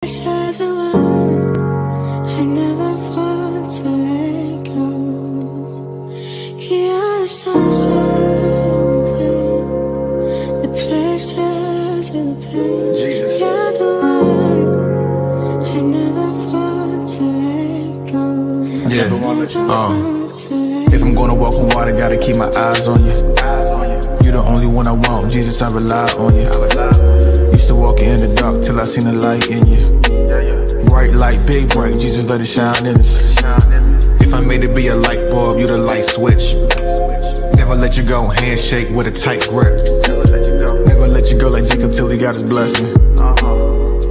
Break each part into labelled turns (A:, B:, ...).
A: If I'm gonna walk on water, gotta keep my eyes on you. You the only one I want, Jesus, I rely on you. Used to walk in the dark till I seen the light in you. Bright light, big bright, Jesus, let it shine in us. If I made it be a light bulb, you the light switch. Never let you go, handshake with a tight grip. Never let you go like Jacob till he got his blessing.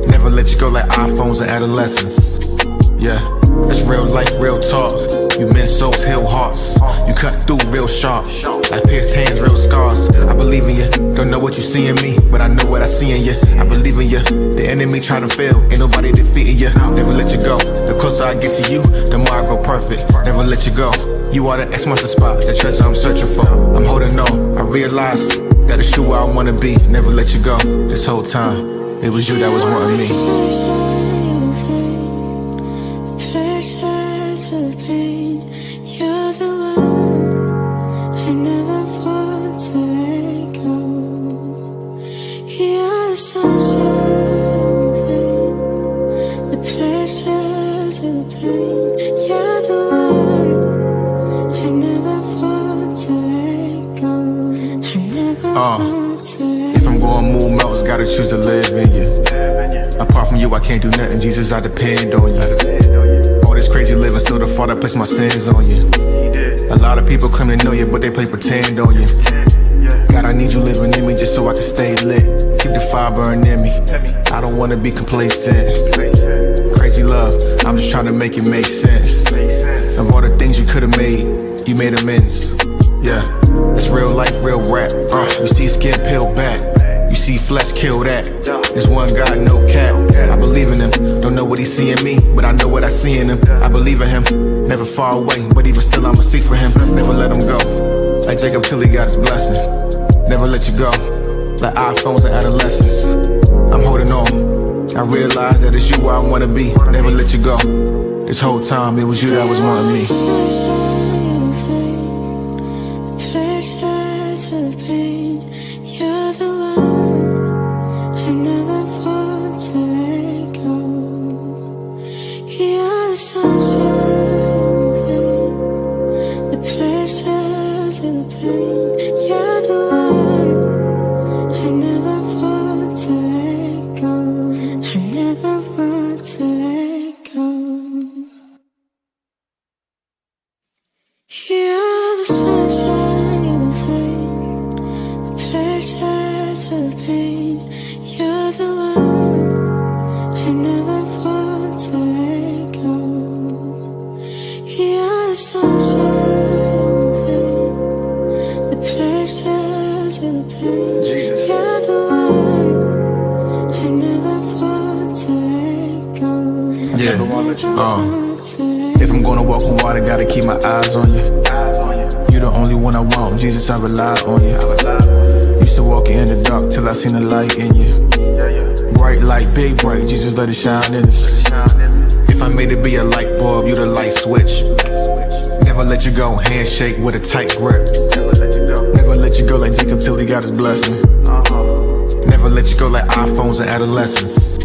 A: Never let you go like iPhones and adolescents. Yeah, that's real life, real talk. You mend souls, heal hearts. You cut through real sharp, like pierced hands, real scars. I believe in you, don't know what you see in me, but I know what I see in you. I believe in you, the enemy trying to fail, ain't nobody defeating you. Never let you go, the closer I get to you, the more I grow perfect. Never let you go, you are the X-Monster spot, the treasure I'm searching for. I'm holding on, I realize that it's you where I wanna be. Never let you go, this whole time, it was you that was wanting me.
B: You're the one I never want to let go. You're the sunshine, the pleasure to the pain. You're the one I never want to let go. I never want to let
A: If I'm going move mountains, gotta choose to live in you. Apart from you, I can't do nothing, Jesus, I depend on you. All this crazy living, still the fault I place my sins on you. A lot of people claim to know you, but they play pretend on you. God, I need you living in me just so I can stay lit. Keep the fire burning in me. I don't wanna be complacent. Crazy love, I'm just trying to make it make sense. Of all the things you could've made, you made amends. Yeah, it's real life, real rap. You see skin peeled back, you see flesh kill that. There's one God, no cap. I believe in him, don't know what he see in me, but I know what I see in him. I believe in him, never far away, but even still I'ma seek for him. Never let him go, like Jacob till he got his blessing. Never let you go, like iPhones and adolescents. I'm holding on, I realize that it's you where I wanna be. Never let you go, this whole time it was you that was wanting me.
B: You're the one I never want to let go. You're the sunshine, the pleasure to the pain. You're the one I never want to let go. I never want to let go. You're the sunshine, you're the rain, the pleasure to the pain. You're the one I never want to let go. You're the sunshine, the pleasure to the pain.
A: Jesus.
B: You're the one I never want to let go.
A: If I'm gonna walk on water, gotta keep my eyes on you. You the only one I want, Jesus, I rely on you. Used to walk in the dark till I seen the light in you. Bright light, big bright, Jesus, let it shine in us. If I made it be a light bulb, you the light switch. Never let you go, handshake with a tight grip. Never let you go like Jacob till he got his blessing. Never let you go like iPhones and adolescents.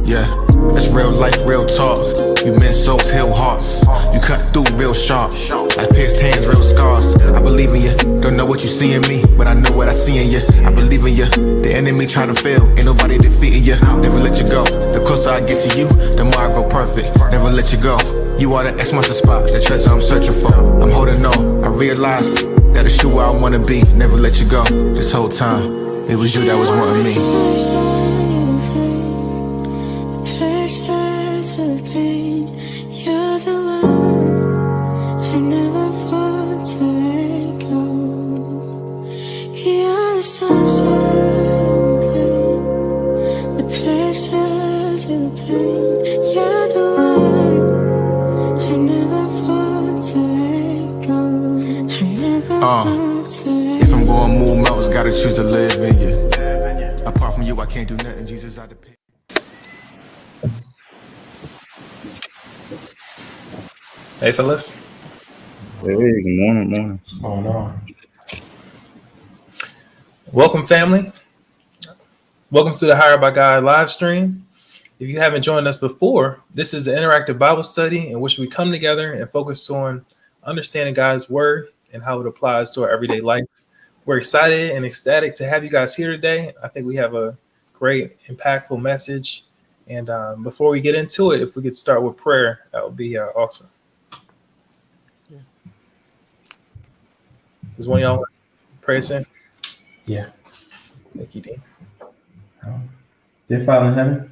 A: Yeah, that's real life, real talk. You mend souls, heal hearts. You cut through real sharp, like pierced hands, real scars. I believe in you, don't know what you see in me, but I know what I see in you. I believe in you, the enemy trying to fail, ain't nobody defeating you. Never let you go, the closer I get to you, the more I grow perfect. Never let you go, you are the X-Monster spot, the treasure I'm searching for. I'm holding on, I realize that it's you where I wanna be. Never let you go, this whole time, it was you that was wanting me.
B: You're the one I never want to let go. You're the sunshine, the pleasure to the pain. You're the one I never want to let go. I never want to let
A: If I'm going move mountains, gotta choose to live in you. Apart from you, I can't do nothing, Jesus, I depend.
C: Hey, Phyllis.
D: Hey, good morning, morning.
E: What's going on?
C: Welcome, family. Welcome to the Hired by God live stream. If you haven't joined us before, this is an interactive Bible study in which we come together and focus on understanding God's word and how it applies to our everyday life. We're excited and ecstatic to have you guys here today. I think we have a great, impactful message. And before we get into it, if we could start with prayer, that would be awesome. Does one of y'all want to pray us in?
E: Yeah.
C: Thank you, Dean.
E: Dear Father in heaven,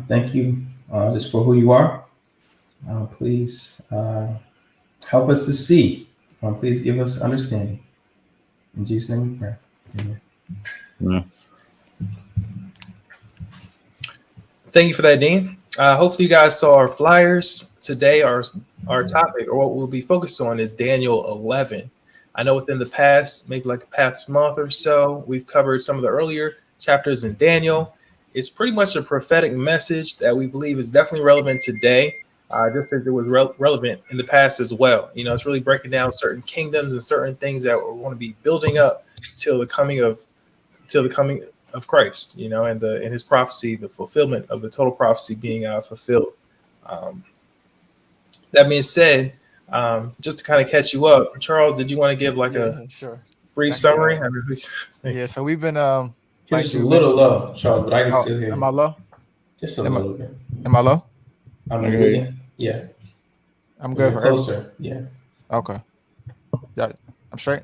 E: thank you just for who you are. Please help us to see. Please give us understanding. In Jesus' name we pray. Amen.
D: Mm.
C: Thank you for that, Dean. Hopefully you guys saw our flyers. Today our topic, or what we'll be focused on, is Daniel 11. I know within the past, maybe like the past month or so, we've covered some of the earlier chapters in Daniel. It's pretty much a prophetic message that we believe is definitely relevant today, just as it was relevant in the past as well. You know, it's really breaking down certain kingdoms and certain things that we want to be building up till the coming of Christ, you know, and his prophecy, the fulfillment of the total prophecy being fulfilled. That being said, just to kind of catch you up, Charles, did you want to give like a
F: sure.
C: brief summary?
F: Yeah, so we've been
E: You're
F: like
E: just a
F: you
E: little
F: mentioned.
E: low, Charles, but I can still hear
F: Am
E: you.
F: I low?
E: Just a
F: Am I-
E: little bit.
F: Am I low?
E: I
D: I
E: mean,
D: hear you.
E: yeah.
F: I'm
E: A
F: good
E: little
F: for
E: closer. Yeah.
F: Okay. Got it. I'm straight.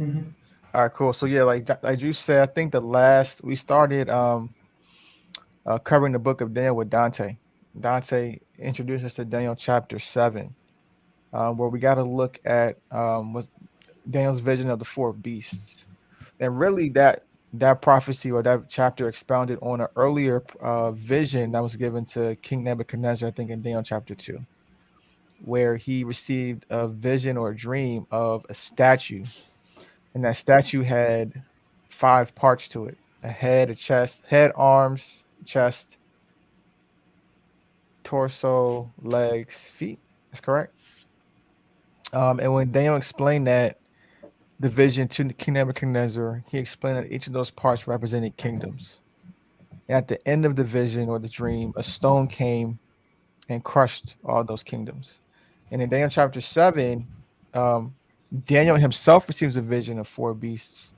E: Mm-hmm.
F: All right, cool. So yeah, like you said, I think we started covering the book of Daniel with Dante. Dante introduced us to Daniel chapter 7, where we got to look at was Daniel's vision of the four beasts, and really that prophecy or that chapter expounded on an earlier vision that was given to King Nebuchadnezzar, I think in Daniel chapter 2, where he received a vision or a dream of a statue, and that statue had 5 parts to it: a head, a chest, head, arms, chest, torso, legs, feet. That's correct. And when Daniel explained that the vision to King Nebuchadnezzar, he explained that each of those parts represented kingdoms. And at the end of the vision or the dream, a stone came and crushed all those kingdoms. And in Daniel chapter 7, Daniel himself receives a vision of 4 beasts.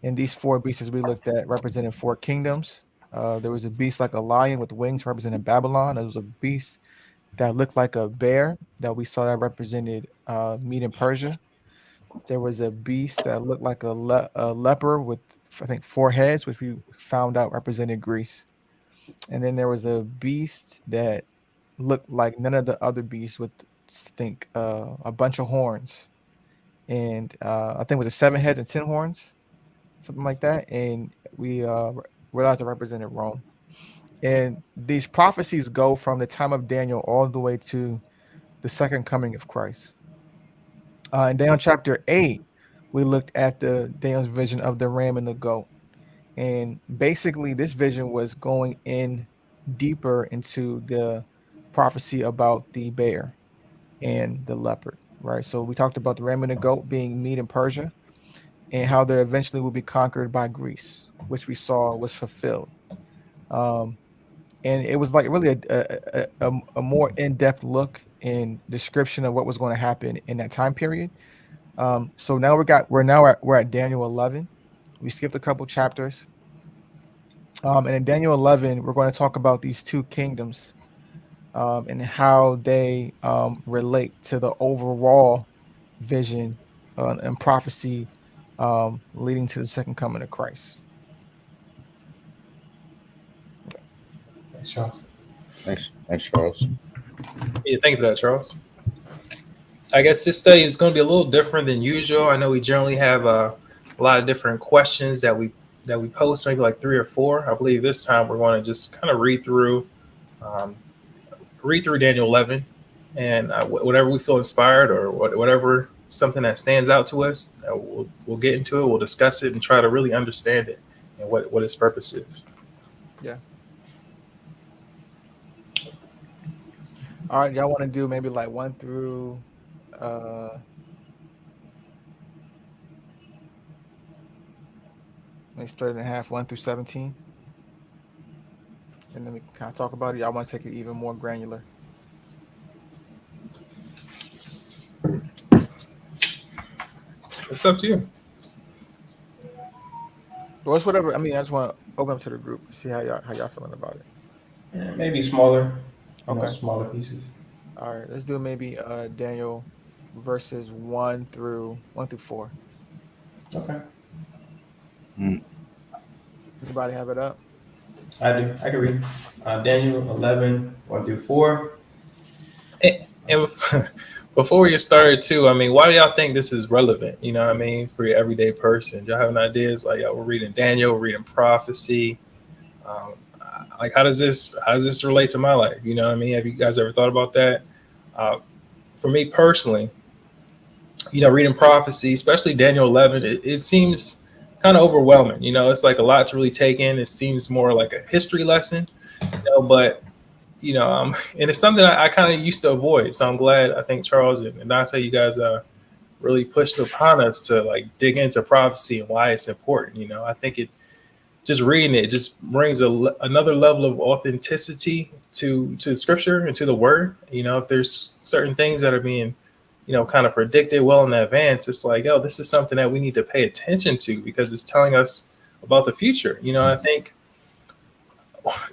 F: And these 4 beasts, as we looked at, represented 4 kingdoms. There was a beast like a lion with wings representing Babylon. There was a beast that looked like a bear that we saw that represented Medo and Persia. There was a beast that looked like a leper with, I think, 4 heads, which we found out represented Greece. And then there was a beast that looked like none of the other beasts with, I think, a bunch of horns. And I think it was a 7 heads and 10 horns, something like that. And we realized it represented Rome. And these prophecies go from the time of Daniel all the way to the second coming of Christ. In Daniel chapter 8, we looked at Daniel's vision of the ram and the goat. And basically, this vision was going in deeper into the prophecy about the bear and the leopard, right? So we talked about the ram and the goat being Medo and Persia, and how they eventually will be conquered by Greece, which we saw was fulfilled. And it was like really a more in-depth look and description of what was going to happen in that time period. So now we're at Daniel 11. We skipped a couple chapters. And in Daniel 11, we're going to talk about these 2 kingdoms and how they relate to the overall vision and prophecy leading to the second coming of Christ.
E: Thanks, Charles.
D: Thanks, Charles.
C: Yeah, thank you for that, Charles. I guess this study is going to be a little different than usual. I know we generally have a lot of different questions that we post, maybe like 3 or 4. I believe this time we're going to just kind of read through Daniel 11, and whatever we feel inspired or whatever something that stands out to us, we'll get into it. We'll discuss it and try to really understand it and what its purpose is.
F: Yeah. All right, y'all want to do maybe like 1 through maybe 30.5, 1 through 17, and then we can kind of talk about it. Y'all want to take it even more granular?
C: It's up to you.
F: Well, it's whatever. I mean, I just want to open up to the group, see how y'all feeling about it.
E: Yeah, maybe smaller,
F: Okay.
E: smaller pieces.
F: All right, let's do maybe Daniel verses 1 through 4.
E: Okay,
F: Anybody have it up?
E: I do. I can read. Daniel 11, 1 through 4.
C: And before we get started, too, I mean, why do y'all think this is relevant? You know what I mean, for your everyday person? Y'all have any ideas? Like, y'all, we're reading Daniel, we're reading prophecy. Like, how does this relate to my life? You know what I mean? Have you guys ever thought about that? For me personally, you know, reading prophecy, especially Daniel 11, it seems kind of overwhelming. You know, it's like a lot to really take in. It seems more like a history lesson, you know, but you know, and it's something I kind of used to avoid. So I'm glad, I think Charles and Dante, you guys really pushed upon us to like dig into prophecy and why it's important. You know, I think it just reading it just brings another level of authenticity to scripture and to the word. You know, if there's certain things that are being, you know, kind of predicted well in advance, it's like, oh, this is something that we need to pay attention to because it's telling us about the future. You know, I think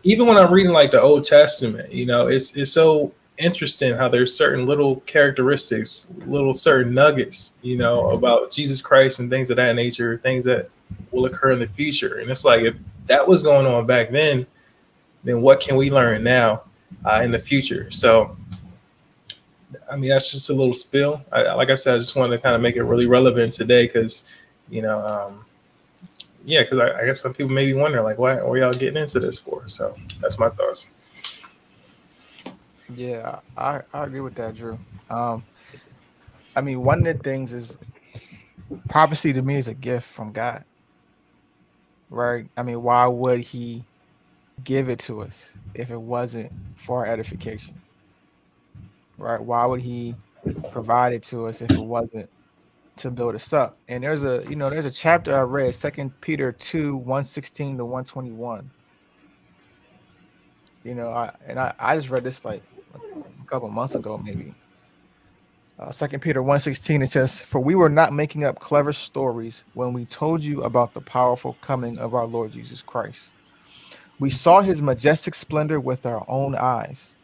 C: even when I'm reading like the Old Testament, you know, it's so interesting how there's certain little characteristics, little certain nuggets, you know, about Jesus Christ and things of that nature, things that will occur in the future. And it's like, if that was going on back then what can we learn now in the future? So, I mean, that's just a little spill. Like I said, I just wanted to kind of make it really relevant today because, you know, yeah, because I guess some people may be wondering, like, why are y'all getting into this for? So that's my thoughts.
F: Yeah, I agree with that, Drew. I mean, one of the things is prophecy to me is a gift from God, right? I mean, why would He give it to us if it wasn't for our edification, right? Why would He provide it to us if it wasn't to build us up? And there's a chapter I read, 2 Peter 2, 116 to 121. You know, I just read this like a couple months ago, maybe. 2 Peter 1:16, it says, "For we were not making up clever stories when we told you about the powerful coming of our Lord Jesus Christ. We saw his majestic splendor with our own eyes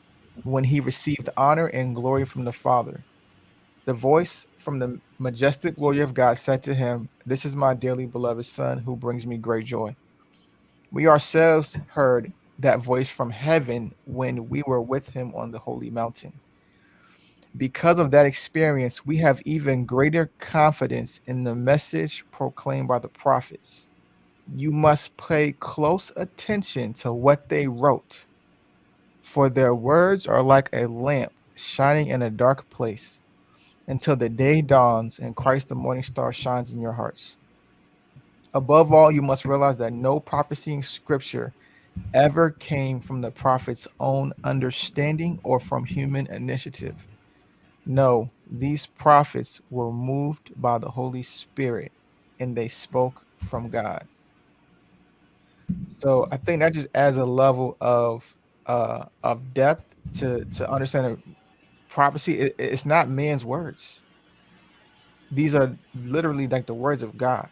F: when he received honor and glory from the Father. The voice from the majestic glory of God said to him, 'This is my dearly beloved Son who brings me great joy.' We ourselves heard that voice from heaven when we were with him on the holy mountain. Because of that experience, we have even greater confidence in the message proclaimed by the prophets. You must pay close attention to what they wrote, for their words are like a lamp shining in a dark place until the day dawns and Christ the morning star shines in your hearts. Above all, you must realize that no prophecy in scripture ever came from the prophet's own understanding or from human initiative. No, these prophets were moved by the Holy Spirit and they spoke from God." So I think that just adds a level of depth to understand prophecy. It's not man's words. These are literally like the words of God,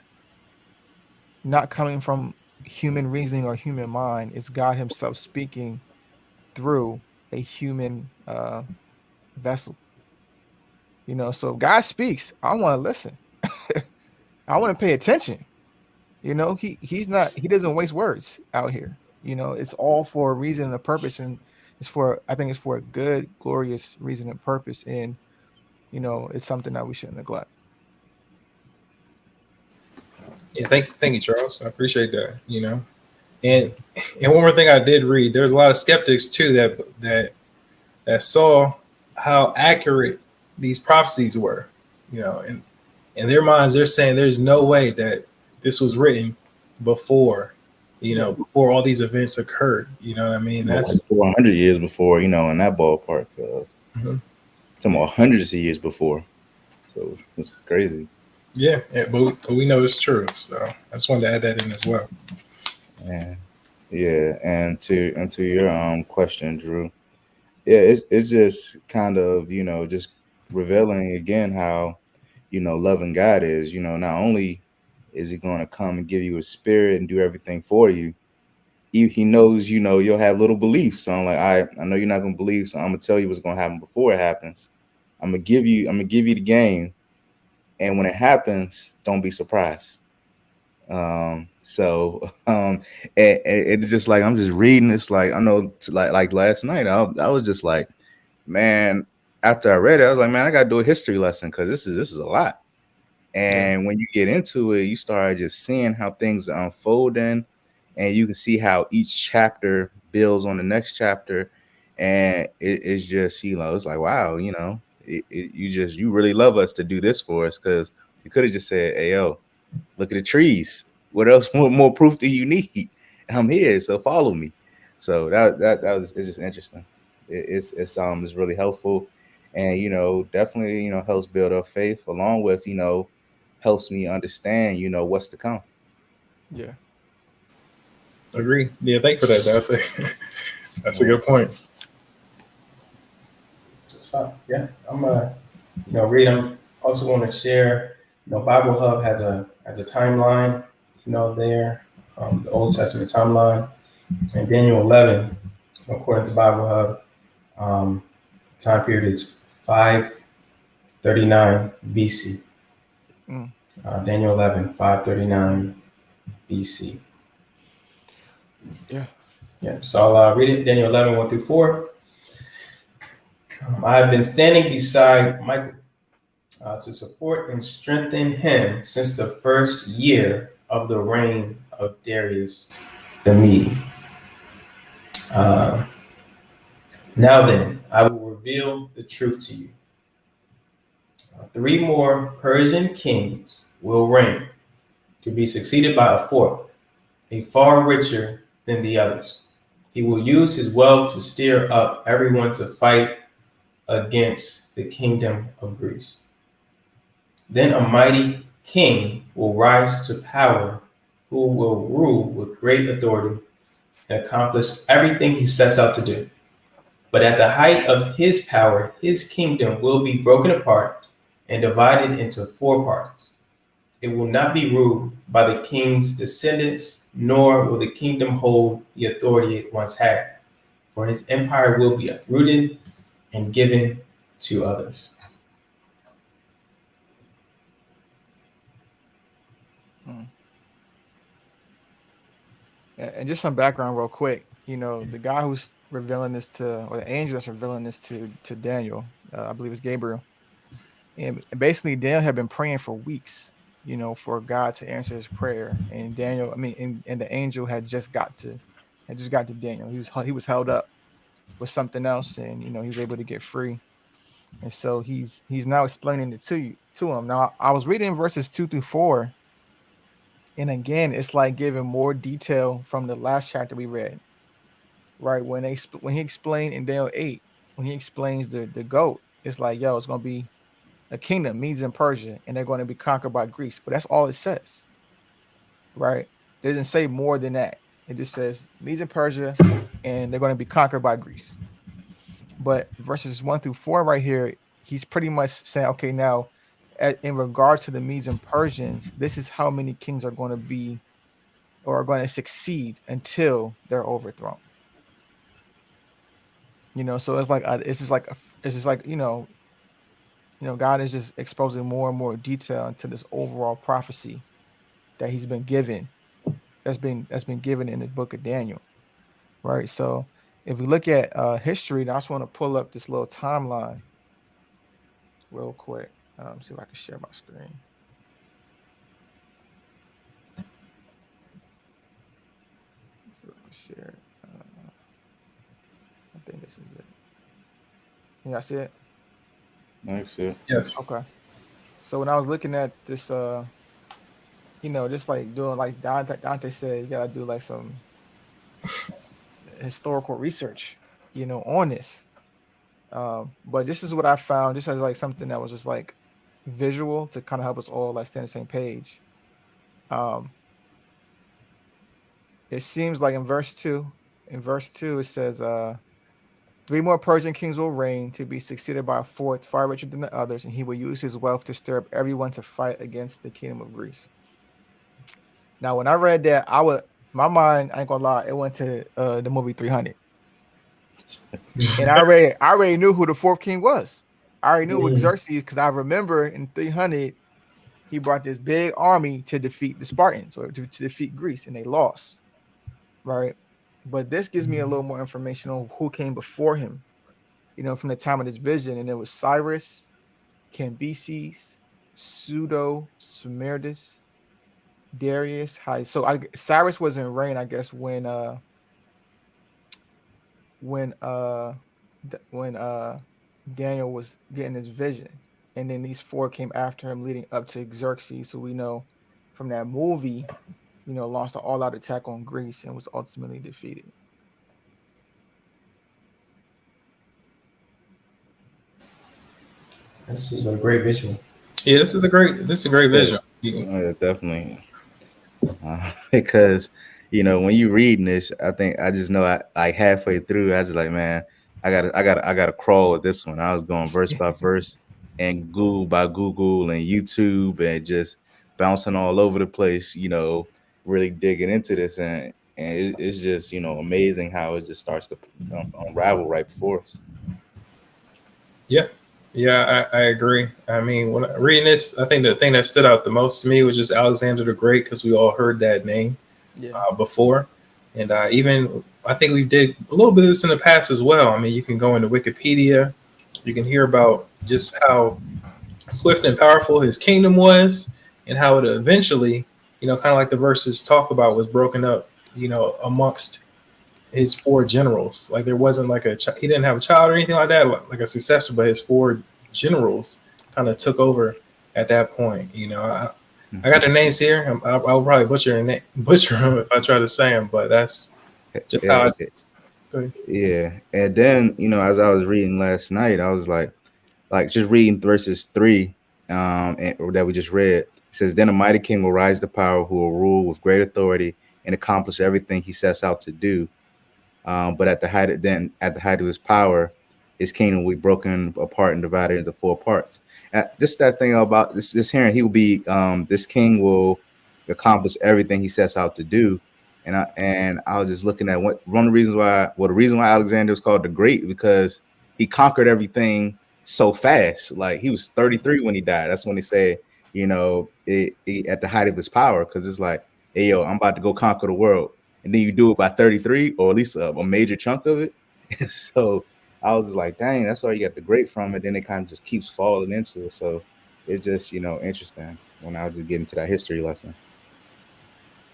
F: not coming from human reasoning or human mind. It's God himself speaking through a human vessel. You know, so God speaks. I want to listen. I want to pay attention. You know, he doesn't waste words out here. You know, it's all for a reason and a purpose, and I think it's for a good, glorious reason and purpose. And, you know, it's something that we shouldn't neglect.
C: Yeah, thank you, Charles. I appreciate that. You know, and one more thing I did read. There's a lot of skeptics too that saw how accurate these prophecies were. You know, and in their minds, they're saying there's no way that this was written before before all these events occurred. You know what I mean?
D: Like
C: That's
D: 400 years before, in that ballpark.
C: Mhm.
D: Some more hundreds of years before. So it's crazy.
C: yeah, but we know it's true. So I just wanted to add that in as well.
D: Yeah. Yeah. And to your question, Drew. Yeah, it's just kind of, just revealing again how, loving God is. Not only is he going to come and give you a spirit and do everything for you, he knows, you'll have little beliefs. So I'm like, I know you're not gonna believe, so I'm gonna tell you what's gonna happen before it happens. I'm gonna give you the game, and when it happens, don't be surprised. So and it's just like I'm just reading. It's like I know, like last night, I was just like, man. After I read it, I was like, man, I gotta do a history lesson because this is a lot. And when you get into it, you start just seeing how things are unfolding, and you can see how each chapter builds on the next chapter. And it's just, it's like, wow, you really love us to do this for us, because you could have just said, hey, yo, look at the trees. What else? What more proof do you need? I'm here, so follow me. So that was, it's just interesting. It's really helpful, and definitely helps build our faith, along with helps me understand what's to come.
F: Yeah.
C: Agree. Yeah, thank you for that. That's a good point.
E: So, yeah, I'm read. I'm also want to share. Bible Hub has a timeline. There, the Old Testament timeline, and Daniel 11, according to Bible Hub, um, time period is 539 BC.
F: Mm.
E: Daniel 11, 539 BC.
F: Yeah.
E: Yeah, so I'll read it. Daniel 11, 1 through 4. I have been standing beside Michael to support and strengthen him since the first year of the reign of Darius the Mede. Now then, I will reveal the truth to you. 3 more Persian kings will reign, to be succeeded by a fourth, a far richer than the others. He will use his wealth to stir up everyone to fight against the kingdom of Greece. Then a mighty king will rise to power, who will rule with great authority and accomplish everything he sets out to do. But at the height of his power, his kingdom will be broken apart and divided into 4 parts. It will not be ruled by the king's descendants, nor will the kingdom hold the authority it once had, for his empire will be uprooted and given to others.
F: Mm. And just some background real quick. The guy who's revealing this to, or the angel that's revealing this to Daniel, I believe it's Gabriel. And basically Daniel had been praying for weeks, for God to answer his prayer. And Daniel, and the angel had just got to Daniel. He was held up with something else, and he was able to get free. And so he's now explaining it to him. Now I was reading verses 2 through 4. And again, it's like giving more detail from the last chapter we read, right? When he explained in Daniel 8, when he explains the goat, it's like, yo, it's going to be a kingdom, Medes and Persia, and they're going to be conquered by Greece. But that's all it says, right? It doesn't say more than that. It just says Medes and Persia, and they're going to be conquered by Greece. But verses 1 through 4 right here, he's pretty much saying, okay, now in regards to the Medes and Persians, this is how many kings are going to be or are going to succeed until they're overthrown. So it's just like God is just exposing more and more detail into this overall prophecy that he's been given, that's been given in the book of Daniel, right? So if we look at history, I just want to pull up this little timeline real quick. See if I can share my screen. See if I can share it. I think this is it. Yeah, I see it.
D: I see it.
C: Yes.
F: Okay. So when I was looking at this just like doing like Dante said, you gotta do like some historical research, on this. But this is what I found, just as like something that was just like visual to kind of help us all like stay on the same page. Um, it seems like in verse 2, it says, 3 more Persian kings will reign, to be succeeded by a fourth, far richer than the others, and he will use his wealth to stir up everyone to fight against the kingdom of Greece. Now, when I read that, my mind, I ain't gonna lie, it went to the movie 300. And I already knew who the fourth king was. I already knew it was Xerxes, because I remember in 300, he brought this big army to defeat the Spartans, or to defeat Greece, and they lost, right? But this gives me a little more information on who came before him, from the time of this vision. And it was Cyrus, Cambyses, Pseudo, Smerdis, Darius. So Cyrus was in reign, I guess, when Daniel was getting his vision, and then these 4 came after him, leading up to Xerxes. So we know from that movie, launched an all-out attack on Greece and was ultimately defeated.
E: This is a great visual.
C: Yeah, this is a great vision.
D: Yeah, definitely. Because when you reading this, I think I just know like halfway through, I was like, man, I gotta crawl with this one. I was going verse by verse and Google by Google and YouTube and just bouncing all over the place, really digging into this, and it's just amazing how it just starts to unravel right before us.
C: Yeah, I agree. I mean, when reading this, I think the thing that stood out the most to me was just Alexander the Great, because we all heard that name before. And I think we did a little bit of this in the past as well. I mean, you can go into Wikipedia, you can hear about just how swift and powerful his kingdom was, and how it eventually, kind of like the verses talk about, was broken up, amongst his 4 generals. Like there wasn't like he didn't have a child or anything like that, like a successor, but his 4 generals kind of took over at that point. I got their names here. I'll probably butcher them if I try to say them, but that's just how it's.
D: Yeah, and then as I was reading last night, I was like just reading verses 3, that we just read. It says, "Then a mighty king will rise to power, who will rule with great authority and accomplish everything he sets out to do. But at the height of his power, his kingdom will be broken apart and divided into 4 parts." And just that thing about this hearing, he will be this king will accomplish everything he sets out to do. And I was just looking at the reason why Alexander was called the Great, because he conquered everything so fast. Like he was 33 when he died. That's when they say, at the height of his power, because it's like, hey, yo, I'm about to go conquer the world. And then you do it by 33, or at least a major chunk of it. So I was just like, dang, that's where you got the great from. And then it kind of just keeps falling into it. So it's just, interesting when I was just getting to that history lesson.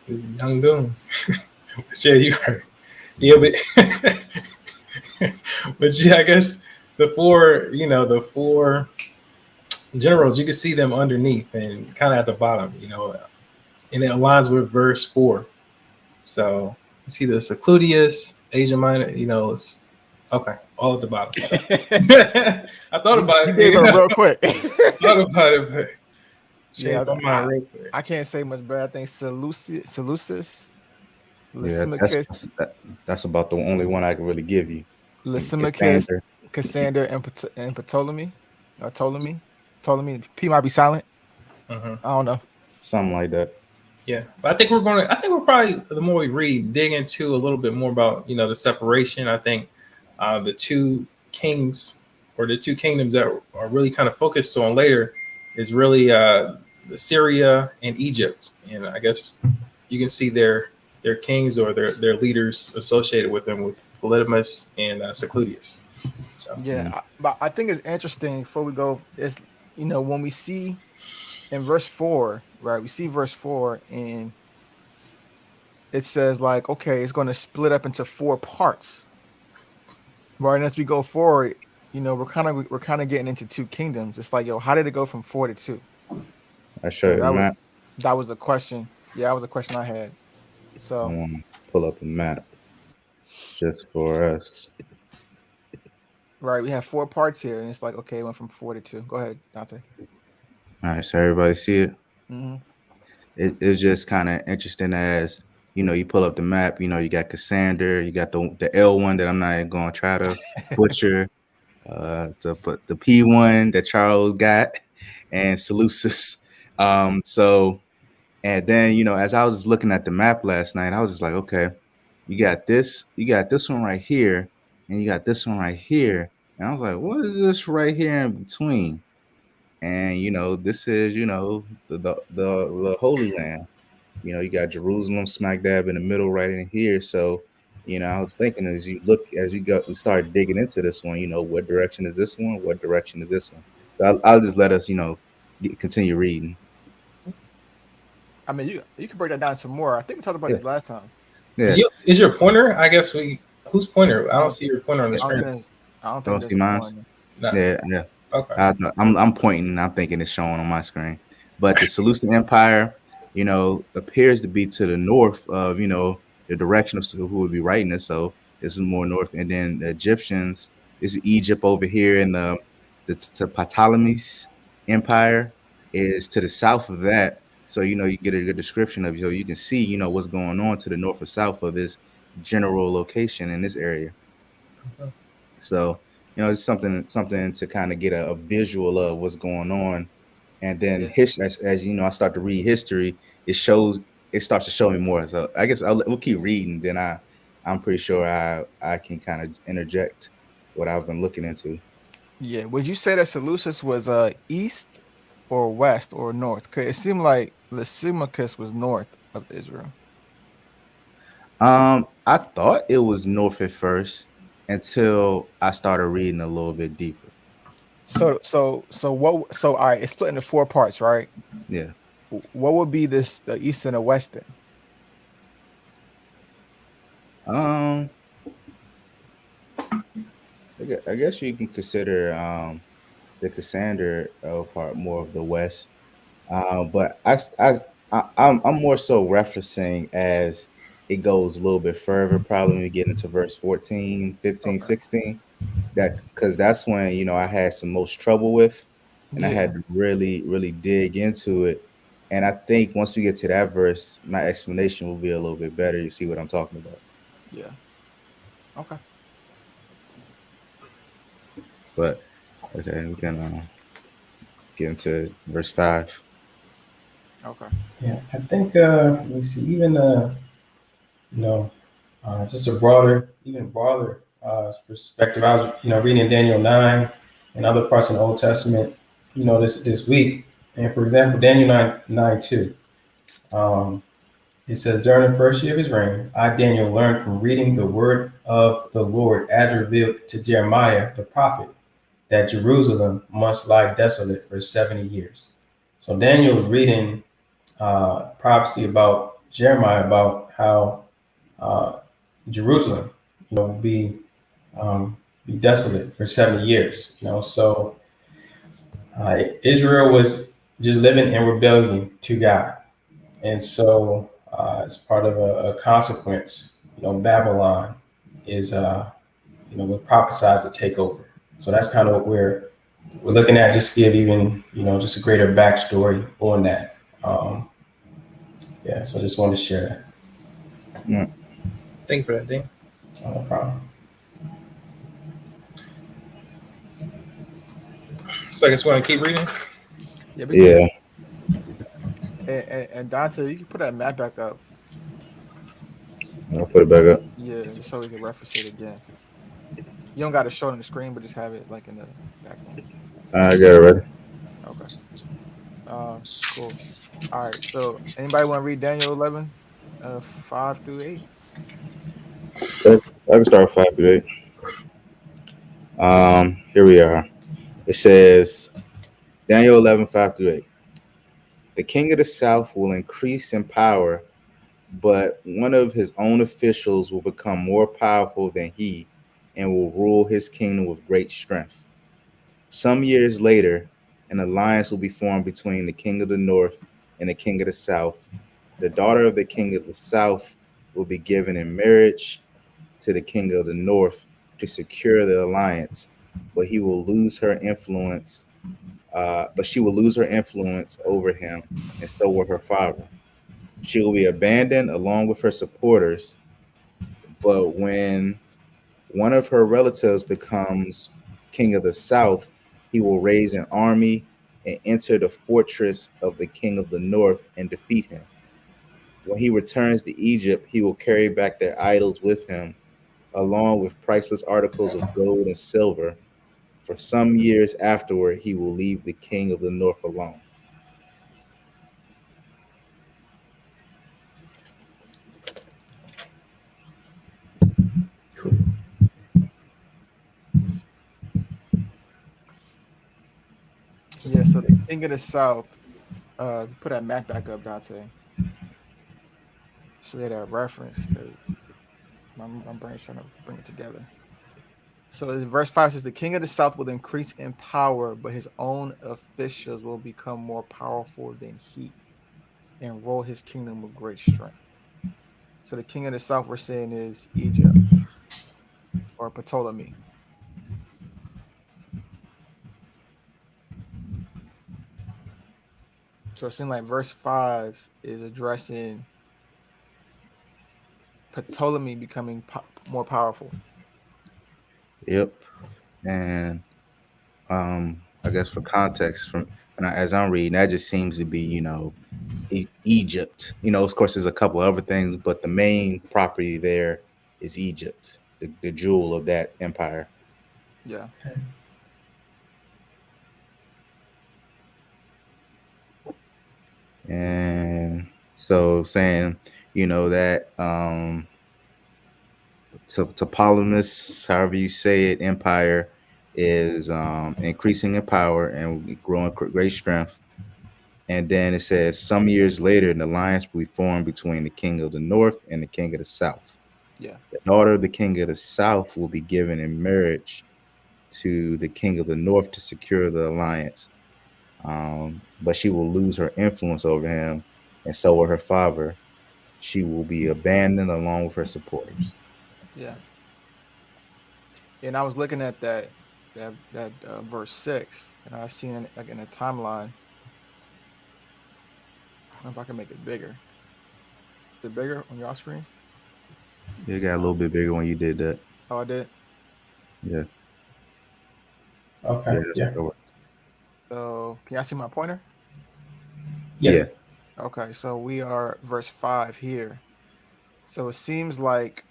C: Young Goon. Yeah, you heard. Yeah, but yeah, I guess the 4 generals, you can see them underneath and kind of at the bottom, and it aligns with verse 4. So you see the Secludius, Asia Minor, it's okay, all at the bottom. So. I thought about it.
F: Real quick.
C: Thought about it, but
F: I can't say much, but I think Seleucus,
D: Lysimachus. That's about the only one I can really give you.
F: Lysimachus, Cassander, and Ptolemy. Ptolemy. P might be silent. I don't know.
D: Something like that.
C: Yeah, but I think we're probably, the more we read, dig into a little bit more about the separation. I think the 2 kings, or the 2 kingdoms that are really kind of focused on later, is really the Syria and Egypt, and I guess you can see their kings or their leaders associated with them, with Polydamas and Secludius. So
F: yeah, but I think it's interesting. Before we go, is when we see in verse 4, right? We see verse 4, and it says like, okay, it's going to split up into 4 parts. Right, and as we go forward, we're kind of getting into 2 kingdoms. It's like, yo, how did it go from 4 to 2?
D: I show you, Matt.
F: That was a question. Yeah, that was a question I had.
D: I
F: So
D: want to pull up a map just for us.
F: right, we have 4 parts here, and it's like okay, it went from 4 to 2. Go ahead, Dante.
D: All right, so everybody see it.
F: Hmm.
D: It's just kind of interesting as you pull up the map. You got Cassander, you got the L one that I'm not even going to try to butcher. The P one that Charles got, and Seleucus. So and then as I was just looking at the map last night, I was just like, okay, you got this one right here, and you got this one right here, and I was like, what is this right here in between? And this is the Holy Land. You got Jerusalem smack dab in the middle, right in here. So, I was thinking as you start digging into this one, what direction is this one? What direction is this one? So I'll just let us, continue reading.
F: I mean, you can break that down some more. I think we talked about
D: Yeah,
F: this last time.
D: yeah.
C: Is your pointer? I guess whose pointer? I don't see your pointer on the
F: I don't
C: screen.
F: think. I don't think
D: Don't
F: there's
D: see
F: a
D: mine.
F: point.
C: No.
D: Yeah, yeah.
C: Okay.
D: I'm pointing. And I'm thinking it's showing on my screen. But the Seleucid Empire, appears to be to the north of the direction of who would be writing this. So this is more north, and then the Egyptians. This is Egypt over here, and the Ptolemy's Empire is to the south of that. So you get a good description of so you can see what's going on to the north or south of this general location in this area. So, it's something to kind of get a visual of what's going on. And then as I start to read history, it starts to show me more. So I guess we'll keep reading. Then I'm pretty sure I can kind of interject what I've been looking into.
F: Yeah. Would you say that Seleucus was east or west or north? Cause it seemed like Lysimachus was north of Israel.
D: I thought it was north at first until I started reading a little bit deeper.
F: So what? So all right, it's split into 4 parts, right?
D: Yeah.
F: What would be the east and the west then?
D: Um, I guess you can consider the Cassander part more of the West. But I'm more so referencing as it goes a little bit further, probably when we get into verse 14, 15,
C: Okay.
D: 16. That because that's when I had some most trouble with, and I
F: Yeah.
D: had to really, really dig into it. And I think once we get to that verse, my explanation will be a little bit better. You see what I'm talking about.
F: Yeah. Okay.
D: But okay, we can get into verse 5.
F: Okay.
E: Yeah, I think let me see, even you know, just a even broader perspective. I was reading Daniel 9 and other parts in the Old Testament, this week, and for example, Daniel 9:2. It says, during the first year of his reign, I, Daniel, learned from reading the word of the Lord as revealed to Jeremiah the prophet, that Jerusalem must lie desolate for 70 years. So Daniel was reading prophecy about Jeremiah about how Jerusalem, will be desolate for 70 years. So Israel was just living in rebellion to God, and so as part of a consequence, Babylon is was prophesied to take over. So that's kind of what we're looking at. Just to give even just a greater backstory on that. Yeah, so just wanted to share
D: Yeah.
C: Thank you for that, Dean.
E: that. No problem.
C: So I guess we want to keep reading.
F: Yeah. We can,
D: Yeah.
F: and Dante, you can put that map back up.
D: I'll put it back up.
F: Yeah, just so we can reference it again. You don't got to show it on the screen, but just have it like in the background.
D: I got it ready.
F: Okay. Cool. All right. So, anybody want to read Daniel 11, 5 through 8?
D: I can start with 5 through 8. Here we are. It says Daniel 11, 5 through 8. The king of the south will increase in power, but one of his own officials will become more powerful than he and will rule his kingdom with great strength. Some years later, an alliance will be formed between the king of the north and the king of the south. The daughter of the king of the south will be given in marriage to the king of the north to secure the alliance, but he will lose her influence. But she will lose her influence over him, and so will her father. She will be abandoned along with her supporters. But when one of her relatives becomes king of the south, he will raise an army and enter the fortress of the king of the north and defeat him. When he returns to Egypt, he will carry back their idols with him, along with priceless articles of gold and silver. For some years afterward, he will leave the king of the north alone.
E: Cool.
F: Yeah, so the king of the south, put that map back up, Dante. So we had a reference because my brain's trying to bring it together. So in verse 5 says, the king of the south will increase in power, but his own officials will become more powerful than he and rule his kingdom with great strength. So the king of the south we're saying is Egypt or Ptolemy. So it seems like verse 5 is addressing Ptolemy becoming more powerful.
D: Yep. And I guess for context, as I'm reading, that just seems to be, Egypt. Of course, there's a couple other things, but the main property there is Egypt, the jewel of that empire.
F: Yeah.
E: Okay.
D: And so saying, that Topolamus, however you say it, empire is increasing in power and growing great strength. And then it says some years later, an alliance will be formed between the king of the north and the king of the south.
F: Yeah.
D: The daughter of the king of the south will be given in marriage to the king of the north to secure the alliance. But she will lose her influence over him, and so will her father. She will be abandoned along with her supporters.
F: Yeah. And I was looking at that verse 6, and I seen it like in a timeline. I don't know if I can make it bigger. Is it bigger on your screen?
D: It got a little bit bigger when you did that.
F: Oh, I did.
D: Yeah.
E: Okay. Yeah.
F: So can y'all see my pointer?
D: Yeah.
F: Okay, so we are verse 5 here. So it seems like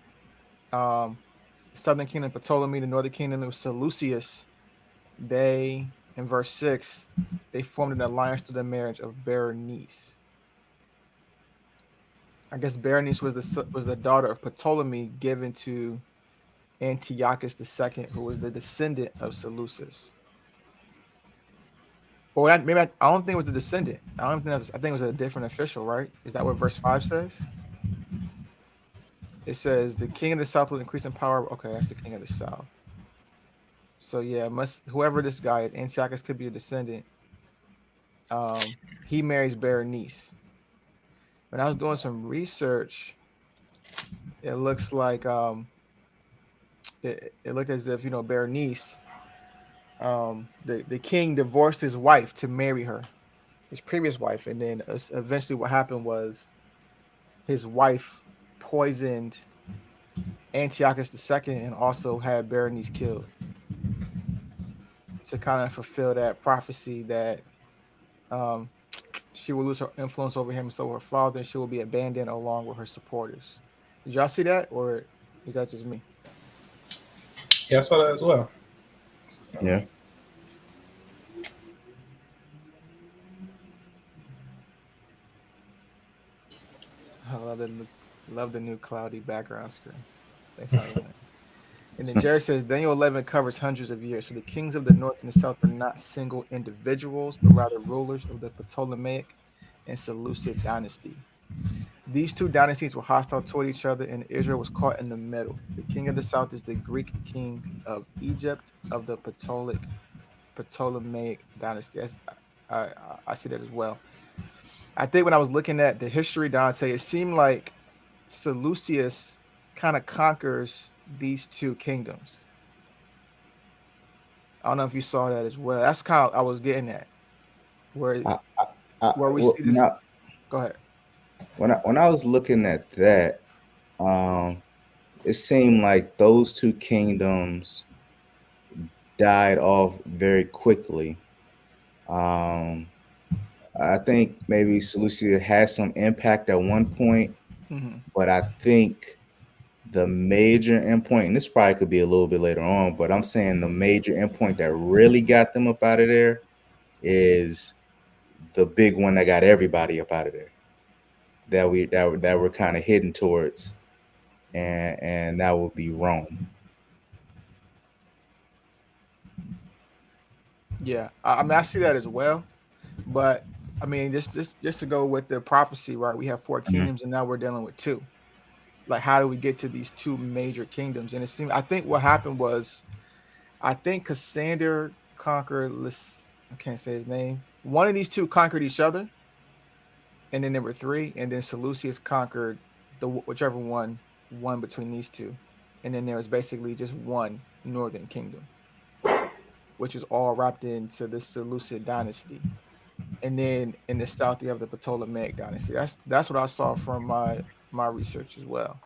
F: Southern Kingdom Ptolemy, the Northern Kingdom of Seleucus, they, in verse 6, they formed an alliance through the marriage of Berenice. I guess Berenice was the daughter of Ptolemy given to Antiochus II, who was the descendant of Seleucus. Well, I don't think it was a descendant. I think it was a different official, right? Is that what verse 5 says? It says the king of the south will increase in power. Okay, that's the king of the south. So yeah, whoever this guy is, Antiochus could be a descendant. He marries Berenice. When I was doing some research, it looks like it looked as if Berenice, the king divorced his wife to marry her, his previous wife, and then eventually what happened was his wife poisoned Antiochus II and also had Berenice killed to kind of fulfill that prophecy that she will lose her influence over him, so her father, and she will be abandoned along with her supporters. Did y'all see that, or is that just me?
C: Yeah, I saw that as well.
D: Yeah.
F: I love the new cloudy background screen. Thanks, Ivan. And then Jared says Daniel 11 covers hundreds of years. So the kings of the north and the south are not single individuals, but rather rulers of the Ptolemaic and Seleucid dynasty. These two dynasties were hostile toward each other, and Israel was caught in the middle. The king of the south is the Greek king of Egypt of the Ptolemaic dynasty. I see that as well. I think when I was looking at the history, Dante, it seemed like Seleucus kind of conquers these two kingdoms. I don't know if you saw that as well. That's kind of I was getting at where we
D: Well,
F: see this. Go ahead.
D: when I was looking at that, um, it seemed like those two kingdoms died off very quickly. Um, I think maybe Seleucia had some impact at one point,
F: Mm-hmm.
D: but I think the major endpoint, and this probably could be a little bit later on, but I'm saying the major endpoint that really got them up out of there is the big one that got everybody up out of there. That we're kind of heading towards, and that would be Rome.
F: Yeah, I mean I see that as well, but I mean just to go with the prophecy, right? We have 4
D: Mhm.
F: kingdoms, and now we're dealing with 2. Like, how do we get to these 2 major kingdoms? And it seemed I think what happened was I think Cassander conquered. I can't say his name. One of these 2 conquered each other, and then there were 3, and then Seleucus conquered the whichever one won between these 2, and then there was basically just one northern kingdom, which is all wrapped into the Seleucid dynasty. And then in the south you have the Ptolemaic dynasty. That's what I saw from my research as well.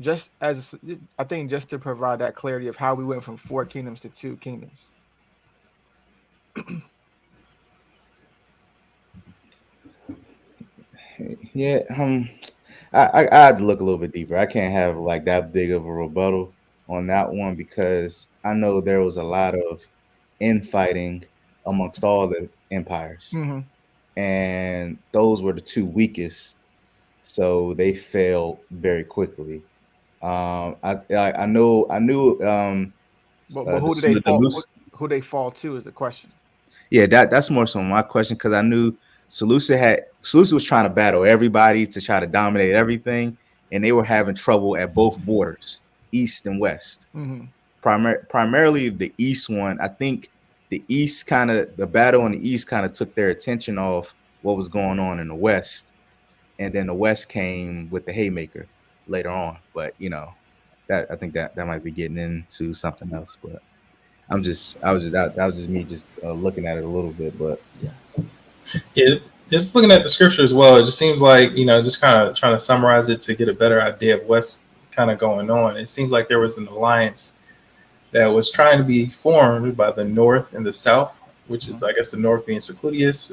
F: Just as I think, just to provide that clarity of how we went from 4 kingdoms to 2 kingdoms.
D: Yeah, I had to look a little bit deeper. I can't have like that big of a rebuttal on that one because I know there was a lot of infighting amongst all the empires,
F: Mm-hmm.
D: and those were the 2 weakest, so they fell very quickly. I knew
F: But who do
D: some
F: they
D: of the
F: fall?
D: loose.
F: Who they fall to is the question.
D: Yeah, that's more so my question because I knew Seleucia was trying to battle everybody to try to dominate everything, and they were having trouble at both borders, east and west.
F: Mm-hmm.
D: Primarily the east one. I think the battle in the east kind of took their attention off what was going on in the west, and then the west came with the haymaker later on. But that I think that might be getting into something else. But that was just me just looking at it a little bit, but
C: Yeah, just looking at the scripture as well, it just seems like, just kind of trying to summarize it to get a better idea of what's kind of going on. It seems like there was an alliance that was trying to be formed by the north and the south, which is, I guess, the north being Secludius,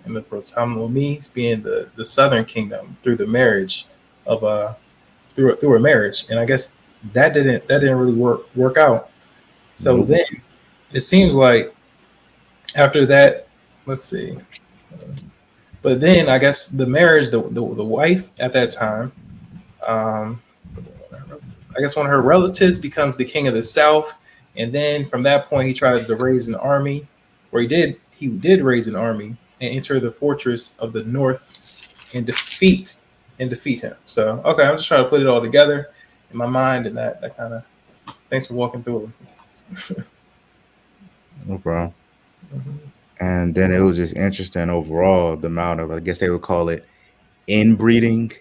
C: and the Ptolemies being the southern kingdom through the marriage of through a marriage. And I guess that didn't really work out. So
D: Nope.
C: then it seems like after that, let's see. But then I guess the marriage, the wife at that time, um, I guess one of her relatives becomes the king of the south, and then from that point he tried to raise an army, or he did raise an army and enter the fortress of the north and defeat him. So okay, I'm just trying to put it all together in my mind, and that kind of, thanks for walking through it.
D: No problem. And then it was just interesting overall the amount of, I guess they would call it, inbreeding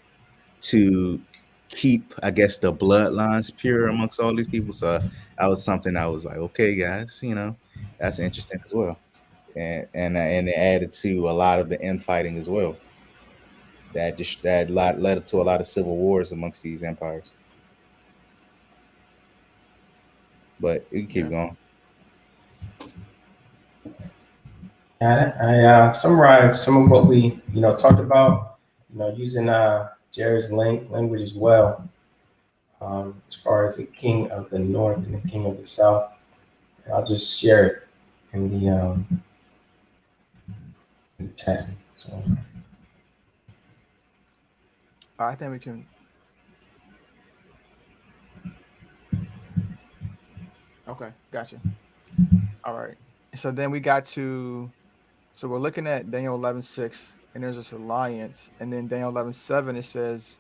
D: to keep, I guess, the bloodlines pure amongst all these people. So that was something I was like, okay, guys, that's interesting as well. And it added to a lot of the infighting as well. That led to a lot of civil wars amongst these empires. But you can keep
F: Yeah.
D: going.
E: I summarized some of what we talked about, using Jared's language as well, as far as the king of the north and the king of the south. And I'll just share it in the chat. So
F: I think we can. Okay, gotcha. All right. So then we got to. So we're looking at Daniel 11:6, and there's this alliance, and then Daniel 11:7 it says,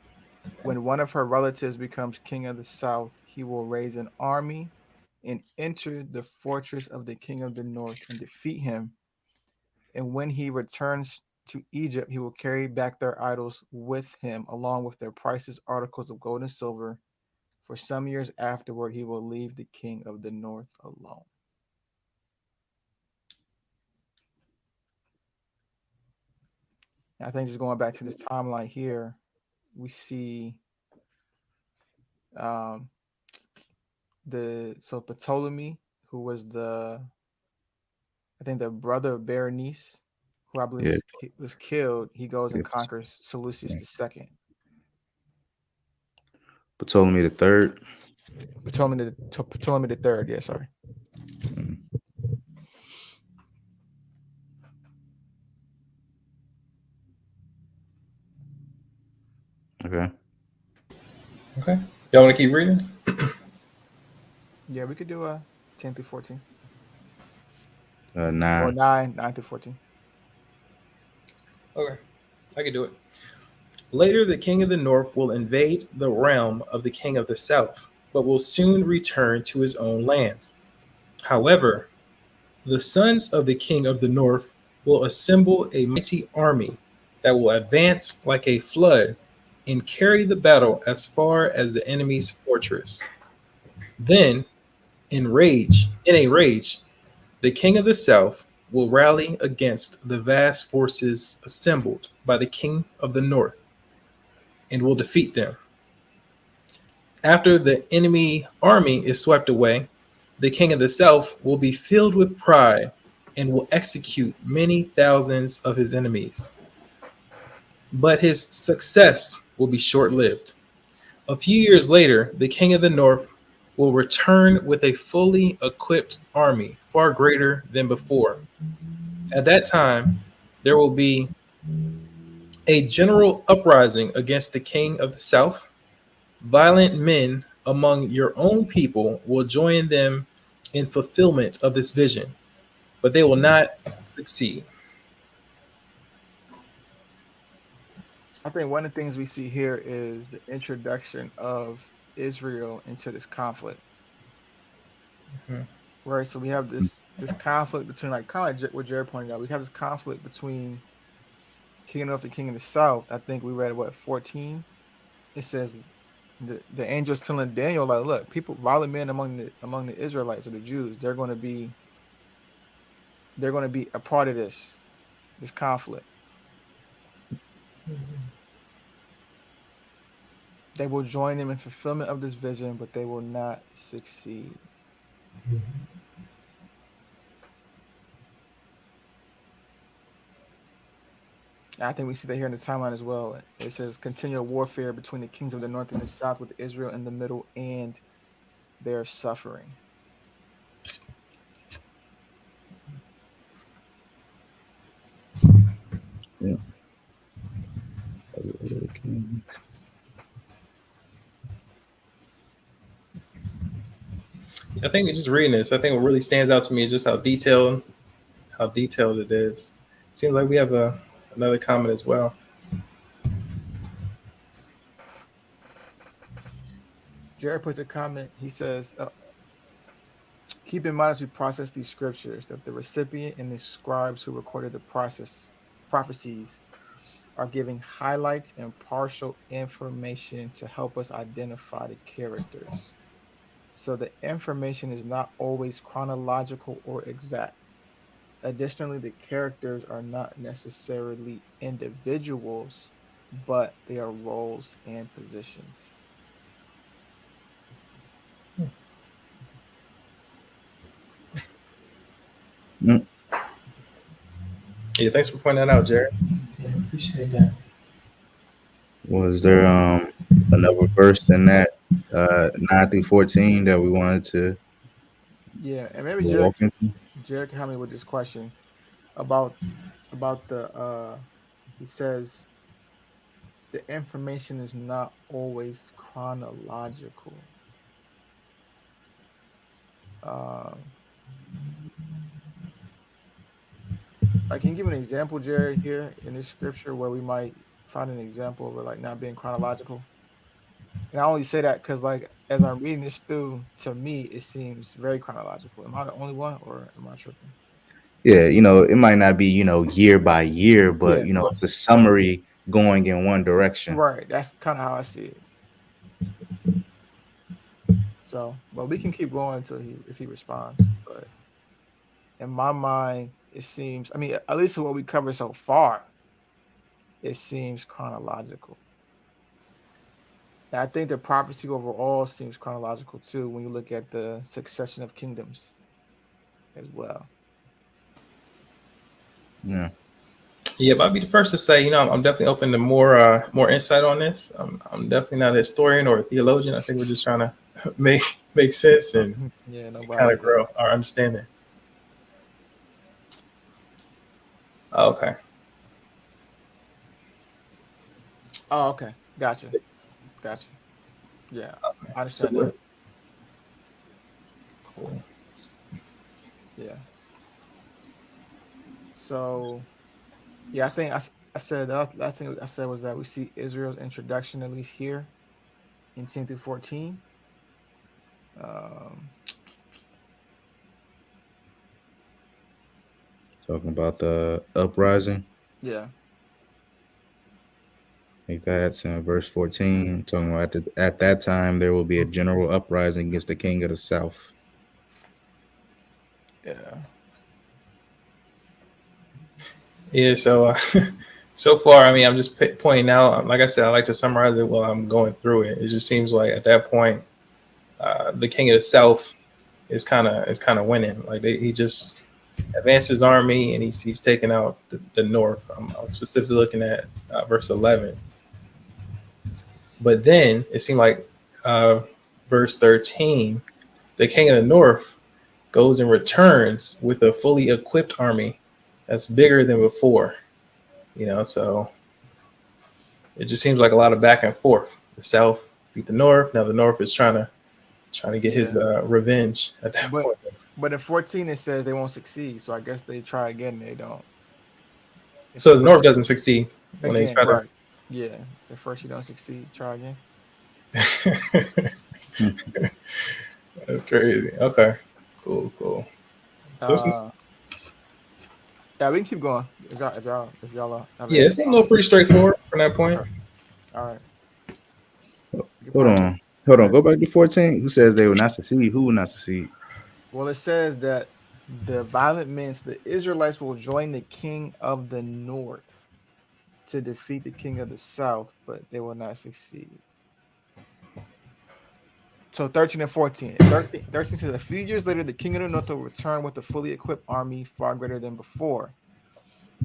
F: when one of her relatives becomes king of the south, he will raise an army and enter the fortress of the king of the north and defeat him. And when he returns to Egypt, he will carry back their idols with him, along with their priceless articles of gold and silver. For some years afterward, he will leave the king of the north alone. And I think just going back to this timeline here, we see um, Ptolemy, who was I think the brother of Berenice, who I believe
D: Yeah.
F: was killed. He goes and
D: Yes.
F: conquers Seleucus II.
D: Ptolemy the third.
F: Ptolemy the third. Yeah, sorry.
D: Okay.
C: Okay. Y'all want to keep reading?
F: Yeah, we could do 10 through 14 or
D: 9.
F: 9 through 14.
C: Okay. I can do it. Later, the king of the north will invade the realm of the king of the south, but will soon return to his own lands. However, the sons of the king of the north will assemble a mighty army that will advance like a flood and carry the battle as far as the enemy's fortress. Then, in a rage, the king of the south will rally against the vast forces assembled by the king of the north and will defeat them. After the enemy army is swept away, the king of the south will be filled with pride and will execute many thousands of his enemies. But his success will be short lived. A few years later, the king of the north will return with a fully equipped army far greater than before. At that time, there will be a general uprising against the king of the south. Violent men among your own people will join them in fulfillment of this vision, but they will not succeed.
F: I think one of the things we see here is the introduction of Israel into this conflict.
C: Mhm.
F: Right. So we have this conflict between, like, kind of like what Jared pointed out. We have this conflict between king of the north and king of the south. I think we read what 14. It says the angels telling Daniel, like, look, people, violent men among the Israelites or the Jews, they're going to be a part of this conflict. They will join him in fulfillment of this vision, but they will not succeed. And I think we see that here in the timeline as well. It says continual warfare between the kings of the north and the south, with Israel in the middle, and their suffering.
D: Yeah.
C: I think just reading this, I think what really stands out to me is just how detailed it is. Seems like we have another comment as well.
F: Jared puts a comment. He says, keep in mind as we process these scriptures that the recipient and the scribes who recorded the prophecies are giving highlights and partial information to help us identify the characters. So the information is not always chronological or exact. Additionally, the characters are not necessarily individuals, but they are roles and positions.
D: Mm.
C: Yeah, thanks for pointing that out, Jared.
E: Yeah, appreciate that.
D: Was there another verse in that 9 through 14 that we wanted to
F: Yeah, and maybe
D: walk into?
F: Jared can help me with this question about the he says the information is not always chronological. Um, like, can you give an example, Jared, here in this scripture where we might find an example of it, like, not being chronological? And I only say that because, like, as I'm reading this through, to me, it seems very chronological. Am I the only one, or am I tripping?
D: Yeah, it might not be, year by year,
F: Yeah,
D: but
F: of course.
D: it's a summary going in one direction.
F: Right. That's kind of how I see it. So, but we can keep going until if he responds. But in my mind, it seems. I mean, at least what we covered so far, it seems chronological. And I think the prophecy overall seems chronological too when you look at the succession of kingdoms as well.
D: Yeah.
C: Yeah, but I'd be the first to say, I'm definitely open to more insight on this. I'm definitely not a historian or a theologian. I think we're just trying to make sense and
F: Yeah, no
C: kind
F: problem.
C: of grow our understanding. Okay.
F: Oh, okay. Gotcha. Yeah, I understand that.
C: Cool.
F: Yeah. So, yeah, I think I said the last thing I said was that we see Israel's introduction at least here in 10 through 14. Um,
D: Talking about the uprising.
F: yeah.
D: I think that's in verse 14. Talking about at that time there will be a general uprising against the king of the south.
F: Yeah.
C: Yeah. So so far, I mean, I'm just pointing out. Like I said, I like to summarize it while I'm going through it. It just seems like at that point, the king of the south is kind of winning. Like he just advanced his army and he's taking out the north. I'm specifically looking at verse 11. But then it seemed like verse 13, the king of the north goes and returns with a fully equipped army that's bigger than before. So it just seems like a lot of back and forth. The south beat the north. Now the north is trying to get his revenge at that point.
F: But in 14 it says they won't succeed, so I guess they try again. They don't.
C: So the north doesn't succeed when
F: Again,
C: they try
F: right. Yeah. At first you don't succeed, try again.
C: to. That's crazy. Okay. Cool. So it's just,
F: Yeah, we can keep going. If y'all have
C: yeah, it seemed a little pretty straightforward from that point.
F: All right.
D: Hold on. Go back to 14. Who says they will not succeed? Who will not succeed?
F: Well, it says that the violent men, so the Israelites, will join the king of the north to defeat the king of the south, but they will not succeed. So 13 and 14. 13 says, a few years later, the king of the north will return with a fully equipped army far greater than before.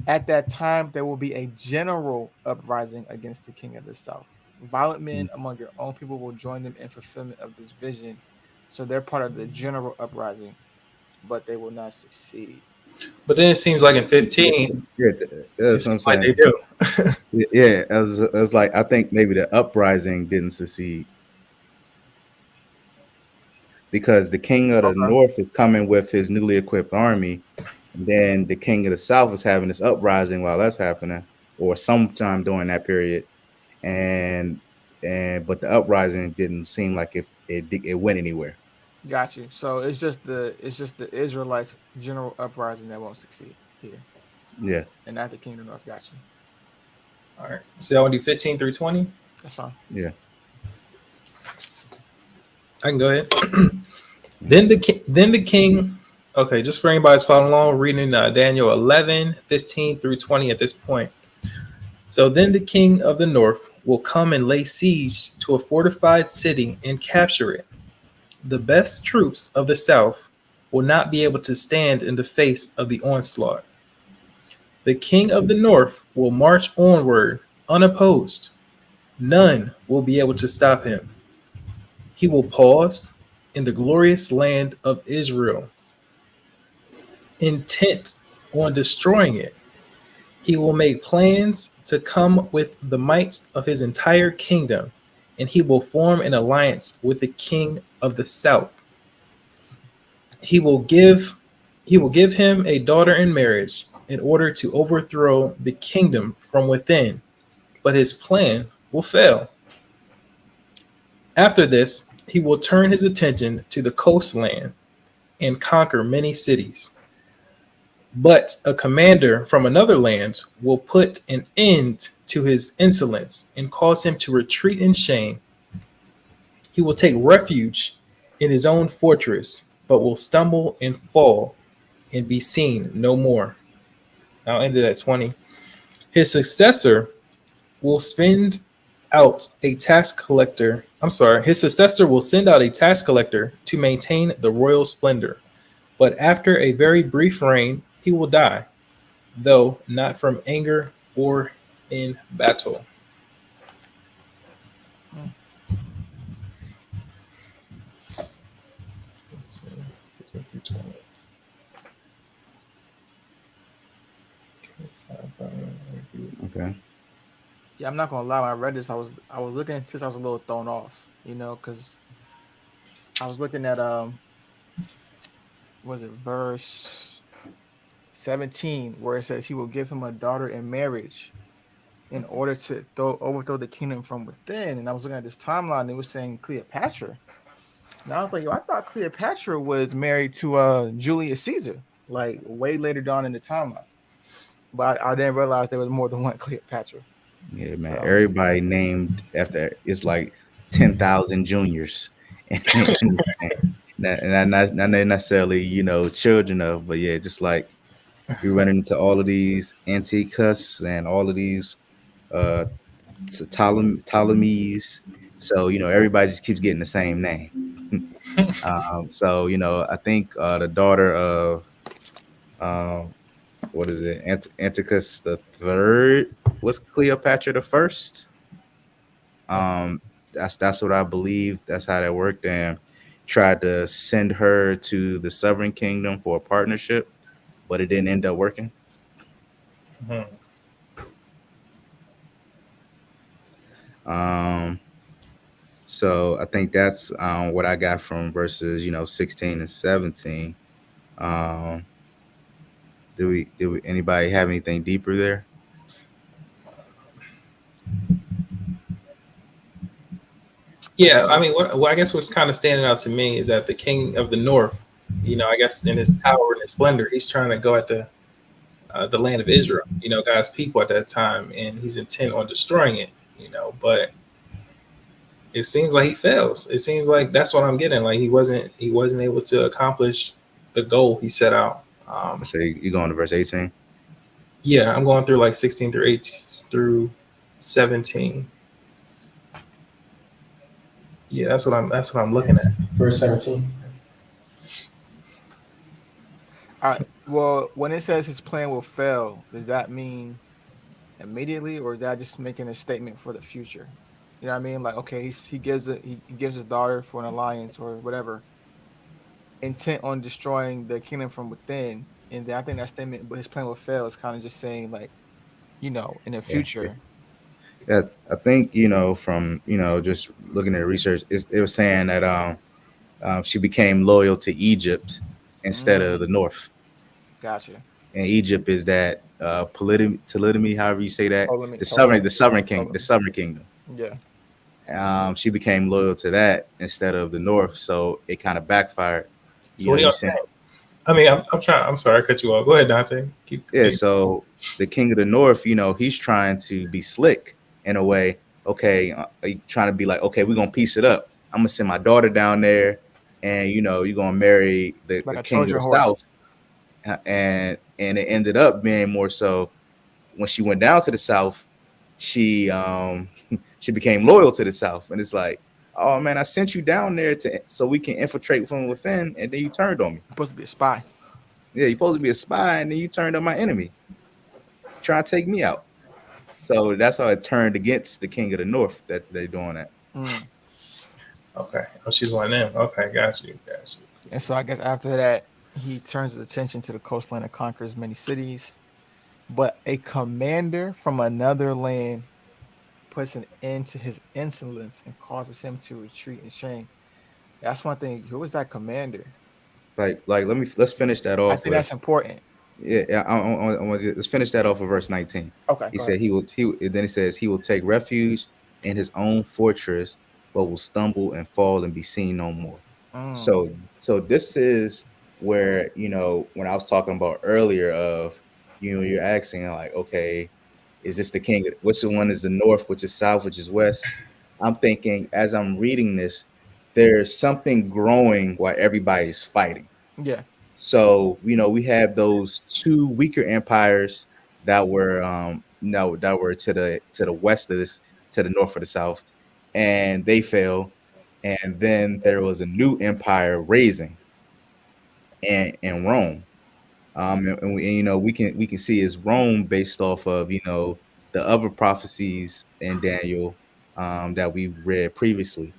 F: At that time, there will be a general uprising against the king of the south. Violent men among your own people will join them in fulfillment of this vision. So they're part of the general uprising, but they will not succeed.
C: But then it seems like in 15,
D: Yeah, that's what I'm saying.
C: like they do.
D: Yeah, as like I think maybe the uprising didn't succeed because the king of the north is coming with his newly equipped army, and then the king of the south is having this uprising while that's happening, or sometime during that period, and but the uprising didn't seem like it went anywhere.
F: Got you. So it's just the Israelites general uprising that won't succeed here.
D: Yeah.
F: And not the kingdom north. Got you.
C: All right. So y'all want to do 15 through 20?
F: That's fine.
D: Yeah.
C: I can go ahead. Then the king. Okay, just for anybody that's following along, we're reading Daniel 11, 15 through 20 at this point. So then the king of the north will come and lay siege to a fortified city and capture it. The best troops of the south will not be able to stand in the face of the onslaught. The king of the north will march onward unopposed. None will be able to stop him. He will pause in the glorious land of Israel, intent on destroying it. He will make plans to come with the might of his entire kingdom, and he will form an alliance with the king of the south. He will give him a daughter in marriage in order to overthrow the kingdom from within, but his plan will fail. After this, he will turn his attention to the coastland and conquer many cities. But a commander from another land will put an end to his insolence and cause him to retreat in shame. He will take refuge in his own fortress, but will stumble and fall and be seen no more. I'll end it at 20. His successor will spend out a tax collector. I'm sorry, his successor will send out a tax collector to maintain the royal splendor. But after a very brief reign, he will die, though not from anger or in battle. Let's see. 15 through 20.
D: Okay.
F: Yeah, I'm not gonna lie. When I read this, I was looking at this. I was a little thrown off, because I was looking at was it verse 17 where it says he will give him a daughter in marriage in order to overthrow the kingdom from within. And I was looking at this timeline. And it was saying Cleopatra. And I was like, yo, I thought Cleopatra was married to Julius Caesar, like way later down in the timeline. But I didn't realize there was more than one Cleopatra.
D: Yeah, man.
F: So-
D: Everybody named after it's like 10,000 juniors. Not necessarily, children of, but yeah, just like we run into all of these Antiochus and all of these Ptolemies. So, everybody just keeps getting the same name. So, I think the daughter of what is it? Antiochus the third was Cleopatra the first. That's what I believe. That's how that worked. And tried to send her to the Southern Kingdom for a partnership, but it didn't end up working.
C: Mhm.
D: So I think that's what I got from verses 16 and 17. Did anybody have anything deeper there?
C: Yeah, I mean, what I guess what's kind of standing out to me is that the king of the north, I guess in his power and his splendor, he's trying to go at the land of Israel, God's people at that time, and he's intent on destroying it, but it seems like he fails. It seems like that's what I'm getting. Like he wasn't able to accomplish the goal he set out.
D: So you go on to verse 18.
C: Yeah, I'm going through like 16 through 8 through 17. Yeah, that's what I'm looking at.
E: Verse 17.
F: All right. Well, when it says his plan will fail, does that mean immediately, or is that just making a statement for the future? You know what I mean? Like, okay, he gives his daughter for an alliance or whatever, intent on destroying the kingdom from within, and then I think that statement, but his plan will fail, is kind of just saying like, in the future.
D: Yeah, I think from just looking at the research, it was saying that she became loyal to Egypt instead of the North.
F: Gotcha.
D: And Egypt is that polygamy, however you say that,
F: Ptolemy.
D: the Southern Kingdom.
F: Yeah.
D: She became loyal to that instead of the North, so it kind of backfired.
C: So what are y'all saying? I mean, I'm sorry, I cut you off. Go ahead, Dante. Keep.
D: So the king of the North, he's trying to be slick in a way. Okay, trying to be like, okay, we're gonna piece it up. I'm gonna send my daughter down there, and you're gonna marry the king of the South. And it ended up being more so when she went down to the South, she became loyal to the South, and it's like, oh man, I sent you down there so we can infiltrate from within, and then you turned on me.
F: You're supposed to be a spy.
D: Yeah, you're supposed to be a spy, and then you turned on my enemy, trying to take me out. So that's how it turned against the king of the North that they're doing that.
C: Okay. Oh, she's one of them. Okay, got you.
F: And so I guess after that, he turns his attention to the coastline and conquers many cities. But a commander from another land puts an end to his insolence and causes him to retreat in shame. That's one thing. Who was that commander?
D: Like let's finish that off.
F: I think that's important.
D: Yeah, let's finish that off of verse 19.
F: Okay.
D: He said then he says he will take refuge in his own fortress, but will stumble and fall and be seen no more. So this is where, you know, when I was talking about earlier of, you know, you're asking like, okay, is this the king? Which one is the north, which is south, which is west? I'm thinking as I'm reading this, there's something growing while everybody's fighting.
F: Yeah.
D: So, you know, we have those two weaker empires that were no that were to the west of this, to the north of the south, and they fell. And then there was a new empire raising, and Rome. You know, we can see is Rome based off of, you know, the other prophecies in Daniel that we read previously.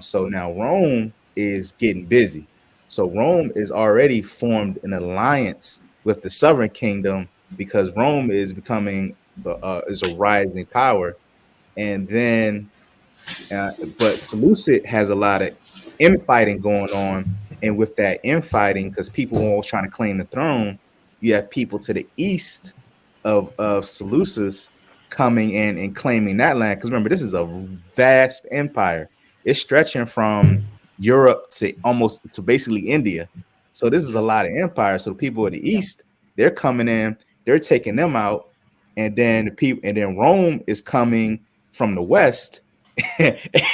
D: So now Rome is getting busy. So Rome is already formed an alliance with the Southern Kingdom because Rome is becoming is a rising power, and then uh, but Seleucid has a lot of infighting going on. And with that infighting, because people are all trying to claim the throne, you have people to the east of Seleucus coming in and claiming that land. Because remember, this is a vast empire. It's stretching from Europe to almost to basically India. So this is a lot of empire. So the people of the east, they're coming in, they're taking them out, and then the people, and then Rome is coming from the west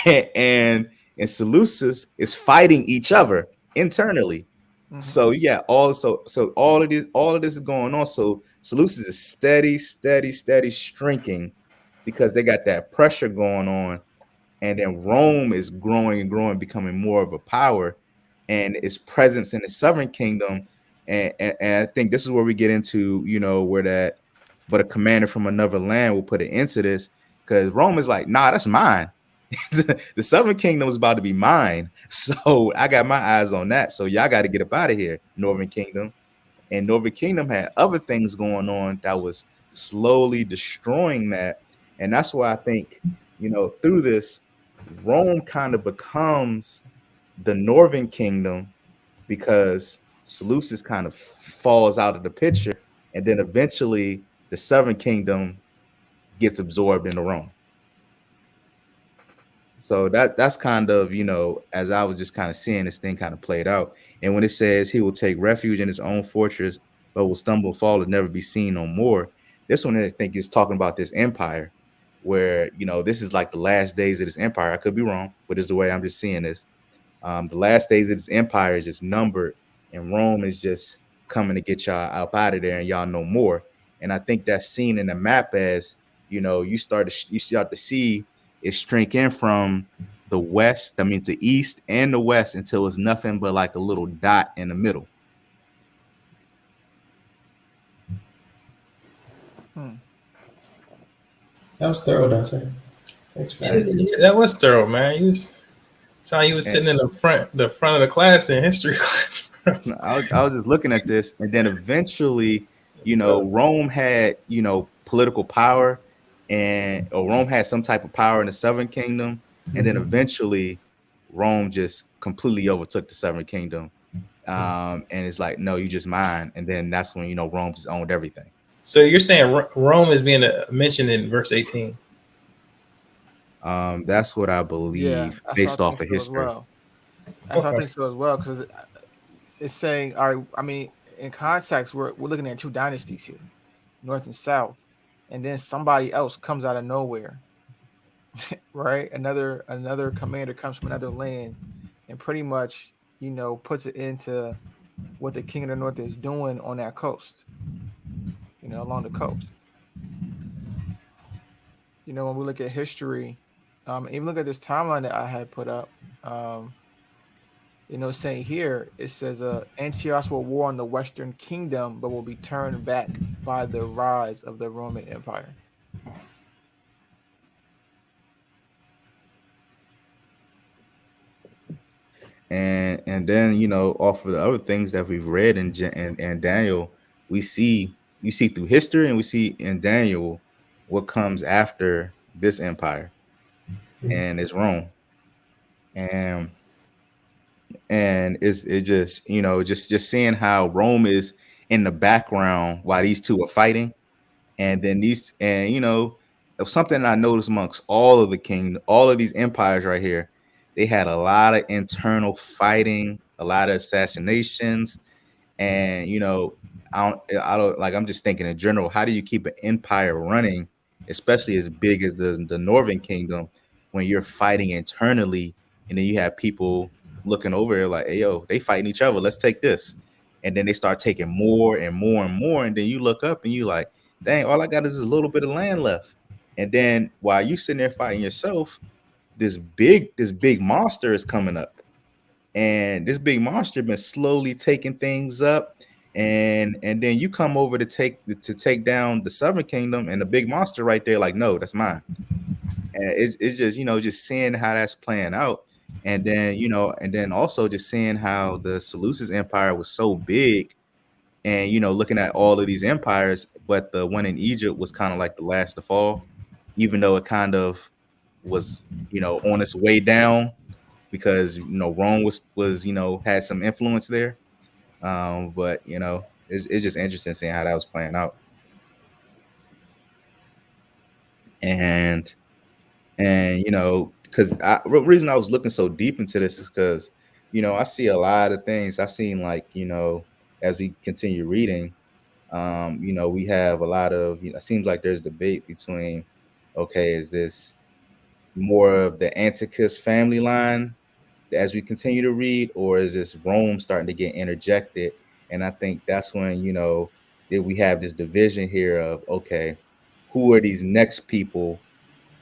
D: and Seleucus is fighting each other internally. So yeah, all of this is going on. So Seleucus is steady shrinking because they got that pressure going on, and then Rome is growing and growing, becoming more of a power, and its presence in the Southern Kingdom. And I think this is where we get into, you know, where that, but a commander from another land will put an end to this because Rome is like, nah, that's mine. The Southern Kingdom is about to be mine. So I got my eyes on that. So y'all got to get up out of here, Northern Kingdom. And Northern Kingdom had other things going on that was slowly destroying that. And that's why I think, you know, through this, Rome kind of becomes the Northern Kingdom because Seleucus kind of falls out of the picture. And then eventually the Southern Kingdom gets absorbed into Rome. So that's kind of, you know, as I was just kind of seeing this thing kind of played out. And when it says he will take refuge in his own fortress, but will stumble and fall and never be seen no more. This one I think is talking about this empire where, you know, this is like the last days of this empire. I could be wrong, but it's the way I'm just seeing this. The last days of this empire is just numbered, and Rome is just coming to get y'all up out of there, and y'all know more. And I think that's seen in the map as, you know, you start to see it shrink in from the west, I mean, to east and the west until it's nothing but like a little dot in the middle.
E: That was thorough, Dante. Thanks for that.
C: Yeah, that was thorough, man. You was sound like you was sitting in the front of the class in history class.
D: I was just looking at this, and then eventually, you know, Rome had, you know, political power, or Rome had some type of power in the Southern Kingdom, and then eventually Rome just completely overtook the Southern Kingdom, and it's like, no, you just mine, and then that's when, you know, Rome just owned everything.
C: So you're saying Rome is being mentioned in verse 18?
D: That's what I believe, based off of history.
F: That's what I think so as well, because it's saying, all right, I mean, in context, we're looking at two dynasties here, North and South, and then somebody else comes out of nowhere, right? Another commander comes from another land and pretty much, you know, puts it into what the king of the North is doing on that coast, you know, along the coast. You know, when we look at history, even look at this timeline that I had put up, you know, saying here, it says Antiochus will war on the Western Kingdom, but will be turned back by the rise of the Roman Empire.
D: And then, you know, off of the other things that we've read in Daniel, you see through history, and we see in Daniel what comes after this empire, and it's Rome, and it just, you know, just seeing how Rome is in the background while these two are fighting, and then you know, something I noticed amongst all of these empires right here, they had a lot of internal fighting, a lot of assassinations, And I don't like, I'm just thinking in general, how do you keep an empire running, especially as big as the Northern Kingdom, when you're fighting internally, and then you have people looking over there like, hey yo, they fighting each other, let's take this. And then they start taking more and more and more, and then you look up and you like, dang, all I got is a little bit of land left. And then while you sitting there fighting yourself, this big monster is coming up, and this big monster been slowly taking things up, and then you come over to take down the Southern Kingdom, and the big monster right there like, no, that's mine. And it's just, just seeing how that's playing out. And then also just seeing how the Seleucid Empire was so big, and looking at all of these empires, but the one in Egypt was kind of like the last to fall, even though it kind of was on its way down, because Rome was had some influence there. But it's just interesting seeing how that was playing out. And because the reason I was looking so deep into this is because I see a lot of things. I've seen, like, as we continue reading, we have a lot of, it seems like there's debate between, okay, is this more of the Antiochus family line as we continue to read, or is this Rome starting to get interjected? And I think that's when that we have this division here of, okay, who are these next people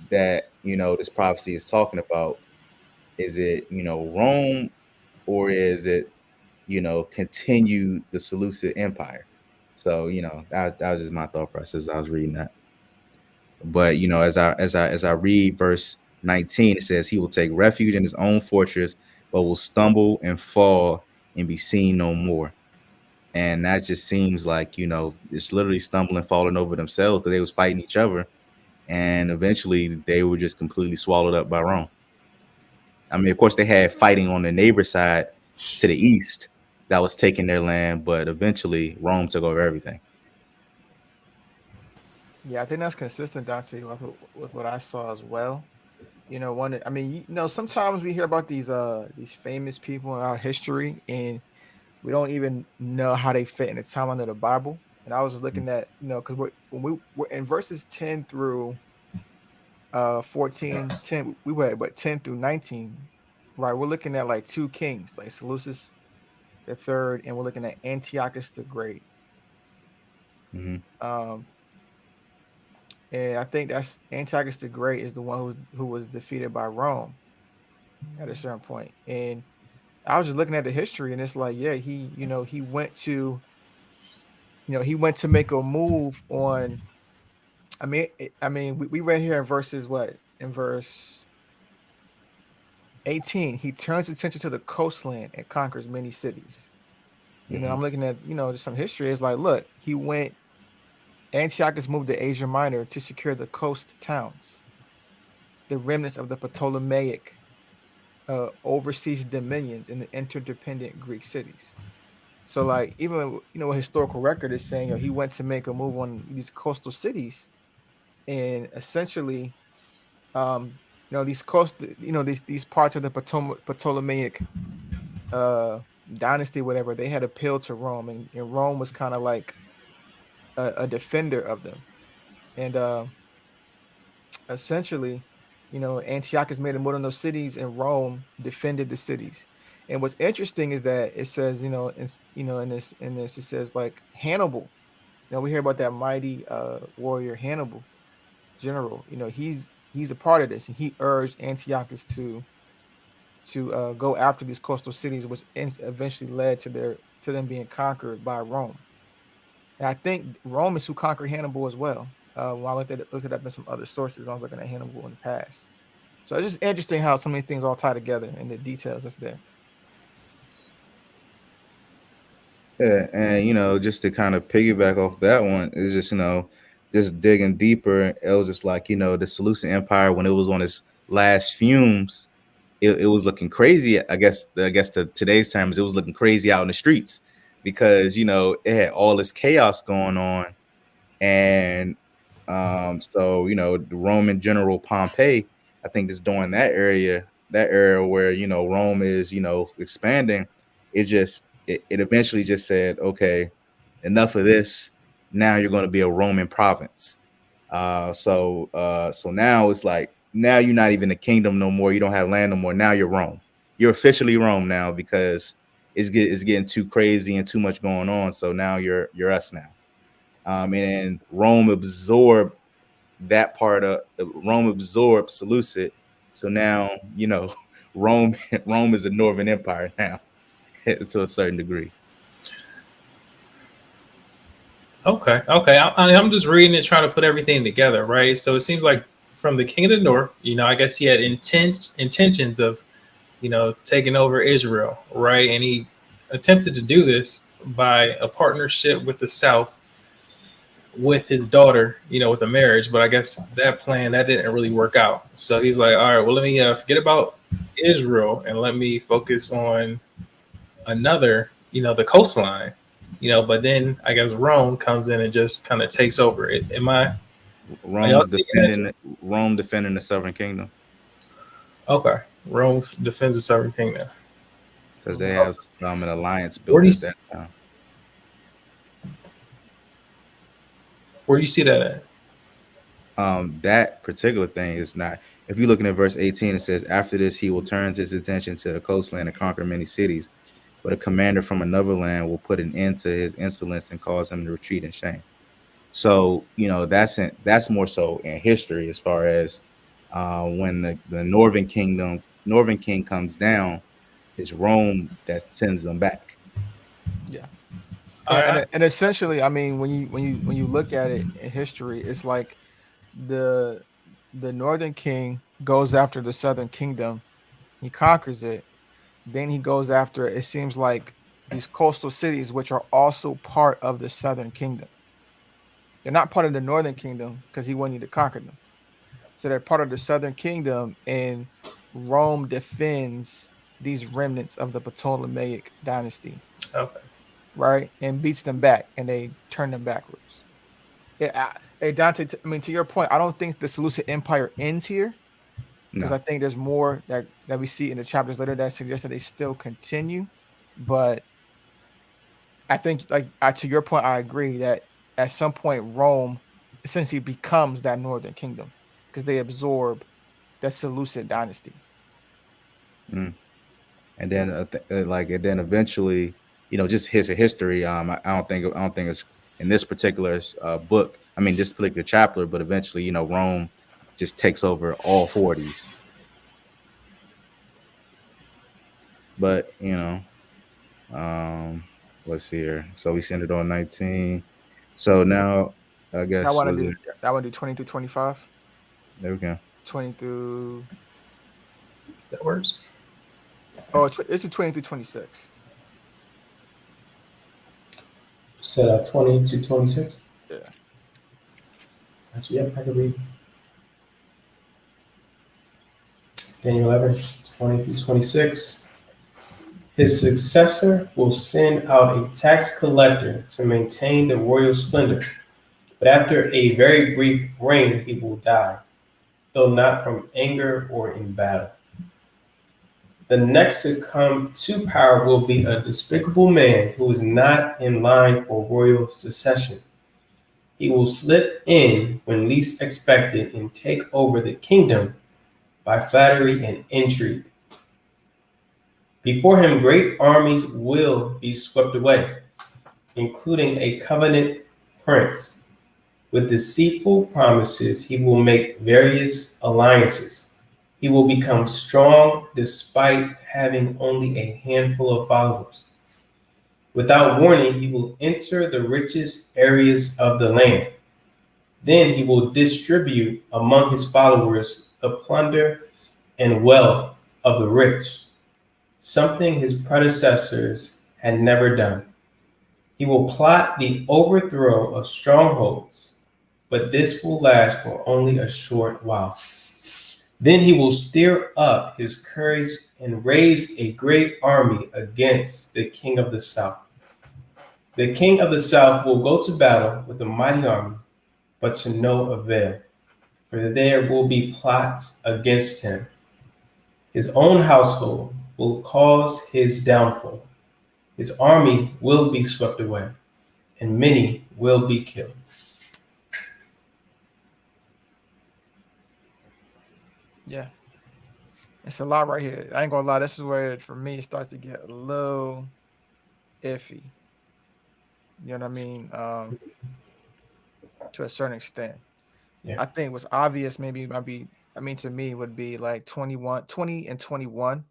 D: that this prophecy is talking about? Is it Rome, or is it continue the Seleucid Empire? So that was just my thought process as I was reading that. But as I read verse 19, it says, he will take refuge in his own fortress, but will stumble and fall and be seen no more. And that just seems like it's literally stumbling, falling over themselves, because they was fighting each other, and eventually they were just completely swallowed up by Rome. I mean, of course, they had fighting on the neighbor side to the east that was taking their land, but eventually Rome took over everything.
F: Yeah, I think that's consistent, Dante, with what I saw as well. I mean, sometimes we hear about these famous people in our history, and we don't even know how they fit in the timeline of the Bible. And I was just looking at, because when we're in verses 10 through 14, 10, we were at, but 10 through 19, right? We're looking at like two kings, like Seleucus the third, and we're looking at Antiochus the Great.
D: Mm-hmm.
F: And I think that's Antiochus the Great is the one who was defeated by Rome at a certain point. And I was just looking at the history, and it's like, yeah, he went to make a move on. I mean, we read here in verses what? In verse 18, he turns attention to the coastland and conquers many cities. I'm looking at, just some history. It's like, look, Antiochus moved to Asia Minor to secure the coast towns, the remnants of the Ptolemaic overseas dominions in the interdependent Greek cities. So, like, even a historical record is saying he went to make a move on these coastal cities, and essentially, these these parts of the Ptolemaic dynasty, whatever, they had appealed to Rome, and Rome was kind of like a defender of them, and essentially, Antiochus made a move on those cities, and Rome defended the cities. And what's interesting is that it says, in this it says, like, Hannibal. We hear about that mighty warrior Hannibal, general. He's a part of this, and he urged Antiochus to go after these coastal cities, which eventually led to them being conquered by Rome. And I think Rome is who conquered Hannibal as well. When I looked it up in some other sources, I was looking at Hannibal in the past. So it's just interesting how so many things all tie together and the details that's there.
D: Yeah, and just to kind of piggyback off that one, is just just digging deeper. It was just like the Seleucid Empire, when it was on its last fumes, it was looking crazy. I guess to today's terms, it was looking crazy out in the streets, because it had all this chaos going on. And so the Roman general Pompey, I think, is during that era where Rome is expanding. It just it eventually just said, okay, enough of this. Now you're going to be a Roman province. So now it's like, now you're not even a kingdom no more. You don't have land no more. Now you're Rome. You're officially Rome now, because it's getting too crazy and too much going on. So now you're us now. And Rome absorbed that part of Rome absorbed Seleucid. So now, Rome is a Northern Empire now to a certain degree.
C: Okay. I'm just reading and trying to put everything together, right? So it seems like from the king of the north, I guess he had intentions of, taking over Israel, right? And he attempted to do this by a partnership with the south, with his daughter, with a marriage. But I guess that didn't really work out. So he's like, all right, well, let me forget about Israel and let me focus on another, the coastline. But then I guess Rome comes in and just kind of takes over it.
D: Rome defending the Southern Kingdom.
C: Okay. Rome defends the Southern Kingdom.
D: Because they have an alliance built at that time.
C: Where do you see that at?
D: That particular thing is not. If you're looking at verse 18, it says, after this, he will turn his attention to the coastland and conquer many cities. But a commander from another land will put an end to his insolence and cause him to retreat in shame. So, that's more so in history, as far as when the Northern King comes down, it's Rome that sends them back.
F: Yeah. And essentially, I mean, when you look at it in history, it's like the Northern King goes after the Southern Kingdom, he conquers it, then he goes after, it seems like, these coastal cities, which are also part of the Southern Kingdom. They're not part of the Northern Kingdom because he wanted to conquer them. So they're part of the Southern Kingdom, and Rome defends these remnants of the Ptolemaic dynasty.
C: Okay.
F: Right? And beats them back, and they turn them backwards. Hey, Dante, to your point, I don't think the Seleucid Empire ends here, because I think there's more that we see in the chapters later that suggest that they still continue. But I think, to your point, I agree that at some point Rome essentially becomes that Northern Kingdom because they absorb that Seleucid dynasty.
D: And then and then eventually, just his history. I don't think it's in this particular book. I mean, this particular chapter, but eventually, Rome just takes over all 40s. But what's here? So we send it on 19. So now I guess
F: I want to do 20 through 25.
D: There we go.
F: 20 through.
C: That works.
F: Oh, it's a 20 through 26.
E: So 20 to 26?
F: Yeah.
E: Actually, yep, I can read. Daniel 11, 20 through 26. His successor will send out a tax collector to maintain the royal splendor, but after a very brief reign, he will die, though not from anger or in battle. The next to come to power will be a despicable man who is not in line for royal succession. He will slip in when least expected and take over the kingdom by flattery and intrigue. Before him, great armies will be swept away, including a covenant prince. With deceitful promises, he will make various alliances. He will become strong despite having only a handful of followers. Without warning, he will enter the richest areas of the land. Then he will distribute among his followers the plunder and wealth of the rich, something his predecessors had never done. He will plot the overthrow of strongholds, but this will last for only a short while. Then he will stir up his courage and raise a great army against the king of the south. The king of the south will go to battle with a mighty army, but to no avail, for there will be plots against him. His own household will cause his downfall. His army will be swept away, and many will be killed.
F: Yeah, it's a lot right here. I ain't gonna lie. This is where, for me, it starts to get a little iffy. You know what I mean? To a certain extent.
E: Yeah.
F: I think what's obvious maybe might be, I mean, to me would be like 20 and 21.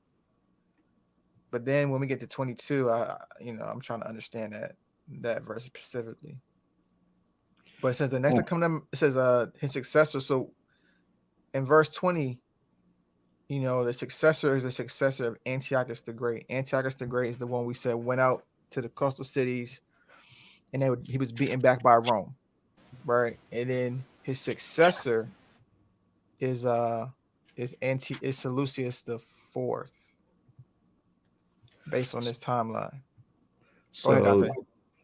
F: But then when we get to 22, I'm trying to understand that verse specifically. But it says the next to come to, it says his successor. So in verse 20, the successor is the successor of Antiochus the Great. Antiochus the Great is the one we said went out to the coastal cities, and he was beaten back by Rome, right? And then his successor is Seleucus the Fourth, based on this timeline.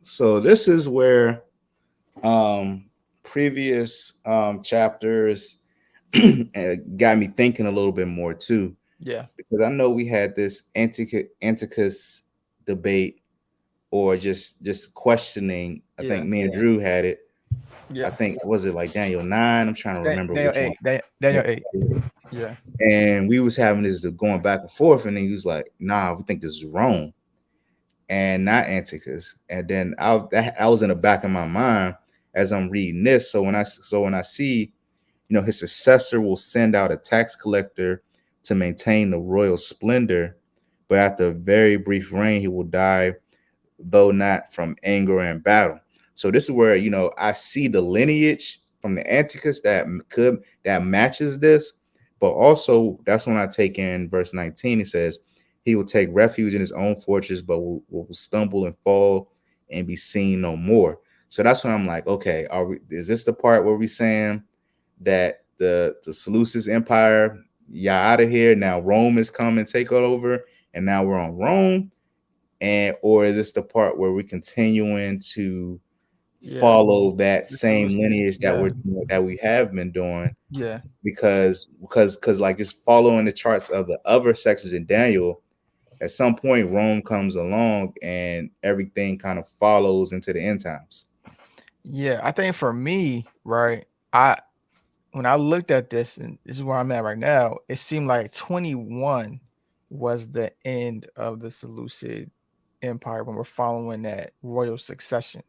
D: So this is where previous chapters got me thinking a little bit more too.
F: Yeah,
D: because I know we had this Antiochus debate, or just questioning. I think me and Drew had it.
F: Yeah,
D: I think, was it like Daniel 9? I'm trying to remember
F: Daniel
D: which
F: 8.
D: one.
F: Daniel 8. Yeah.
D: And we was having this going back and forth, and then he was like, "Nah, we think this is Rome, and not Antiochus." And then I was in the back of my mind as I'm reading this. So when I see, his successor will send out a tax collector to maintain the royal splendor, but after a very brief reign, he will die, though not from anger and battle. So this is where, I see the lineage from the Antiochus that matches this, but also that's when I take in verse 19. It says he will take refuge in his own fortress, but will stumble and fall and be seen no more. So that's when I'm like, okay, is this the part where we saying that the Seleucus Empire, out of here, now Rome is coming and take it over, and now we're on Rome? Or is this the part where we're continuing to follow that same lineage that we have been doing?
F: Yeah.
D: Because like just following the charts of the other sections in Daniel, at some point Rome comes along and everything kind of follows into the end times.
F: Yeah, I think for me, right, when I looked at this, and this is where I'm at right now, it seemed like 21 was the end of the Seleucid Empire when we're following that royal succession,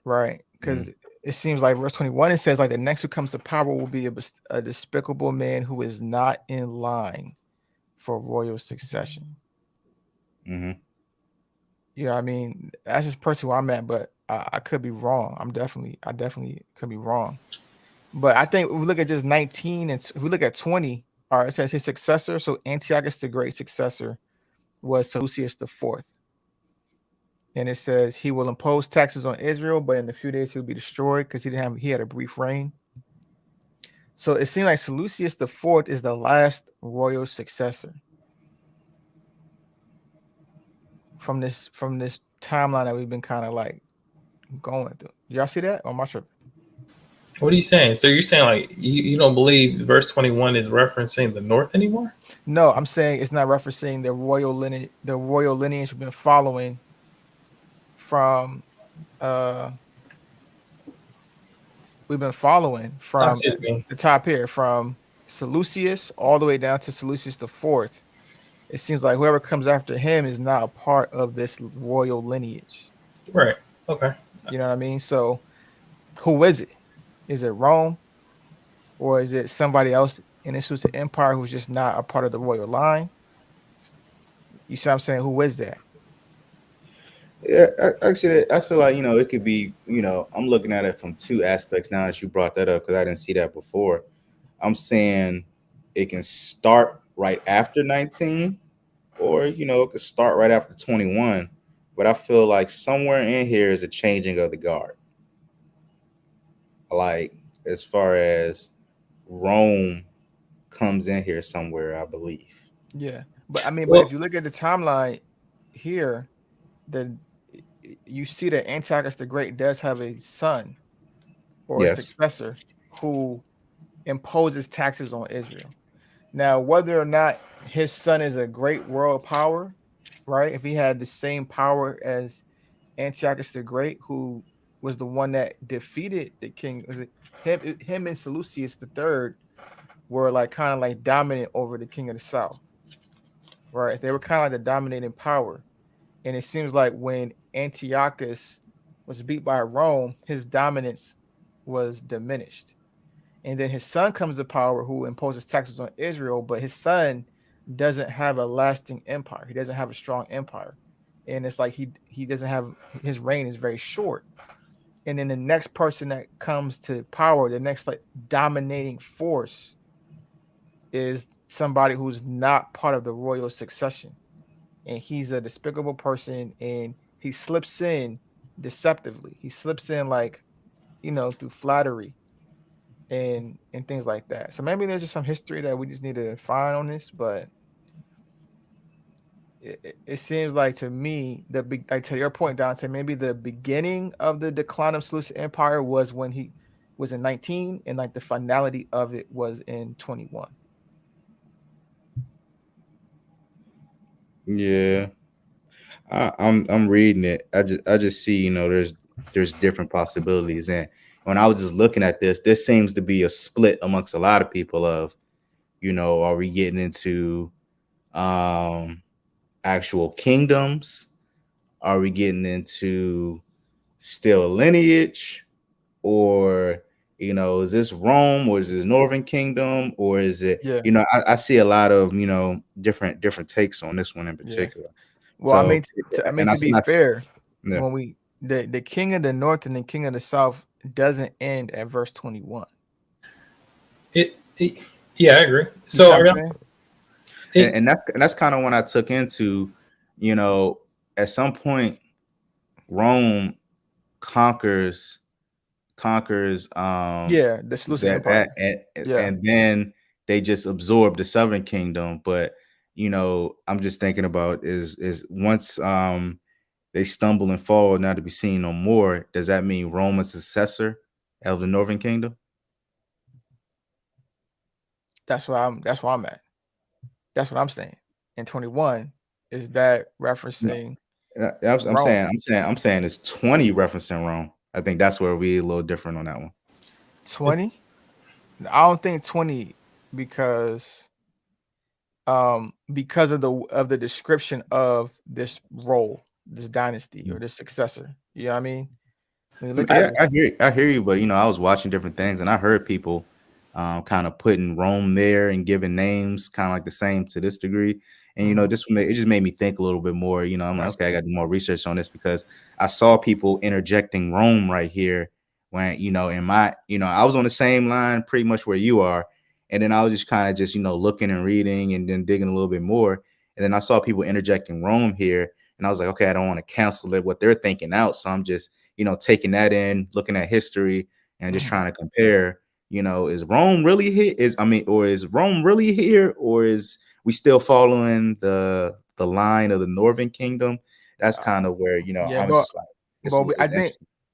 F: right? Because it seems like verse 21, it says like the next who comes to power will be a despicable man who is not in line for royal succession.
D: Mm-hmm.
F: You know what I mean? That's just personally where I'm at, but I could be wrong. I definitely could be wrong. But I think if we look at just 19 and if we look at 20, all right, it says his successor. So Antiochus the Great successor was Seleucus the Fourth. And it says he will impose taxes on Israel, but in a few days he'll be destroyed because he had a brief reign. So it seems like Seleucus the Fourth is the last royal successor from this timeline that we've been kind of like going through. Y'all see that? Or am I tripping?
C: What are you saying? So you're saying like you don't believe verse 21 is referencing the north anymore?
F: No, I'm saying it's not referencing the royal lineage. The royal lineage we've been following from the top here, from Seleucus all the way down to Seleucus the Fourth. It seems like whoever comes after him is not a part of this royal lineage.
C: Right. Okay.
F: You know what I mean? So who is it? Is it Rome? Or is it somebody else in the Seleucid Empire who's just not a part of the royal line? You see what I'm saying? Who is that?
D: Yeah, actually, I feel like, it could be, I'm looking at it from two aspects now that you brought that up, because I didn't see that before. I'm saying it can start right after 19, or, it could start right after 21. But I feel like somewhere in here is a changing of the guard. Like, as far as Rome comes in here somewhere, I believe.
F: Yeah. But I mean, but if you look at the timeline here, then you see that Antiochus the Great does have a son or a successor who imposes taxes on Israel. Now, whether or not his son is a great world power, right? If he had the same power as Antiochus the Great, who was the one that defeated the king, was it him and Seleucus the Third were like kind of like dominant over the king of the South, right? They were kind of like the dominating power. And it seems like when Antiochus was beat by Rome, his dominance was diminished. And then his son comes to power who imposes taxes on Israel, but his son doesn't have a lasting empire. He doesn't have a strong empire. And it's like he doesn't have, his reign is very short. And then the next person that comes to power, the next like dominating force is somebody who's not part of the royal succession. And he's a despicable person, and he slips in deceptively. He slips in like, through flattery and things like that. So maybe there's just some history that we just need to find on this, but it seems like to me like to your point, Dante, maybe the beginning of the decline of Seleucid Empire was when he was in 19, and like the finality of it was in 21.
D: Yeah, I'm reading it. I just see, there's different possibilities, and when I was just looking at this seems to be a split amongst a lot of people of, are we getting into actual kingdoms? Are we getting into still lineage? Or, is this Rome, or is this Northern Kingdom, or is it,
F: Yeah.
D: I see a lot of, different takes on this one in particular.
F: Well, I
D: So,
F: mean,
D: and I
F: to
D: see
F: be fair,
D: yeah.
F: when the king of the north and the king of the south doesn't end at verse 21.
C: Yeah, I agree.
F: You see
C: So
F: what I'm saying?
D: And that's kind of when I took into, at some point Rome conquers
F: Yeah, the Seleucid Empire.
D: and then they just absorb the Southern Kingdom. But I'm just thinking about is once they stumble and fall, not to be seen no more, does that mean Rome is successor of the Northern Kingdom?
F: That's where I'm at. That's what I'm saying. In 21, is that referencing
D: I'm
F: Rome?
D: saying it's 20 referencing Rome. I think that's where we're a little different on that one.
F: 20? I don't think 20 because of the description of this role, this dynasty or this successor. You know what I mean? When you look at it,
D: I hear you, but I was watching different things and I heard people kind of putting Rome there and giving names kind of like the same to this degree. And it just made me think a little bit more. I'm like, okay, I got to do more research on this because I saw people interjecting Rome right here when in my I was on the same line pretty much where you are, and then I was just kind of just looking and reading and then digging a little bit more, and then I saw people interjecting Rome here, and I was like, okay, I don't want to cancel it what they're thinking out, so I'm just taking that in, looking at history, and just trying to compare. Is Rome really here? Or is Rome really here, or is we still following the line of the Northern Kingdom? That's kind of where
F: yeah,
D: I was just like,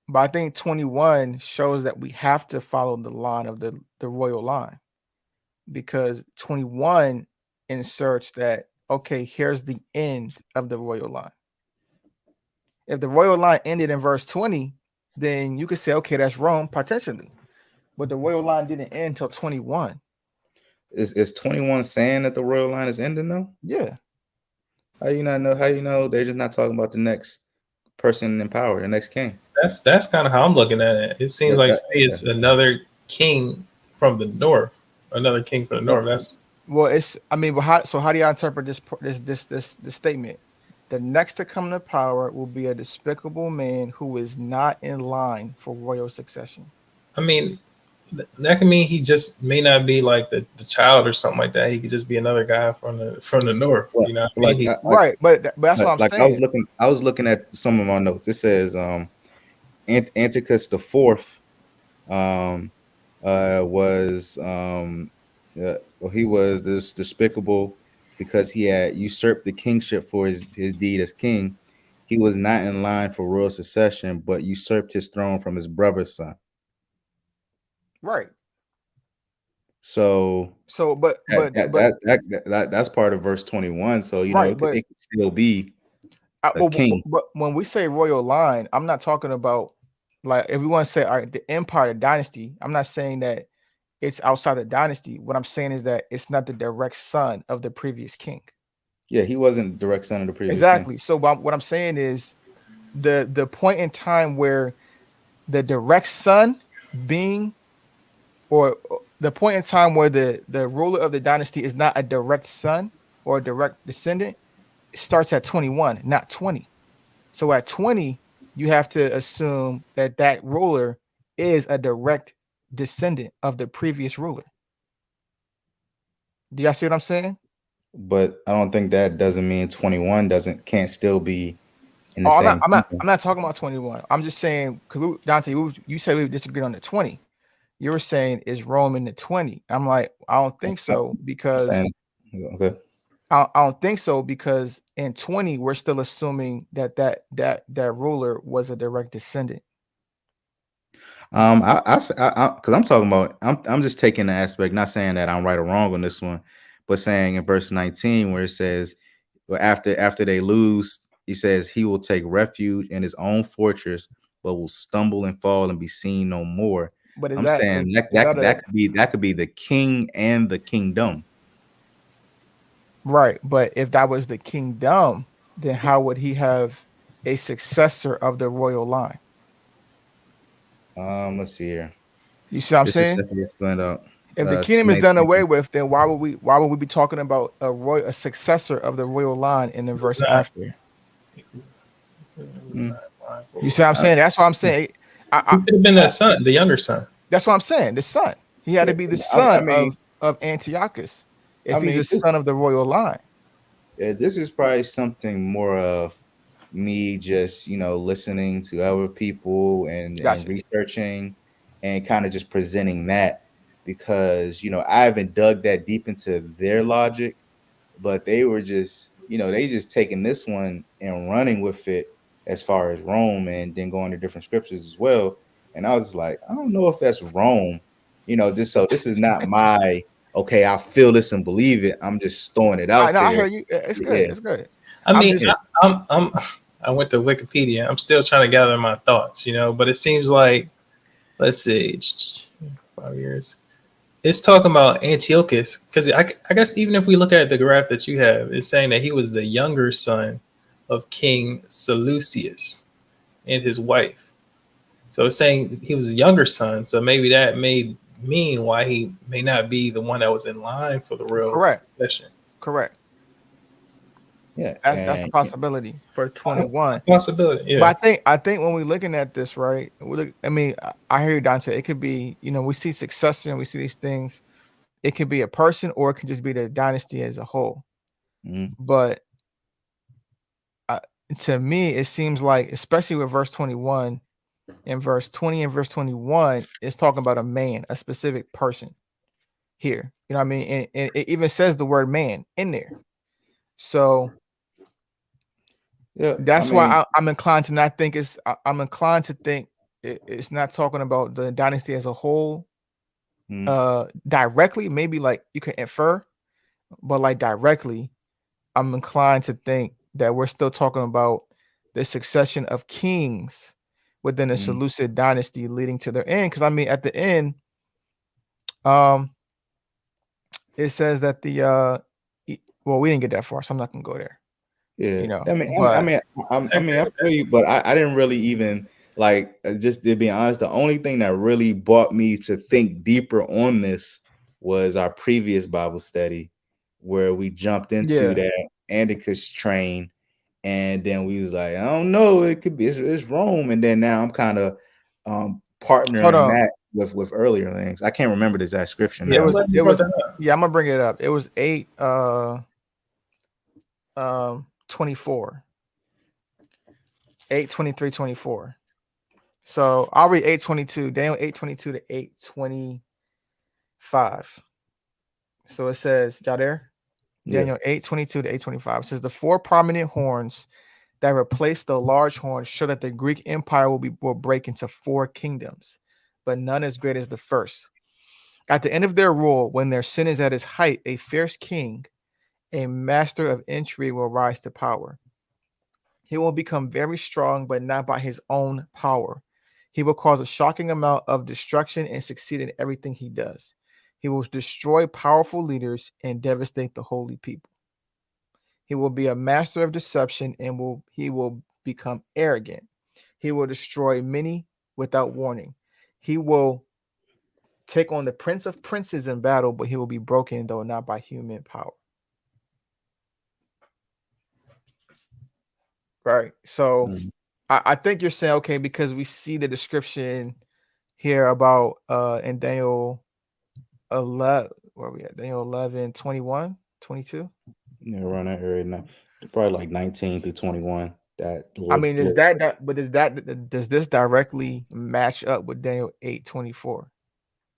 F: but I think 21 shows that we have to follow the line of the royal line, because 21 inserts that, okay, here's the end of the royal line. If the royal line ended in verse 20, then you could say, okay, that's Rome potentially. But the royal line didn't end until 21.
D: Is 21 saying that the royal line is ending though?
F: Yeah.
D: How you not know? How you know they're just not talking about the next person in power, the next king?
C: That's kind of how I'm looking at it. It seems like it's another king from the north. Another king from the north. That's
F: how do you interpret this statement? The next to come to power will be a despicable man who is not in line for royal succession.
C: I mean, that can mean he just may not be like the child or something like that. He could just be another guy from the north.
D: Well,
C: you know,
F: right? But that's what I'm saying.
D: I was looking at some of my notes. It says Antiochus the Fourth was he was this despicable because he had usurped the kingship for his deed as king. He was not in line for royal succession, but usurped his throne from his brother's son.
F: Right.
D: So
F: but
D: that's part of verse 21. So
F: right,
D: it could still be a king.
F: but when we say royal line, I'm not talking about, like, if we want to say, all right, the empire, the dynasty. I'm not saying that it's outside the dynasty. What I'm saying is that it's not the direct son of the previous king.
D: Yeah, he wasn't direct son of the previous
F: Exactly.
D: king.
F: So what I'm saying is the point in time where the direct son being, or the point in time where the ruler of the dynasty is not a direct son or a direct descendant, starts at 21, not 20. So at 20, you have to assume that that ruler is a direct descendant of the previous ruler. Do y'all see what I'm saying?
D: But I don't think that doesn't mean 21 can't still be in the
F: Oh,
D: same kingdom.
F: I'm not talking about 21. I'm just saying, because Dante, you said we disagreed on the 20. You were saying, is Rome in the 20? I'm like, I don't think so, because
D: Okay.
F: I don't think so, because in 20 we're still assuming that ruler was a direct descendant.
D: Because I'm talking about, I'm just taking the aspect, not saying that I'm right or wrong on this one, but saying in verse 19 where it says, well, after they lose, he says he will take refuge in his own fortress, but will stumble and fall and be seen no more.
F: But
D: I'm saying that could be the king and the kingdom.
F: Right, but if that was the kingdom, then how would he have a successor of the royal line?
D: Let's see here.
F: You see what I'm
D: This
F: saying?
D: is explained out.
F: If the kingdom is done away with, then why would we be talking about a successor of the royal line in the verse after? You see what I'm saying? That's what I'm saying.
C: He could have been that son, the younger son.
F: That's what I'm saying. The son. He had to be the son of Antiochus if he's a son of the royal line.
D: Yeah, this is probably something more of me just, listening to other people and researching and kind of just presenting that, because, I haven't dug that deep into their logic, but they were just, they just taking this one and running with it as far as Rome, and then going to different scriptures as well. And I was like, I don't know if that's Rome, so this is not my, okay, I feel this and believe it. I'm just throwing it out there.
F: I heard you. It's good. Yeah. It's good.
C: I mean, I went to Wikipedia. I'm still trying to gather my thoughts, but it seems like, let's see, 5 years. It's talking about Antiochus, because I guess even if we look at the graph that you have, it's saying that he was the younger son of King Seleucus and his wife. So it's saying he was a younger son. So maybe that may mean why he may not be the one that was in line for the real succession.
F: Correct.
D: Yeah,
F: that's a possibility for 21.
C: Possibility, yeah.
F: But I think when we're looking at this, right? I hear you, Dante. It could be, we see succession and we see these things. It could be a person, or it could just be the dynasty as a whole. But to me, it seems like, especially with verse 21 and verse 20 and verse 21, it's talking about a man, a specific person here. You know what I mean? And it even says the word man in there. So yeah, that's why I'm inclined to not think I'm inclined to think it's not talking about the dynasty as a whole directly. Maybe like you can infer, but like directly, I'm inclined to think that we're still talking about the succession of kings within the Seleucid dynasty leading to their end. Because at the end, it says that we didn't get that far, so I'm not gonna go there.
D: Yeah, I feel you, but I didn't really even just to be honest. The only thing that really brought me to think deeper on this was our previous Bible study, where we jumped into that Antiochus train, and then we was like, I don't know, it could be it's Rome, and then now I'm kind of partnering that with earlier things. I can't remember the exact scripture now.
F: It was I'm gonna bring it up. It was 24, 8:23, 24. So I'll read 8:22, Daniel 8:22 to 8:25. So it says, y'all there? Daniel 8:22 to 8:25. It says, the four prominent horns that replace the large horns show that the Greek Empire will break into four kingdoms, but none as great as the first. At the end of their rule, when their sin is at its height, a fierce king, a master of intrigue, will rise to power. He will become very strong, but not by his own power. He will cause a shocking amount of destruction and succeed in everything he does. He will destroy powerful leaders and devastate the holy people. He will be a master of deception and he will become arrogant. He will destroy many without warning. He will take on the prince of princes in battle, but he will be broken, though not by human power. Right. So I think you're saying, okay, because we see the description here about in Daniel 11, where are we at? Daniel 11, 21, 22.
D: Yeah, around that area now. Probably like 19 through 21. That
F: I mean, does this directly match up with Daniel 8, 24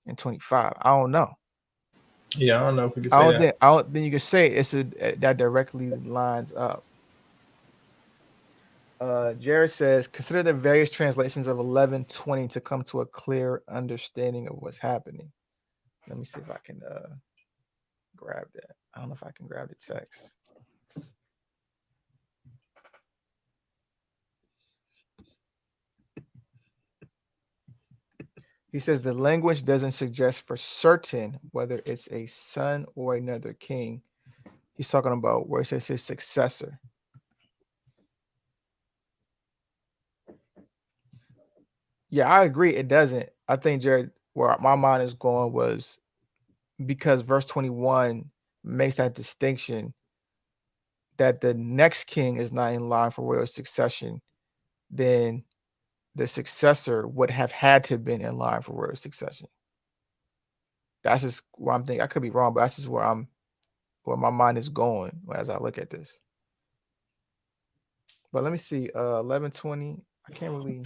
F: and 25? I don't know.
C: Yeah, I don't know if we can say that.
F: I don't think you can say that directly lines up. Jared says, consider the various translations of 11:20 to come to a clear understanding of what's happening. Let me see if I can grab that. I don't know if I can grab the text. He says the language doesn't suggest for certain whether it's a son or another king. He's talking about where it says his successor. Yeah, I agree. It doesn't. I think, Jared, where my mind is going was because verse 21 makes that distinction that the next king is not in line for royal succession, then the successor would have had to have been in line for royal succession. That's just where I'm thinking. I could be wrong, but that's just where my mind is going as I look at this. But let me see. 11:20. I can't really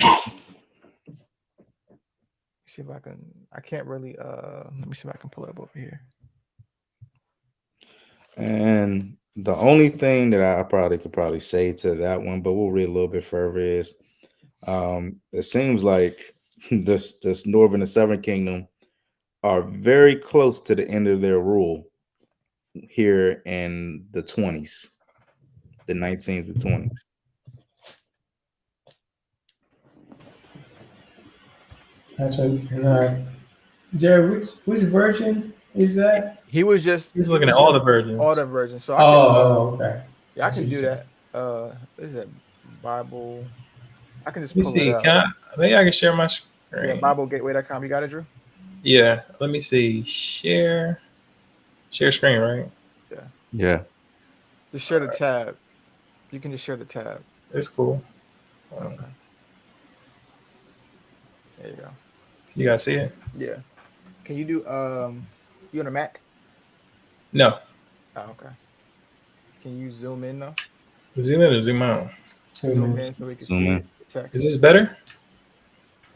F: see if I can. I can't really. Let me see if I can pull it up over here.
D: And the only thing that I could say to that one, but we'll read a little bit further, is it seems like this northern and southern kingdom are very close to the end of their rule here in the 20s, the 19s to 20s.
E: Gotcha. And Jared, which version is that?
F: He's
C: looking at all the versions.
F: All the versions. So
E: okay.
F: Yeah, I can do that. What is that? Bible. I can just
C: Let me
F: pull
C: see.
F: it up.
C: Maybe I can share my screen.
F: Yeah, BibleGateway.com. You got it, Drew?
C: Yeah. Let me see. Share screen, right?
D: Yeah.
F: Just share the tab. You can just share the tab.
C: It's cool.
F: Okay. There you go.
C: You guys see it?
F: Yeah. Can you do you on a Mac?
C: No.
F: Oh, okay. Can you zoom in though?
C: Zoom in or zoom out?
F: Zoom in so we can see the text.
C: Is this better?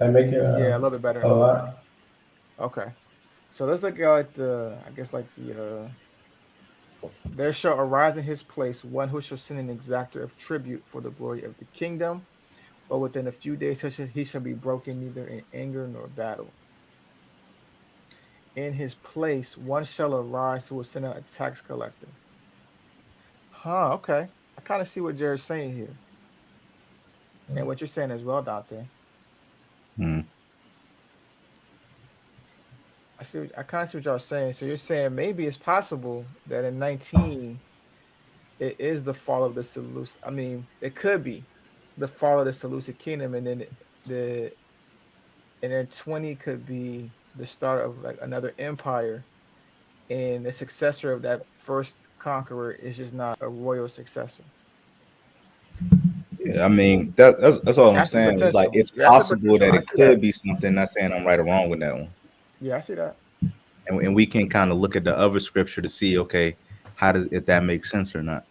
E: I make it
F: yeah, a little bit better.
E: a lot.
F: Okay. So let's look at there shall arise in his place one who shall send an exactor of tribute for the glory of the kingdom, but within a few days he shall be broken neither in anger nor battle. In his place one shall arise who will send out a tax collector. Okay. I kind of see what Jared's saying here. And what you're saying as well, Dante. I kind of see what y'all are saying. So you're saying maybe it's possible that in 19 it is the fall of the Seleucid. I mean, it could be the fall of the Seleucid kingdom, and then 20 could be the start of like another empire, and the successor of that first conqueror is just not a royal successor.
D: Yeah, I mean that's all I'm saying. It's like it's possible that it could be something. Not saying I'm right or wrong with that one.
F: Yeah, I see that.
D: And we can kind of look at the other scripture to see, okay, if that makes sense or not.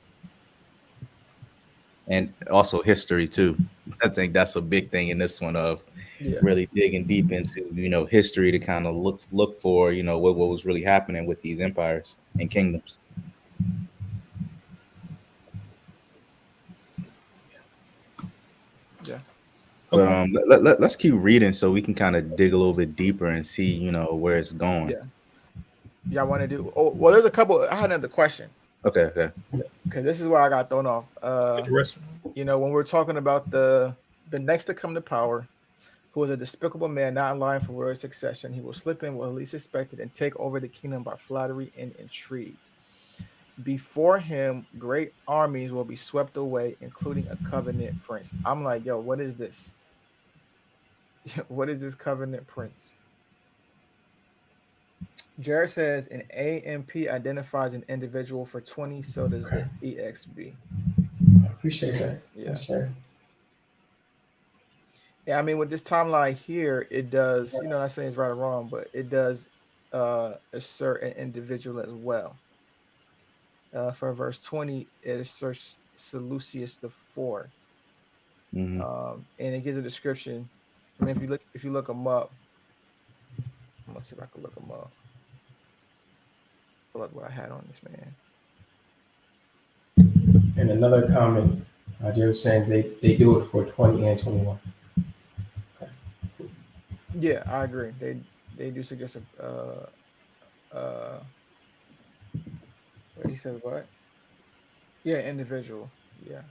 D: And also history too. I think that's a big thing in this one of really digging deep into, history to kind of look for, what was really happening with these empires and kingdoms.
F: Yeah.
D: But let's keep reading so we can kind of dig a little bit deeper and see, where it's going.
F: Yeah. y'all want to do? Oh, well, there's a couple. I had another question.
D: Okay.
F: Okay, this is where I got thrown off.
C: The rest-
F: When we're talking about the next to come to power, who is a despicable man, not in line for royal succession, he will slip in when least expected and take over the kingdom by flattery and intrigue. Before him, great armies will be swept away, including a covenant prince. I'm like, yo, what is this? What is this covenant prince? Jared says an AMP identifies an individual for 20, so does
E: Okay.
F: the EXB.
E: I appreciate that.
F: Yeah.
E: Yes, sir.
F: Yeah, I mean, with this timeline here, it does, not saying it's right or wrong, but it does assert an individual as well. For verse 20, it asserts Seleucus the Fourth.
D: Mhm.
F: And it gives a description. I mean, if you look them up, I'm gonna see if I can look them up. Look what I had on this man.
E: And another comment, Jared saying they do it for 20 and 21.
F: Yeah, I agree. They do suggest he said what? Yeah, individual. Yeah.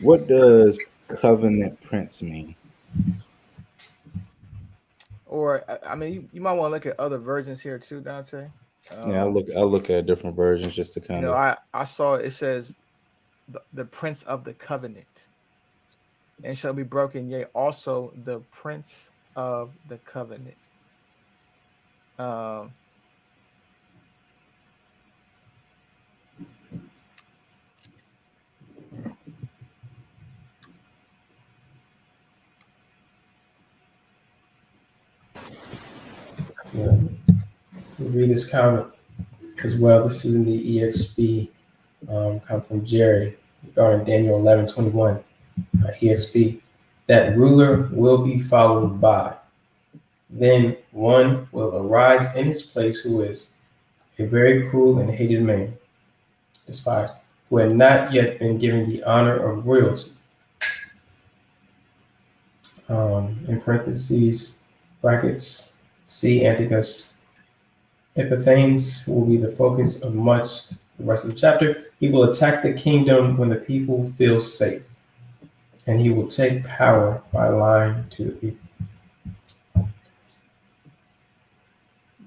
D: What does covenant prince mean?
F: Or I mean, you might want to look at other versions here too, Dante.
D: Yeah, I look at different versions just to kind of.
F: I saw it says the Prince of the Covenant, and shall be broken. Yea, also the Prince of the Covenant.
E: Yeah. We'll read this comment as well. This is in the EXP, come from Jared regarding Daniel 11:21. EXP, that ruler will be followed by. Then one will arise in his place who is a very cruel and hated man, despised, who had not yet been given the honor of royalty. In parentheses, brackets, see Antiochus Epiphanes, who will be the focus of much the rest of the chapter. He will attack the kingdom when the people feel safe, and he will take power by lying to the people.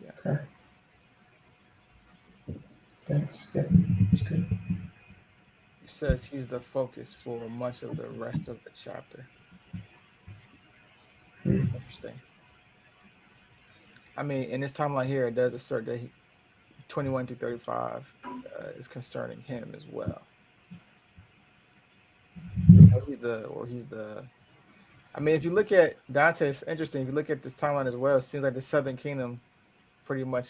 F: Yeah.
E: Okay. Thanks. Yeah, that's good.
F: It says he's the focus for much of the rest of the chapter. Interesting. I mean, in this timeline here, it does assert that 21 to 35 is concerning him as well. He's the. I mean, if you look at Dante, it's interesting. If you look at this timeline as well, it seems like the Southern Kingdom pretty much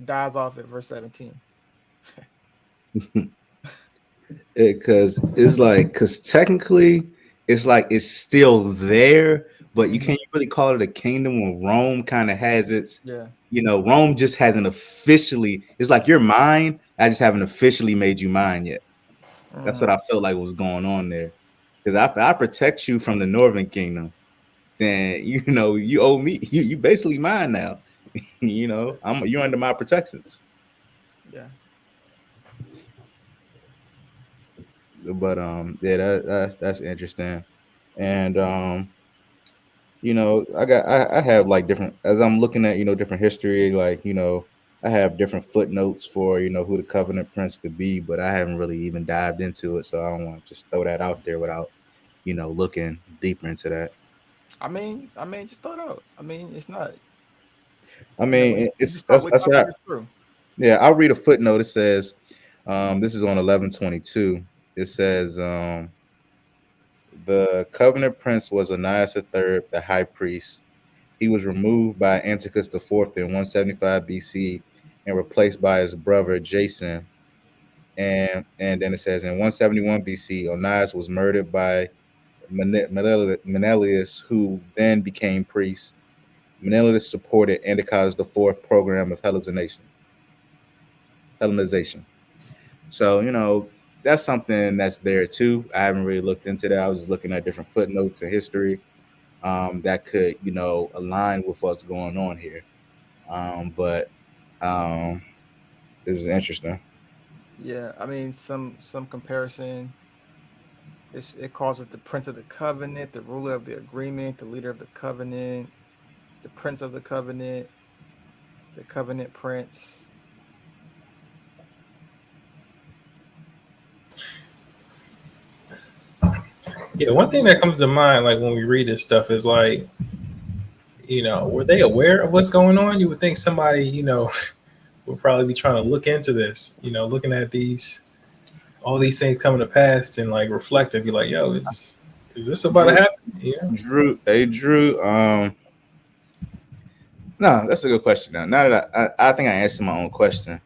F: dies off at verse 17.
D: Because technically it's still there, but you can't really call it a kingdom when Rome kind of has its.
F: Yeah.
D: Rome just hasn't officially. It's like you're mine. I just haven't officially made you mine yet. That's what I felt like was going on there. Because if I protect you from the Northern Kingdom, then you owe me. You basically mine now. You're under my protections.
F: Yeah.
D: But that's interesting. And I have like different, as I'm looking at different history, like I have different footnotes for who the covenant prince could be, but I haven't really even dived into it, so I don't want to just throw that out there without looking deeper into that.
F: I mean, just throw it out. I mean, it's not.
D: I mean, it's
F: true.
D: Yeah, I'll read a footnote. It says, this is on 11:22. It says, the covenant prince was Onias III, the high priest. He was removed by Antiochus IV in 175 BC and replaced by his brother Jason. And then it says in 171 BC, Onias was murdered by Menelaus, who then became priest. Menelaus supported Antiochus IV program of Hellenization. So, that's something that's there too. I haven't really looked into that. I was just looking at different footnotes in history that could, align with what's going on here. But this is interesting.
F: Yeah, I mean some comparison. It calls it the Prince of the Covenant, the ruler of the agreement, the leader of the covenant, the Prince of the Covenant, the Covenant Prince.
C: Yeah, one thing that comes to mind, like when we read this stuff, is like, were they aware of what's going on? You would think somebody, would probably be trying to look into this, looking at all these things coming to pass and like reflect and be like, yo, is this about to
D: Drew,
C: happen? Yeah.
D: Drew. No, that's a good question. Now that I think I answered my own question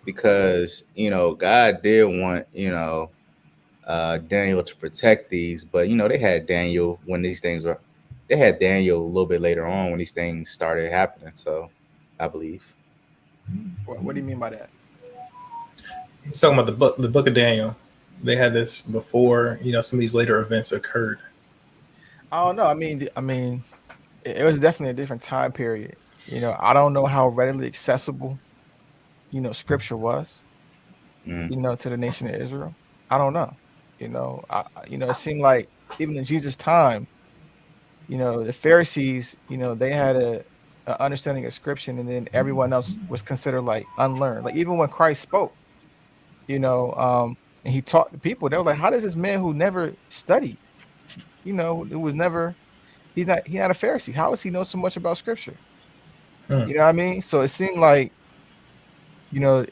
D: because God did want Daniel to protect these, but they had Daniel when these things were. They had Daniel a little bit later on when these things started happening. So, I believe.
F: What do you mean by that?
C: He's talking about the book of Daniel. They had this before, some of these later events occurred.
F: I don't know. I mean, it was definitely a different time period. I don't know how readily accessible, scripture was,
D: Mm.
F: to the nation of Israel. I don't know. It seemed like even in Jesus' time, the Pharisees, they had a understanding of scripture, and then everyone else was considered like unlearned. Like even when Christ spoke, and he taught the people, they were like, "How does this man who never studied, it was never, he's not a Pharisee. How does he know so much about scripture?"
C: Hmm.
F: You know what I mean? So it seemed like, you know,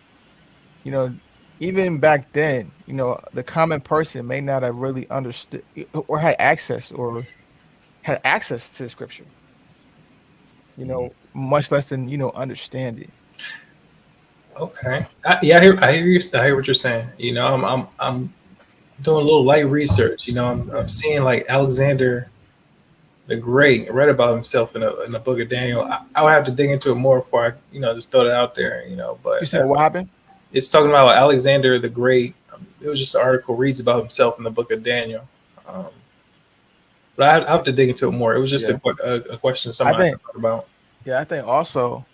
F: you know, even back then, the common person may not have really understood or had access to scripture, much less than, understand it.
C: Okay. Yeah, I hear what you're saying. I'm doing a little light research. I'm seeing like Alexander the Great read about himself in the book of Daniel. I would have to dig into it more before I, just throw it out there.
F: You
C: But
F: said what happened?
C: it's talking about Alexander the Great. It was just an article reads about himself in the book of Daniel. Um, but I have to dig into it more. It was just
F: Yeah.
C: a question
F: I
C: something I
F: think,
C: thought about.
F: yeah, I think also,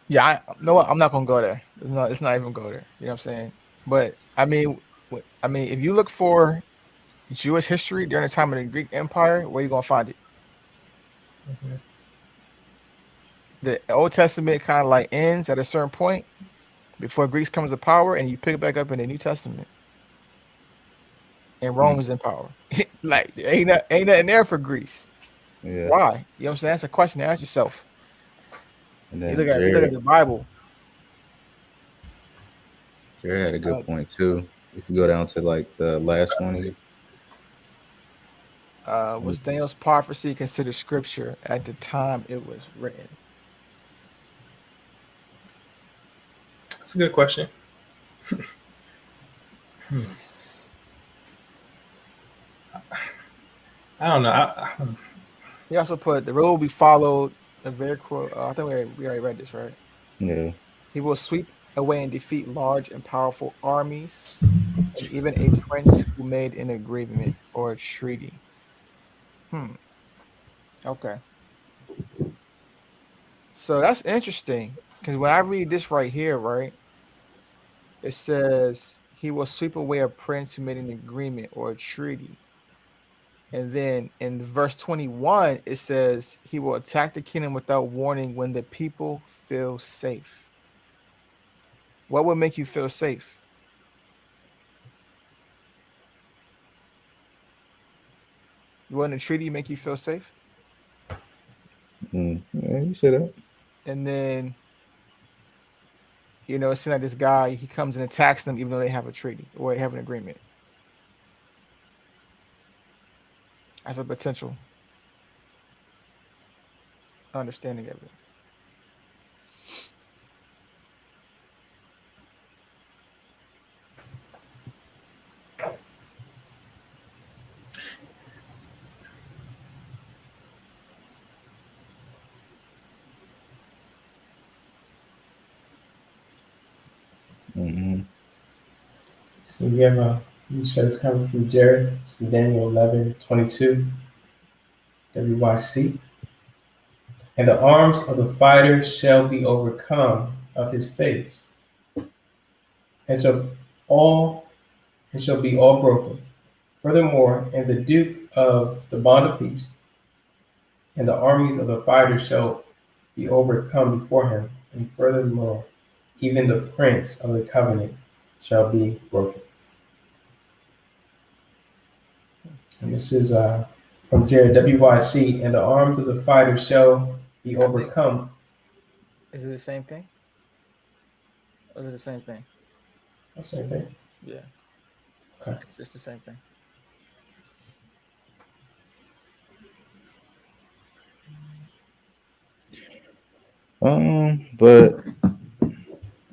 F: yeah, know what? I'm not gonna go there. It's not even go there. You know what I'm saying? But I mean, if you look for Jewish history during the time of the Greek Empire, where you gonna find it?
C: Mhm.
F: The Old Testament kind of like ends at a certain point before Greece comes to power, and you pick it back up in the New Testament, and Rome is in power. Like ain't nothing there for Greece.
D: Yeah.
F: Why? You know what I'm saying? That's a question to ask yourself.
D: And
F: You
D: then
F: look at the Bible.
D: Jared had a
F: Uh,
D: good point too. If you go down to like the last one here.
F: was Daniel's prophecy considered scripture at the time it was written?
C: That's a good question. I don't know.
F: He also put the rule will be followed. A very quote. I think we already read this, right?
D: Yeah.
F: He will sweep away and defeat large and powerful armies, and even a prince who made an agreement or a treaty. Hmm. Okay. So that's interesting because when I read this right here, right, it says he will sweep away a prince who made an agreement or a treaty. And then in verse 21, it says he will attack the kingdom without warning when the people feel safe. What would make you feel safe? Wouldn't a treaty make you feel safe?
D: Yeah, you said that.
F: And then, it seems like this guy, he comes and attacks them even though they have a treaty or they have an agreement. As a potential understanding of it.
E: So we have you said it's coming from Jared. So Daniel 11:22, WYC. And the arms of the fighter shall be overcome of his face, and all shall be all broken. Furthermore, and the Duke of the bond of peace, and the armies of the fighters shall be overcome before him. And furthermore, even the prince of the covenant shall be broken. And this is from Jared WYC. And the arms of the fighters shall be overcome.
F: Is it the same thing? Or is it the same thing?
E: Same thing.
F: Yeah.
E: Okay.
F: It's the same thing.
D: But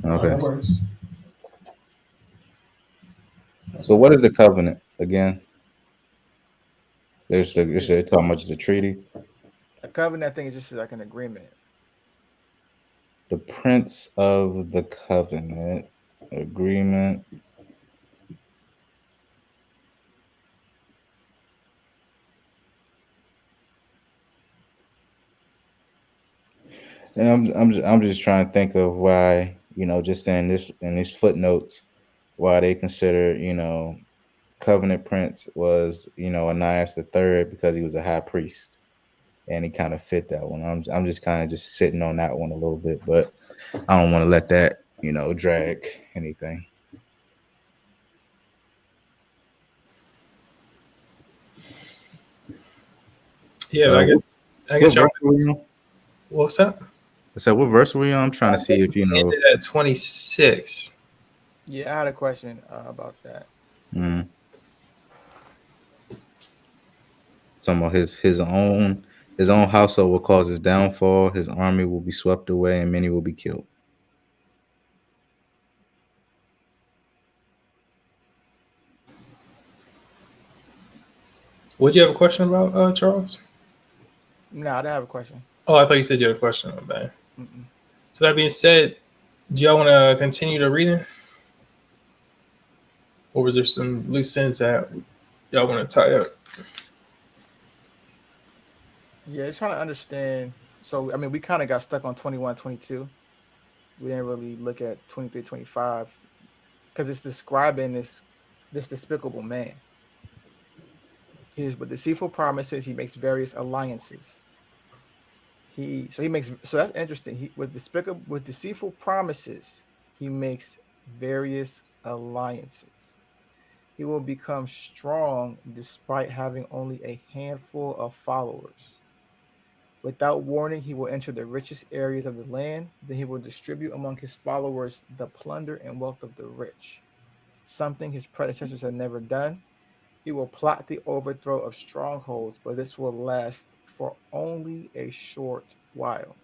E: That
D: okay.
E: works.
D: So what is the covenant again? They're talking about the treaty.
F: A covenant, I think, is just like an agreement.
D: The Prince of the Covenant agreement. And I'm just trying to think of why, just in these footnotes, why they consider, Covenant Prince was, Ananias the third because he was a high priest, and he kind of fit that one. I'm just kind of just sitting on that one a little bit, but I don't want to let that, drag anything.
C: Yeah, I guess what's that?
D: So what verse were you on? I'm trying to see if you know.
C: Ended at 26.
F: Yeah, I had a question about that.
D: Talking about his own household will cause his downfall. His army will be swept away, and many will be killed.
C: Would you have a question about Charles?
F: No, I didn't have a question.
C: Oh, I thought you said you had a question about that. So that being said, do y'all want to continue the reading? Or was there some loose ends that y'all want to tie up?
F: Yeah, just trying to understand. So, I mean, we kind of got stuck on 21, 22. We didn't really look at 23, 25 because it's describing this despicable man. He's with deceitful promises. He makes various alliances. So that's interesting. With deceitful promises, he makes various alliances. He will become strong despite having only a handful of followers. Without warning, he will enter the richest areas of the land. Then he will distribute among his followers the plunder and wealth of the rich, something his predecessors had never done. He will plot the overthrow of strongholds, but this will last for only a short while.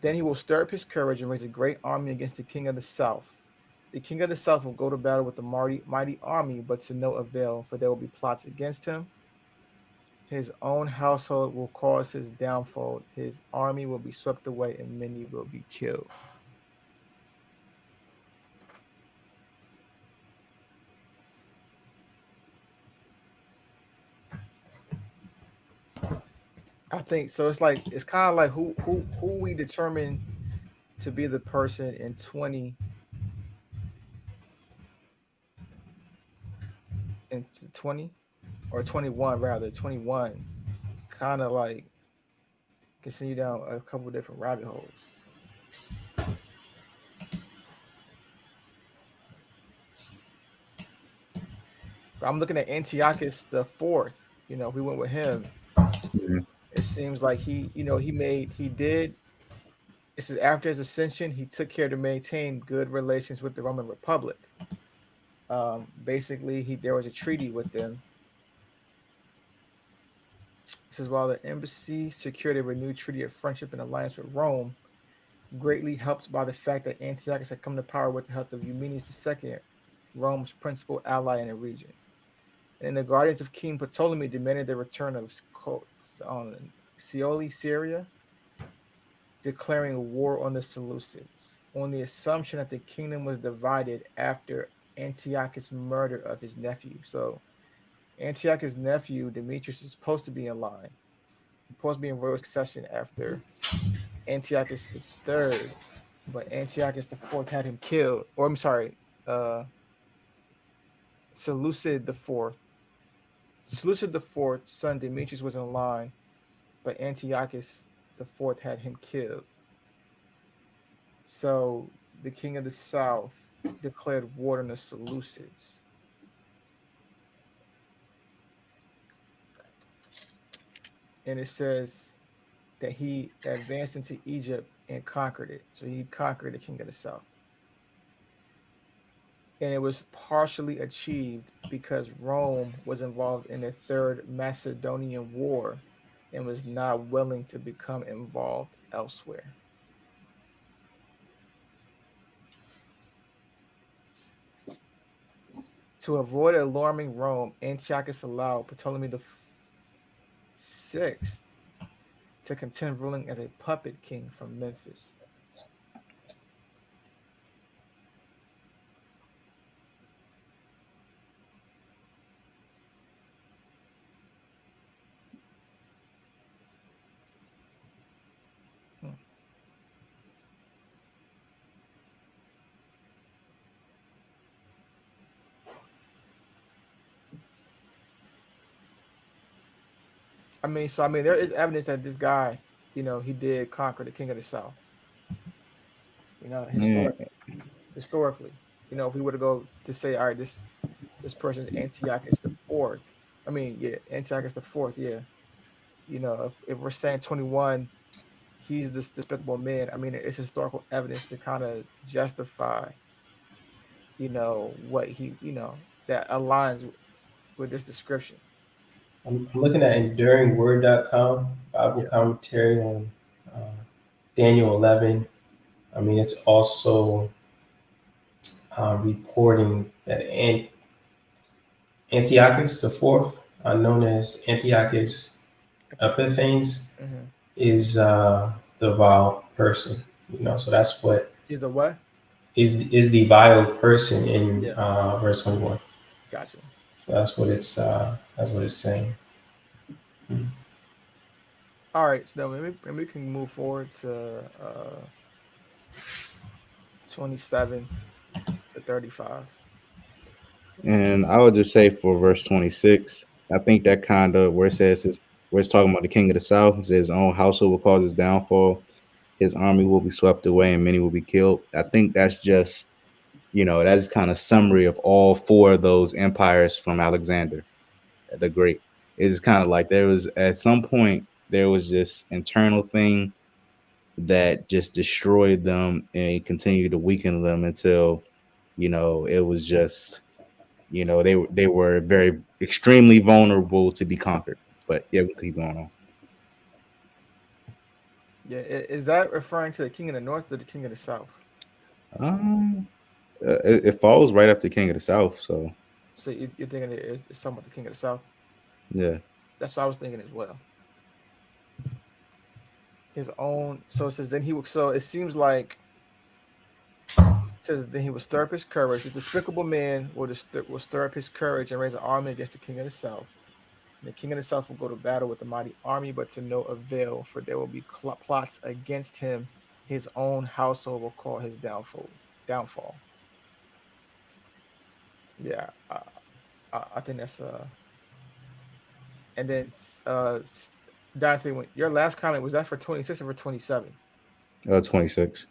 F: Then he will stir up his courage and raise a great army against the king of the south. The king of the south will go to battle with the mighty army, but to no avail, for there will be plots against him. His own household will cause his downfall. His army will be swept away, and many will be killed. I think so. It's kind of like who we determine to be the person in 20 into 20 or 21 rather 21 kind of like can send you down a couple of different rabbit holes. I'm looking at Antiochus the fourth. We went with him. It seems like he did. It says after his ascension, he took care to maintain good relations with the Roman Republic. Basically, there was a treaty with them. It says while the embassy secured a renewed treaty of friendship and alliance with Rome, greatly helped by the fact that Antiochus had come to power with the help of Eumenes II, Rome's principal ally in the region. And the guardians of King Ptolemy demanded the return of Scioli, Syria, declaring war on the Seleucids, on the assumption that the kingdom was divided after Antiochus' murder of his nephew. So Antiochus' nephew Demetrius is supposed to be in line, supposed to be in royal succession after Antiochus the third, but Antiochus the fourth had him killed. Or I'm sorry, uh, Seleucid the fourth. Seleucid the fourth son Demetrius was in line, but Antiochus the fourth had him killed. So the king of the south declared war on the Seleucids. And it says that he advanced into Egypt and conquered it. So he conquered the king of the south. And it was partially achieved because Rome was involved in the Third Macedonian War and was not willing to become involved elsewhere. To avoid alarming Rome, Antiochus allowed Ptolemy the sixth to continue ruling as a puppet king from Memphis. There is evidence that this guy, he did conquer the king of the south.
D: Yeah.
F: Historically, if we were to go to say, all right, this person's Antiochus the fourth. Antiochus the fourth. Yeah, if we're saying 21, he's this despicable man. It's historical evidence to kind of justify, what he, that aligns with this description.
E: I'm looking at EnduringWord.com, Bible
F: Yeah.
E: commentary on Daniel 11. It's also reporting that Antiochus the fourth, known as Antiochus Epiphanes,
F: Mm-hmm.
E: is the vile person. So that's what
F: Is the what?
E: is the vile person in
F: Yeah.
E: verse 21.
F: Gotcha.
E: So that's what it's saying.
F: All right, so then maybe we can move forward to 27 to 35.
D: And I would just say for verse 26, I think that kind of where it says is where it's talking about the king of the south, it says his own household will cause his downfall, his army will be swept away, and many will be killed. I think that's just, that's kind of summary of all four of those empires from Alexander the Great. It's kind of like there was at some point there was this internal thing that just destroyed them and continued to weaken them until, it was just they were very extremely vulnerable to be conquered. But yeah, we keep going on.
F: Yeah, is that referring to the king of the north or the king of the south?
D: It falls right after King of the South, so
F: So you're thinking it's talking about the king of the south?
D: yeah.
F: That's what I was thinking as well. His own. So it says then he. So it seems like. It says then he will stir up his courage. The despicable man will stir up his courage and raise an army against the king of the south. And the king of the south will go to battle with the mighty army, but to no avail, for there will be plots against him. His own household will call his downfall. Yeah, I think that's And then Dante, when your last comment was that for 26 or for 27?
D: 26.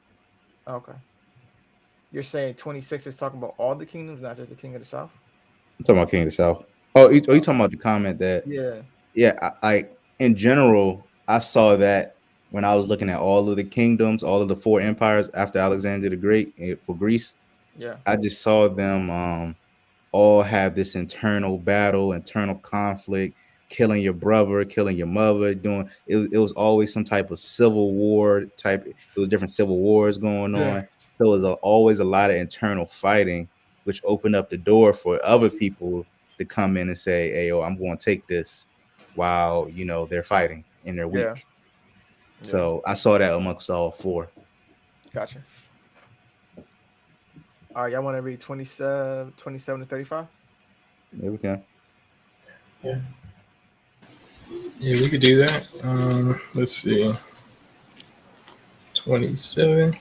F: Okay. You're saying 26 is talking about all the kingdoms, not just the king of the south?
D: I'm talking about King of the South. Oh, you talking about the comment that
F: Yeah.
D: I in general, I saw that when I was looking at all of the kingdoms, all of the four empires after Alexander the Great for Greece.
F: Yeah.
D: I just saw them all have this internal battle, internal conflict, killing your brother, killing your mother, doing it was always some type of civil war type. It was different civil wars going on. So it was always a lot of internal fighting, which opened up the door for other people to come in and say, hey, I'm going to take this while, they're fighting and they're weak.
F: Yeah.
D: So I saw that amongst all four.
F: Gotcha. All right, y'all want to read 27 to 35?
D: Yeah, we can.
E: Yeah.
C: Yeah, we could do that. Let's see. 27.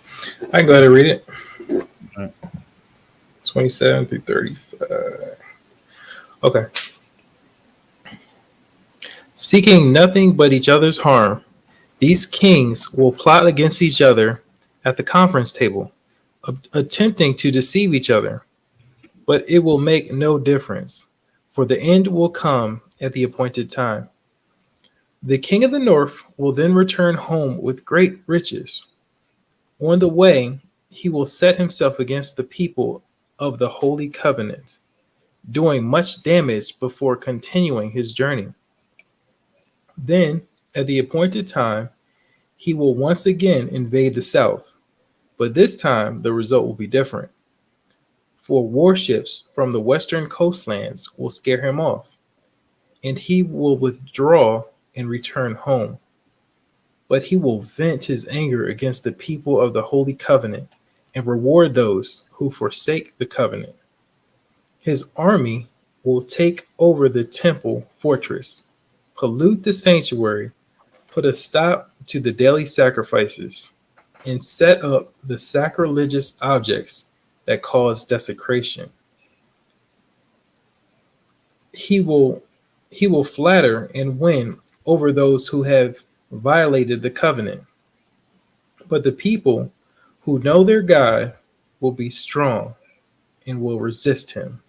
C: I can go ahead and read it.
D: Alright.
C: 27 through 35. Okay. Seeking nothing but each other's harm, these kings will plot against each other at the conference table, attempting to deceive each other. But it will make no difference, for the end will come at the appointed time. The king of the north will then return home with great riches. On the way, he will set himself against the people of the Holy Covenant, doing much damage before continuing his journey. Then, at the appointed time, he will once again invade the south, but this time the result will be different. For warships from the western coastlands will scare him off, and he will withdraw and return home. But he will vent his anger against the people of the Holy Covenant and reward those who forsake the covenant. His army will take over the temple fortress, pollute the sanctuary, put a stop to the daily sacrifices, and set up the sacrilegious objects that cause desecration. He will flatter and win over those who have violated the covenant. But the people who know their God will be strong and will resist him.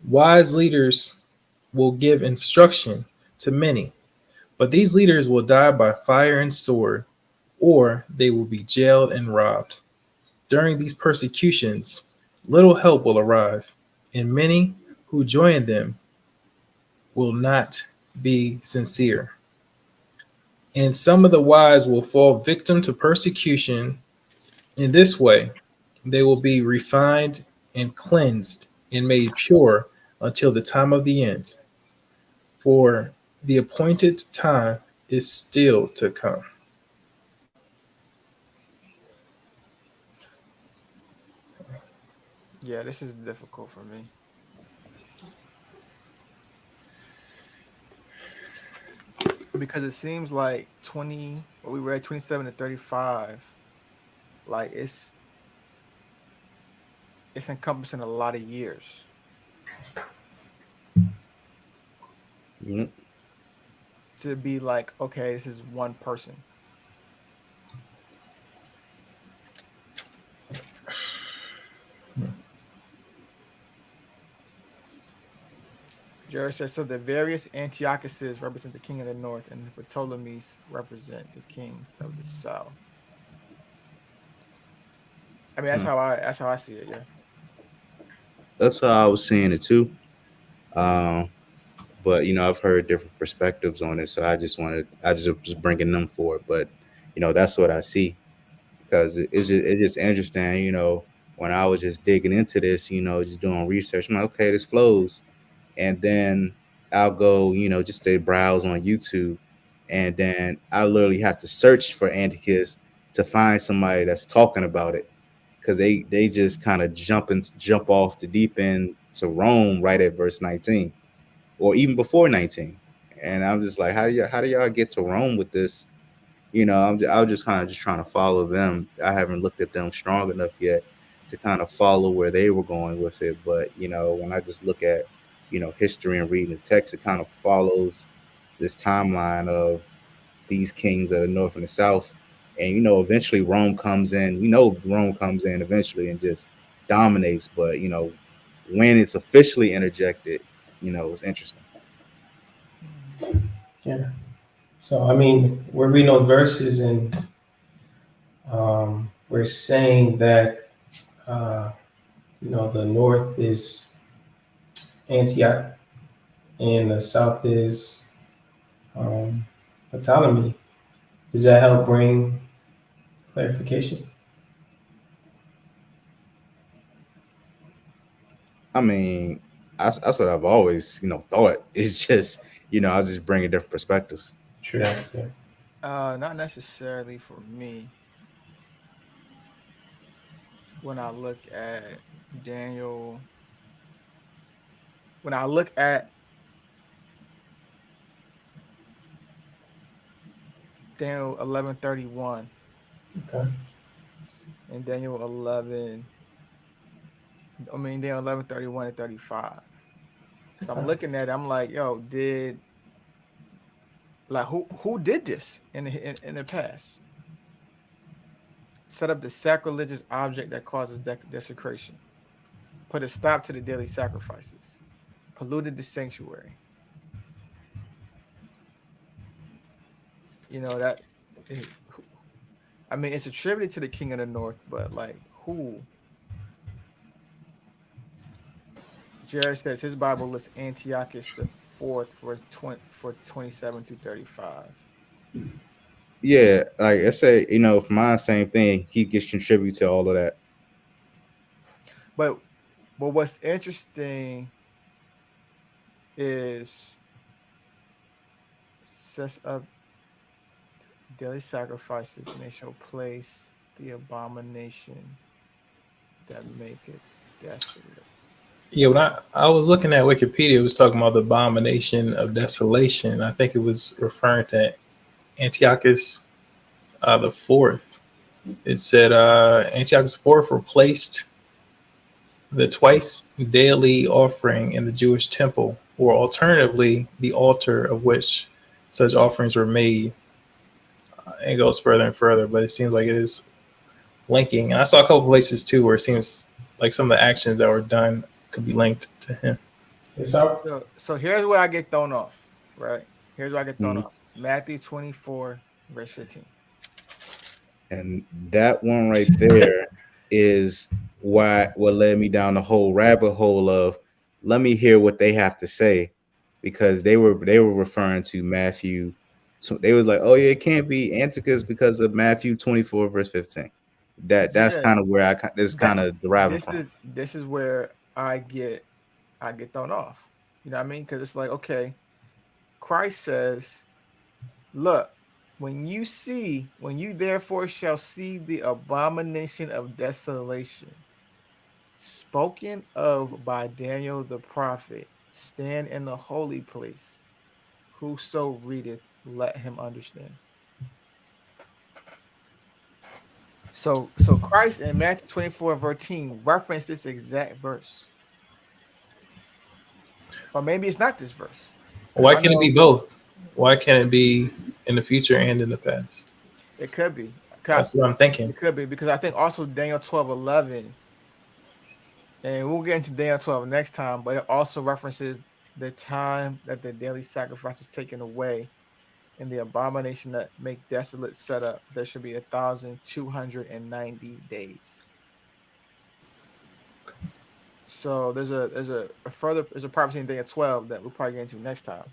C: Wise leaders will give instruction to many, but these leaders will die by fire and sword, or they will be jailed and robbed. During these persecutions, little help will arrive, and many who join them will not be sincere. And some of the wise will fall victim to persecution. In this way, they will be refined and cleansed and made pure until the time of the end. For the appointed time is still to come.
F: Yeah, this is difficult for me. Because it seems like 20, what we read 27 to 35, like it's encompassing a lot of years.
D: Mhm.
F: To be like, okay, this is one person. Jared says, so the various Antiochuses represent the king of the north, and the Ptolemies represent the kings of the south. I mean, that's how I see it. Yeah.
D: That's how I was seeing it too. Um, but I've heard different perspectives on it, so I just was bringing them forward. But that's what I see because it's just interesting. When I was just digging into this, just doing research, I'm like, okay, this flows, and then I'll go, just to browse on YouTube, and then I literally have to search for Anticus to find somebody that's talking about it because they just kind of jump off the deep end to Rome right at verse 19 or even before 19. And I'm just like, how do y'all get to Rome with this? I was just kind of just trying to follow them. I haven't looked at them strong enough yet to kind of follow where they were going with it. But when I just look at history and reading the text, it kind of follows this timeline of these kings of the north and the south. And eventually Rome comes in. We know Rome comes in eventually and just dominates. But when it's officially interjected, it's interesting.
E: Yeah. So I mean, we're reading those verses, and we're saying that the north is Antioch, and the south is Ptolemy. Does that help bring clarification?
D: I mean, that's what I've always, thought. It's just, I was just bringing different perspectives.
E: True. Yeah.
F: Not necessarily for me. when I look at Daniel, when I look at Daniel 11:31
E: Okay.
F: and Daniel 11, I mean Daniel 11:31 and 35. Because I'm
E: Okay.
F: looking at it, I'm like, yo, who did this in the past? Set up the sacrilegious object that causes desecration. Put a stop to the daily sacrifices. Polluted the sanctuary. You know that. I mean, it's attributed to the king of the north, but like who? Jared says his Bible lists Antiochus the fourth for 27 through 35.
D: Yeah, like I say, for mine, same thing. He gets contribute to all of that.
F: But what's interesting is sets up daily sacrifices, and they shall place the abomination that make it desolate.
C: Yeah, when I was looking at Wikipedia, it was talking about the abomination of desolation. I think it was referring to Antiochus the fourth. It said Antiochus the fourth replaced the twice daily offering in the Jewish temple, or alternatively, the altar of which such offerings were made. It goes further and further, but it seems like it is linking. And I saw a couple places too where it seems like some of the actions that were done could be linked to him.
E: Yes, sir.
F: So here's where I get thrown off, right? Here's where I get thrown
D: Mhm.
F: off. Matthew 24, verse 15.
D: And that one right there is what led me down the whole rabbit hole of let me hear what they have to say, because they were referring to Matthew. They was like, oh yeah, it can't be Antiochus because of Matthew 24 verse 15. That's
F: Yeah,
D: kind of where this
F: that
D: kind of deriving
F: this
D: from.
F: is this is where I get thrown off. You know what I mean? Because it's like, okay, Christ says, look, when you therefore shall see the abomination of desolation spoken of by Daniel the prophet, stand in the holy place. Whoso readeth, let him understand. So Christ in Matthew 24:13 referenced this exact verse. Or maybe it's not this verse. Because
C: Why
F: I
C: can't it
F: know
C: be both? Why can't it be in the future and in the past?
F: it could be.
C: That's what I'm thinking.
F: It could be because I think also Daniel 12:11, and we'll get into Daniel 12 next time, but it also references the time that the daily sacrifice was taken away and the abomination that make desolate set up. There should be 1,290 days. So there's a prophecy in Daniel 12 that we'll probably get into next time.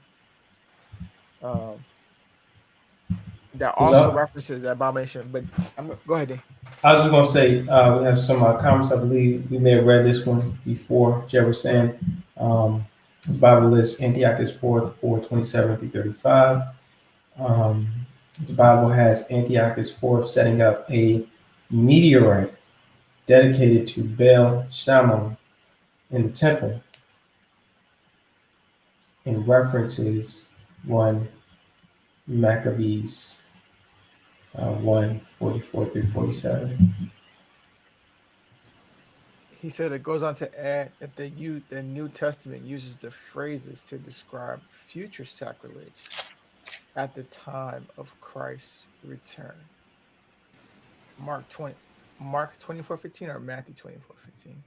F: That
E: Yes,
F: also
E: sir.
F: references the abomination. But go ahead, Dave.
E: I was just gonna say we have some comments. I believe we may have read this one before. Jay was saying the Bible lists Antiochus 4th, 427 through 35. Um, the Bible has Antiochus 4th setting up a meteorite dedicated to Baal Shammon in the temple, and references 1 Maccabees 1:44 through 47.
F: He said it goes on to add that the New Testament uses the phrases to describe future sacrilege at the time of Christ's return. Mark 20, Mark 24:15 or Matthew 24:15.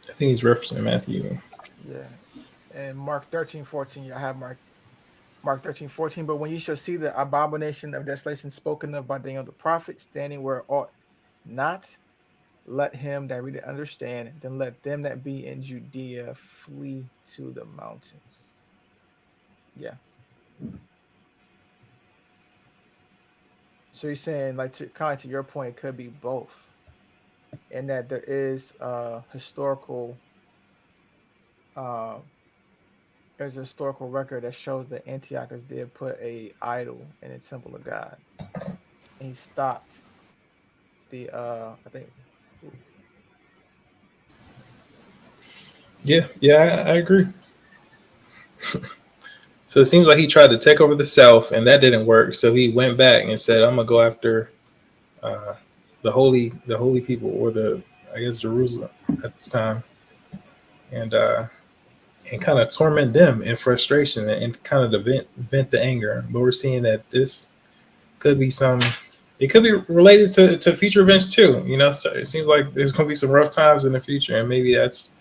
C: I think he's referencing Matthew.
F: Yeah. And Mark 13:14, I have Mark 13:14. But when you shall see the abomination of desolation spoken of by Daniel the prophet, standing where it ought not, let him that read it understand, then let them that be in Judea flee to the mountains. Yeah. So you're saying, like, kind of to your point, it could be both, and that there is historical uh, there's a historical record that shows that Antiochus did put a idol in the temple of God, and he stopped the I think
C: Yeah, I agree. So it seems like he tried to take over the South, and that didn't work. So he went back and said, "I'm gonna go after uh, the holy people, or I guess Jerusalem at this time, and kind of torment them in frustration and kind of to vent the anger." But we're seeing that this could be it could be related to future events too. So it seems like there's gonna be some rough times in the future, and maybe that's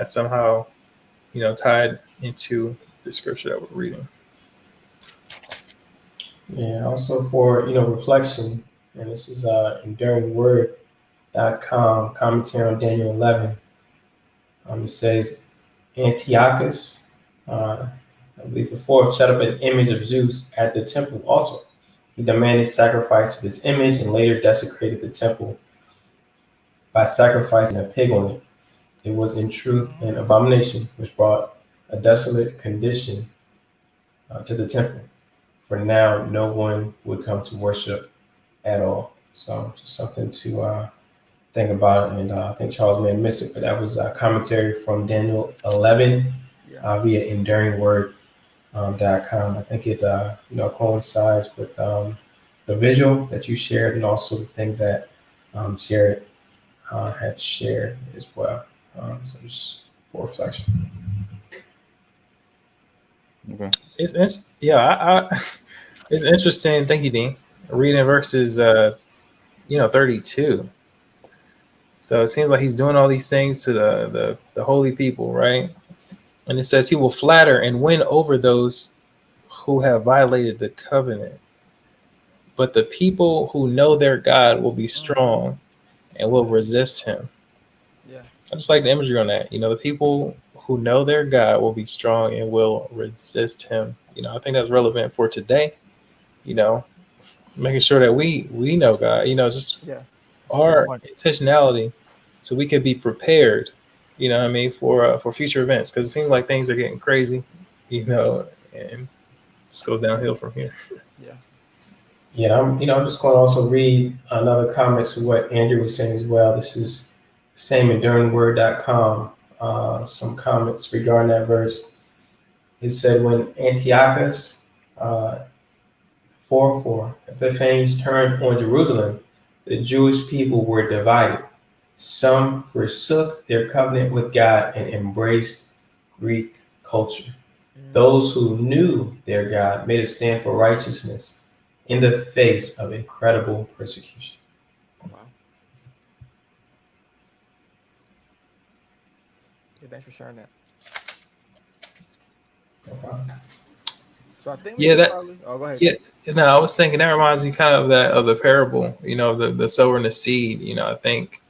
C: somehow tied into the scripture that we're reading.
E: Yeah, also for reflection, and this is enduringword.com commentary on Daniel 11. It says Antiochus, I believe the fourth, set up an image of Zeus at the temple altar. He demanded sacrifice to this image and later desecrated the temple by sacrificing a pig on it. It was in truth an abomination which brought a desolate condition to the temple. For now, no one would come to worship at all. So just something to think about. And I think Charles may have missed it, but that was a commentary from Daniel 11 via enduringword.com. I think it coincides with the visual that you shared and also the things that Jared had shared as well. So just for reflection.
D: Okay.
C: It's it's interesting. Thank you, Dean. Reading verses 32. So it seems like he's doing all these things to the holy people, right? And it says he will flatter and win over those who have violated the covenant. But the people who know their God will be strong and will resist him.
F: yeah.
C: I just like the imagery on that. The people who know their God will be strong and will resist him. I think that's relevant for today. Making sure that we know God. Just
F: Yeah.
C: our intentionality, so we can be prepared. What I mean, for future events, because it seems like things are getting crazy. And just goes downhill from here.
F: Yeah.
E: Yeah, I'm just going to also read another comment to what Andrew was saying as well. This is same enduringword.com. Some comments regarding that verse. It said when Antiochus 4:4 Epiphanes turned on Jerusalem, the Jewish people were divided. Some forsook their covenant with God and embraced Greek culture. Those who knew their God made a stand for righteousness in the face of incredible persecution.
F: Wow. Yeah, thanks for sharing that.
E: No problem.
F: So I think
C: Yeah, that-
F: probably. Oh, go ahead.
C: Yeah. No, I was thinking that reminds me kind of the parable. The sower and the seed. I think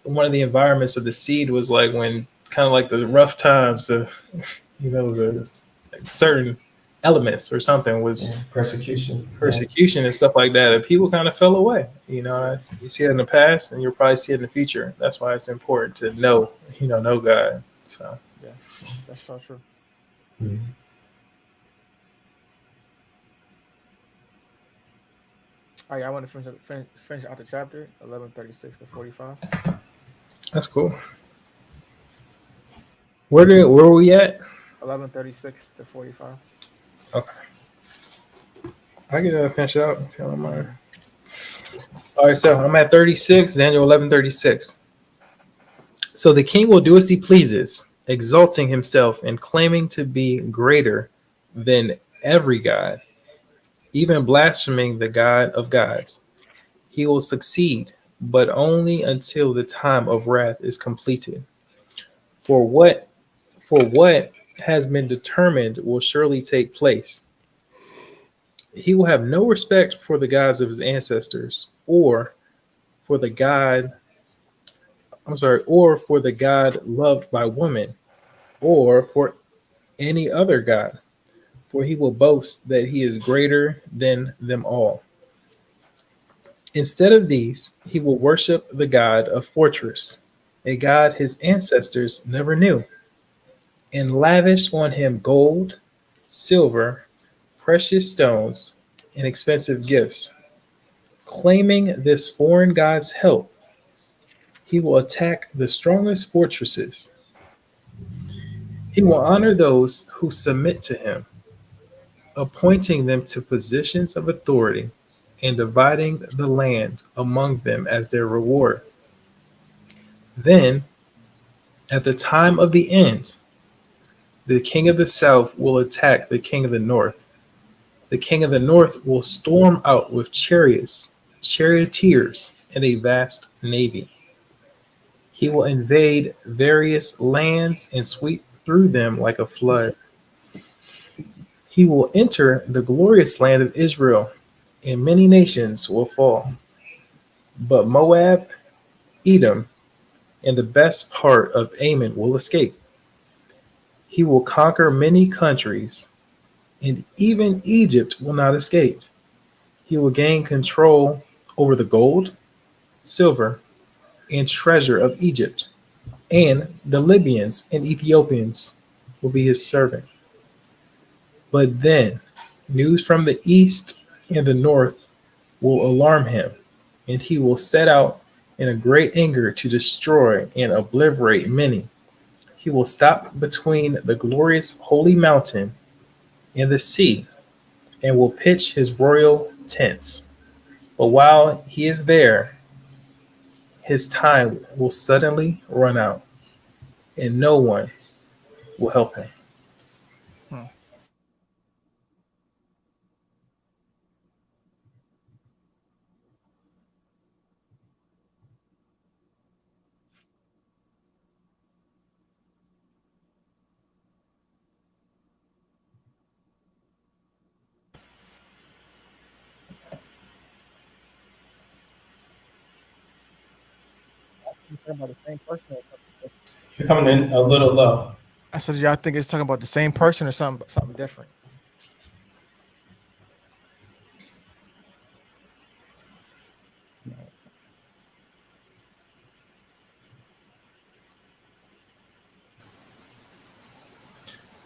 C: one of the environments of the seed was like when kind of like the rough times, the certain elements or something was
E: Persecution.
C: persecution and stuff like that, and people kind of fell away. You see it in the past, and you'll probably see it in the future. That's why it's important to know God. So
F: Yeah, that's so true.
E: Mhm.
F: All right, I want to finish out the chapter 11:36 to 45.
C: that's cool. Where were we at?
F: 11:36 to 45.
C: Okay, I can finish it out if you don't mind. All right, so I'm at 36, Daniel 11:36. So the king will do as he pleases, exalting himself and claiming to be greater than every god, even blaspheming the God of gods. He will succeed, but only until the time of wrath is completed. For what has been determined will surely take place. He will have no respect for the gods of his ancestors, or for the God loved by woman, or for any other god, for he will boast that he is greater than them all. Instead of these, he will worship the god of fortress, a god his ancestors never knew, and lavish on him gold, silver, precious stones, and expensive gifts. Claiming this foreign god's help, he will attack the strongest fortresses. He will honor those who submit to him, appointing them to positions of authority and dividing the land among them as their reward. Then, at the time of the end, the king of the south will attack the king of the north. The king of the north will storm out with chariots, charioteers, and a vast navy. He will invade various lands and sweep through them like a flood. He will enter the glorious land of Israel, and many nations will fall. But Moab, Edom, and the best part of Ammon will escape. He will conquer many countries, and even Egypt will not escape. He will gain control over the gold, silver, and treasure of Egypt, and the Libyans and Ethiopians will be his servant. But then news from the east and the north will alarm him, and he will set out in a great anger to destroy and obliterate many. He will stop between the glorious holy mountain and the sea, and will pitch his royal tents. But while he is there, his time will suddenly run out, and no one will help him.
E: You're coming in a little low.
F: I said, y'all think it's talking about the same person or something different?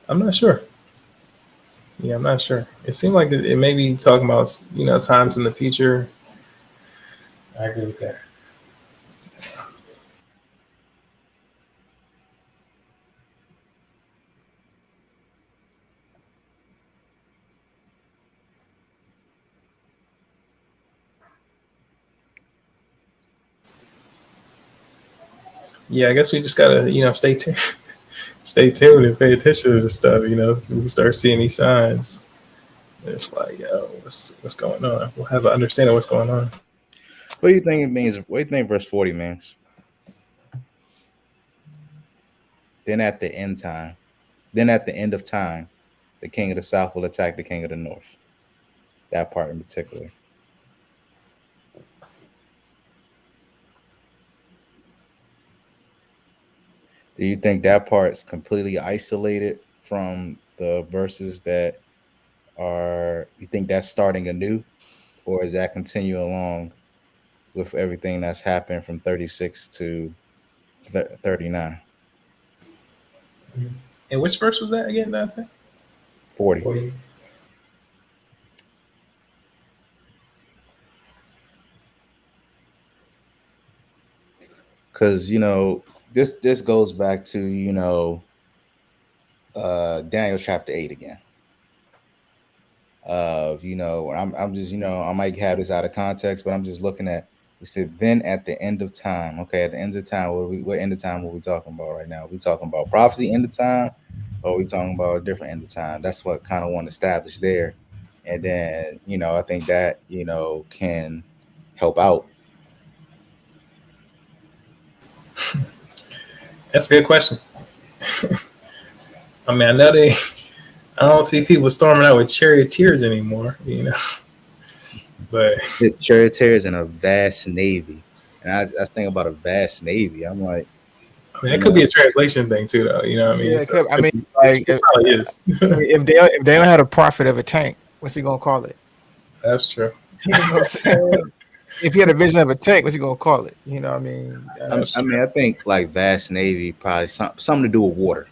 C: I'm not sure. Yeah, I'm not sure. It seemed like it may be talking about, times in the future.
E: I agree with that.
C: Yeah, I guess we just gotta, stay tuned, stay tuned, and pay attention to the stuff. We start seeing these signs. It's like, what's going on? We'll have an understanding of what's going on.
D: What do you think it means? What do you think verse 40 means? Then at the end of time, the king of the south will attack the king of the north. That part in particular. Do you think that part's completely isolated from the verses that are, you think that's starting anew? Or is that continue along with everything that's happened from 36 to 39?
C: And which verse was that again, Dante?
D: 40. Because, this goes back to, Daniel chapter 8 again. I'm just, I might have this out of context, but I'm just looking at, it said, then at the end of time. Okay, at the end of time, what end of time are we talking about right now? Are we talking about prophecy end of time, or are we talking about a different end of time? That's what kind of want to establish there. And then, I think that, can help out.
C: That's a good question. I mean, I don't see people storming out with charioteers anymore, But
D: The charioteers in a vast navy. And I think about a vast navy. I'm like,
C: I mean, it could be a translation thing too, though. You know what I mean?
F: Yeah,
C: So,
F: like
C: it probably is.
F: if they don't have a prophet of a tank, what's he gonna call it?
C: That's true.
F: You know what I'm saying? If he had a vision of a tank, what's he gonna call it? You know what I mean?
D: I think like vast navy, probably something to do with water.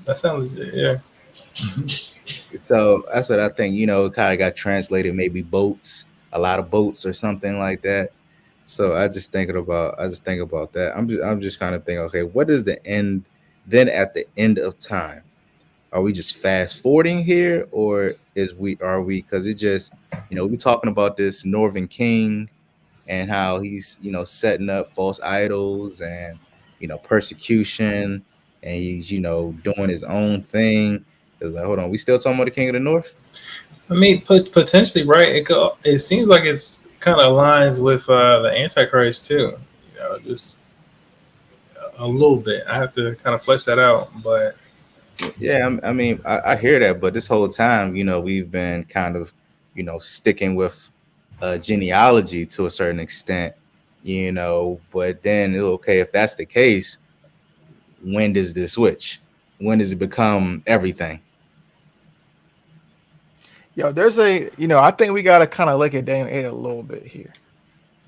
C: That sounds legit, yeah.
D: So that's what I think. Kind of got translated, maybe boats, a lot of boats or something like that. So I just think about that. I'm just kind of thinking, okay, what is the end? Then at the end of time, are we just fast forwarding here, or are we? Because it just, we talking about this Northern King and how he's setting up false idols and persecution, and he's doing his own thing. It's like, hold on, we still talking about the King of the North?
C: I mean, potentially, right? It seems like it's kind of aligns with the Antichrist too. Just a little bit. I have to kind of flesh that out, but
D: Yeah, I mean, I hear that, but this whole time, we've been kind of, sticking with genealogy to a certain extent, but then, okay, if that's the case, when does this switch? When does it become everything?
F: Yo, there's I think we gotta kind of look at Daniel 8 a little bit here.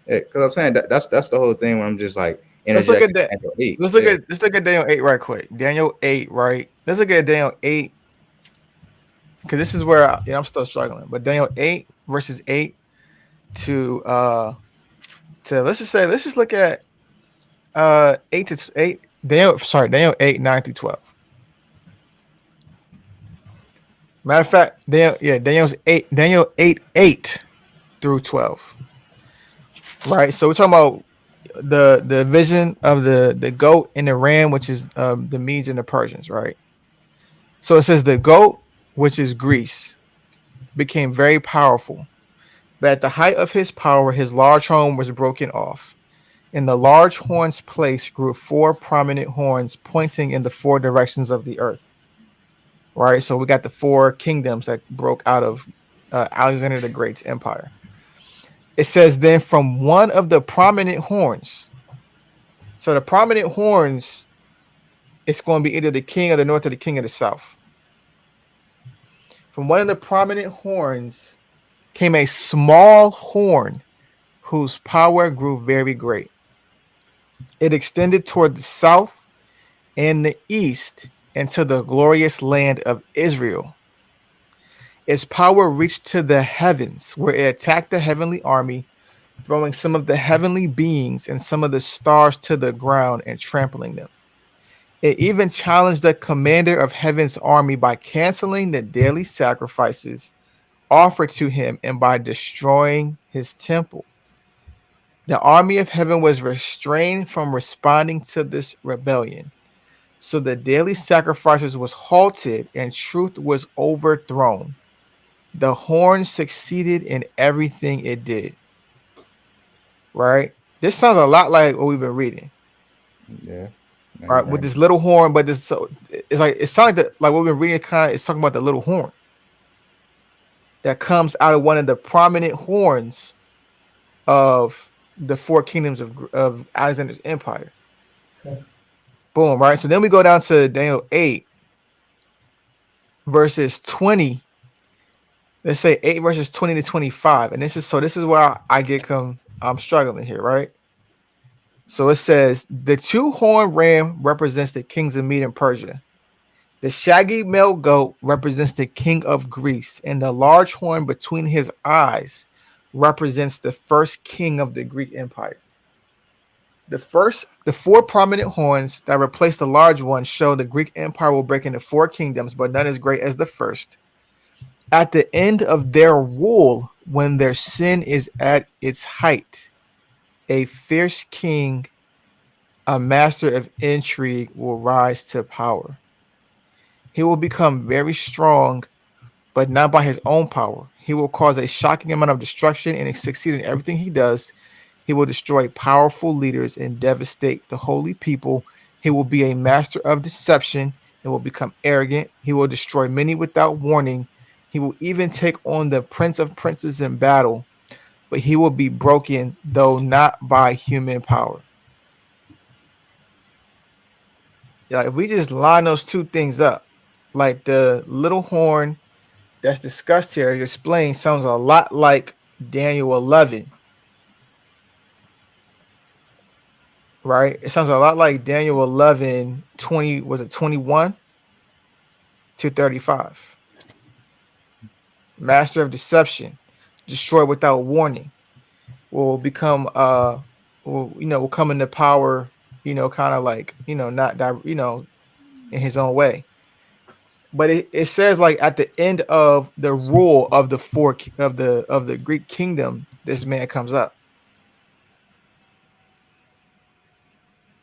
D: Because I'm saying that's the whole thing. When I'm just like
F: Let's look at
D: interjecting.
F: that.
D: Daniel 8.
F: Let's look at Daniel 8 right quick. Daniel 8, right? Let's look at Daniel 8 because this is where I'm still struggling. But Daniel 8 verses 8 to let's just look at 8 to 8 Daniel 8 9 through 12. Matter of fact, Daniel 8 through 12. Right. So we're talking about the vision of the goat and the ram, which is the Medes and the Persians, right? So it says the goat, which is Greece, became very powerful. But at the height of his power, his large horn was broken off. In the large horn's place grew 4 prominent horns pointing in the 4 directions of the earth. Right. So we got the 4 kingdoms that broke out of Alexander the Great's empire. It says then from one of the prominent horns. So the prominent horns, it's going to be either the king of the north or the king of the south. From one of the prominent horns came a small horn whose power grew very great. It extended toward the south and the east into the glorious land of Israel. Its power reached to the heavens, where it attacked the heavenly army, throwing some of the heavenly beings and some of the stars to the ground and trampling them. It even challenged the commander of heaven's army by canceling the daily sacrifices offered to him and by destroying his temple. The army of heaven was restrained from responding to this rebellion. So the daily sacrifices was halted and truth was overthrown. The horn succeeded in everything it did. Right? This sounds a lot like what we've been reading.
D: Yeah.
F: Right, with this little horn, but it's like it sounds like what we've been reading. It's talking about the little horn that comes out of one of the prominent horns of the 4 kingdoms of Alexander's empire.
E: Okay.
F: Boom, right? So then we go down to Daniel 8, verses 20. Let's say 8 verses 20 to 25. And this is where I'm struggling here, right? So it says the 2-horned ram represents the kings of Mede and Persia. The shaggy male goat represents the king of Greece, and the large horn between his eyes represents the first king of the Greek Empire. The 4 prominent horns that replace the large one show the Greek Empire will break into 4 kingdoms, but none as great as the first. At the end of their rule, when their sin is at its height, a fierce king, a master of intrigue, will rise to power. He will become very strong, but not by his own power. He will cause a shocking amount of destruction and succeed in everything he does. He will destroy powerful leaders and devastate the holy people. He will be a master of deception and will become arrogant. He will destroy many without warning. He will even take on the prince of princes in battle, but he will be broken, though not by human power. Yeah, if we just line those 2 things up, like the little horn that's discussed here, explained, sounds a lot like Daniel 11. Right? It sounds a lot like Daniel 11, 20, was it 21 to 35? master of deception, destroy without warning, will become will come into power, kind of like, not in his own way. But it says like at the end of the rule of the of the Greek kingdom, this man comes up,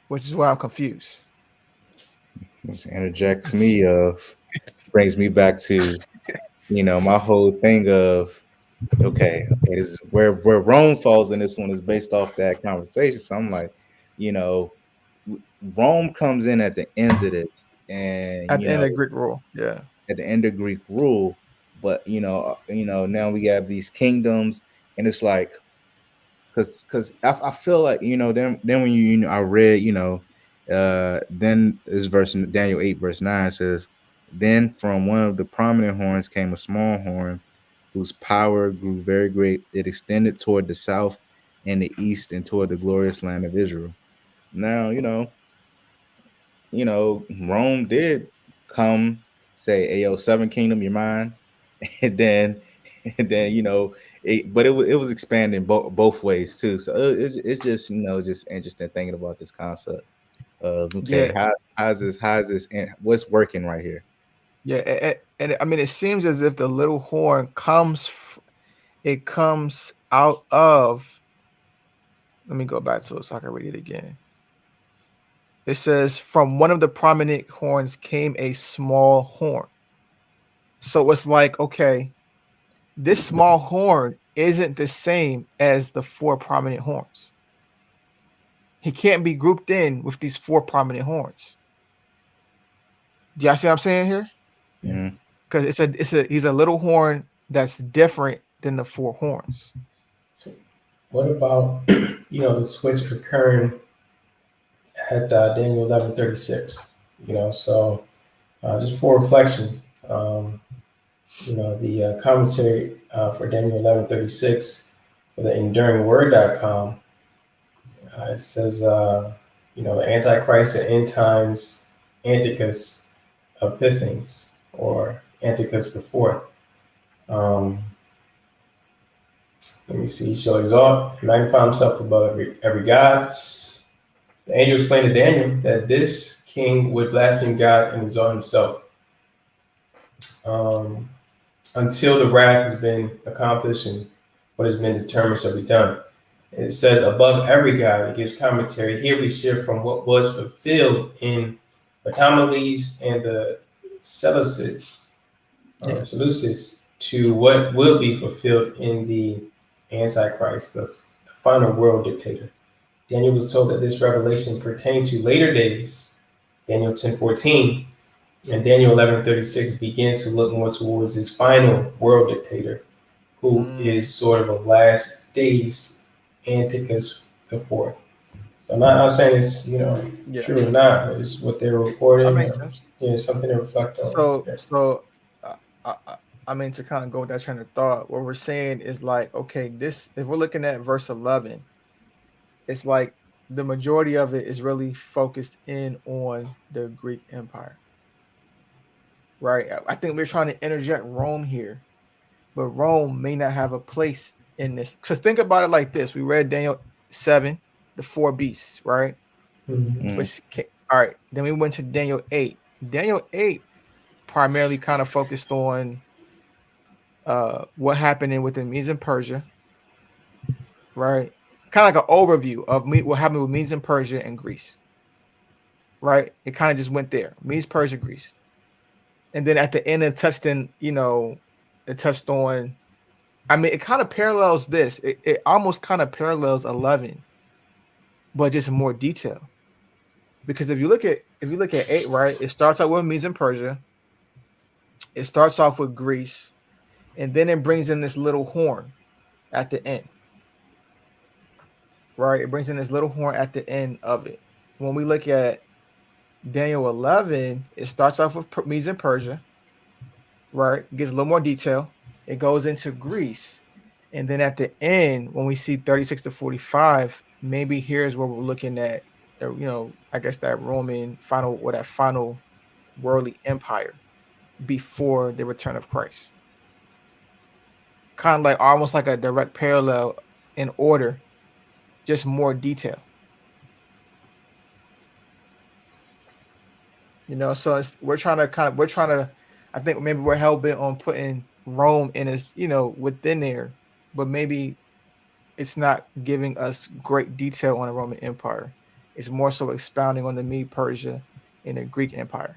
F: which is why I'm confused.
D: This interjects me brings me back to my whole thing of this is where Rome falls in this one is based off that conversation. So I'm like, you know, Rome comes in at the end of this, and
F: At the end of Greek rule, yeah.
D: at the end of Greek rule, but now we have these kingdoms, and it's like because I feel like then when I read then this verse in Daniel 8 verse 9 says, then from one of the prominent horns came a small horn whose power grew very great. It extended toward the south and the east and toward the glorious land of Israel. Now, Rome did come say, "Hey, yo, Southern Kingdom, you're mine," and then, but it was expanding both ways too. So it's just just interesting thinking about this concept of
F: Yeah.
D: how's this and what's working right here.
F: Yeah, and I mean, it seems as if the little horn it comes out of. Let me go back to it so I can read it again. It says, from one of the prominent horns came a small horn. So it's like, okay, this small horn isn't the same as the 4 prominent horns. He can't be grouped in with these 4 prominent horns. Do y'all see what I'm saying here?
D: Mhm.
F: Because he's a little horn that's different than the 4 horns.
E: So what about the switch occurring at Daniel 11:36? So just for reflection, the commentary for Daniel 11:36 for the EnduringWord.com, it says the Antichrist and end times Antiochus Epiphanes, or Antiochus the Fourth. Let me see. He shall exalt and magnify himself above every god. The angel explained to Daniel that this king would blaspheme God and exalt himself until the wrath has been accomplished and what has been determined shall be done. It says above every god. It gives commentary. Here we shift from what was fulfilled in Ptolemy's and the Seleucids, to what will be fulfilled in the Antichrist, the final world dictator. Daniel was told that this revelation pertained to later days, Daniel 10:14, and Daniel 11:36 begins to look more towards his final world dictator, who is sort of a last days Antiochus the Fourth. So I'm not saying it's true or not, but it's what they're reporting.
F: That makes sense.
E: Something to reflect on.
F: So I mean, to kind of go with that train of thought, what we're saying is like, okay, if we're looking at verse 11, it's like the majority of it is really focused in on the Greek Empire, right? I think we're trying to interject Rome here, but Rome may not have a place in this. Because think about it like this: we read Daniel 7, the 4 beasts, right?
E: Mm-hmm.
F: All right. Then we went to Daniel 8. Daniel 8 primarily kind of focused on what happened within Medes and Persia, right? Kind of like an overview of what happened with Medes and Persia and Greece, right? It kind of just went there: Medes, Persia, Greece, and then at the end it touched on. I mean, it kind of parallels this. It almost kind of parallels 11, but just in more detail. Because if you look at 8, right, it starts out with Medes and Persia. It starts off with Greece, and then it brings in this little horn at the end. Right? It brings in this little horn at the end of it. When we look at Daniel 11, it starts off with Medes and Persia, right? It gets a little more detail. It goes into Greece. And then at the end, when we see 36 to 45, maybe here's where we're looking at, I guess that Roman final worldly empire before the return of Christ. kind of like almost like a direct parallel in order, just more detail. You know, so we're trying to, I think maybe we're hell bent on putting Rome in as, you know, within there, but maybe it's not giving us great detail on the Roman Empire. It's more so expounding on the Mede Persia and the Greek Empire.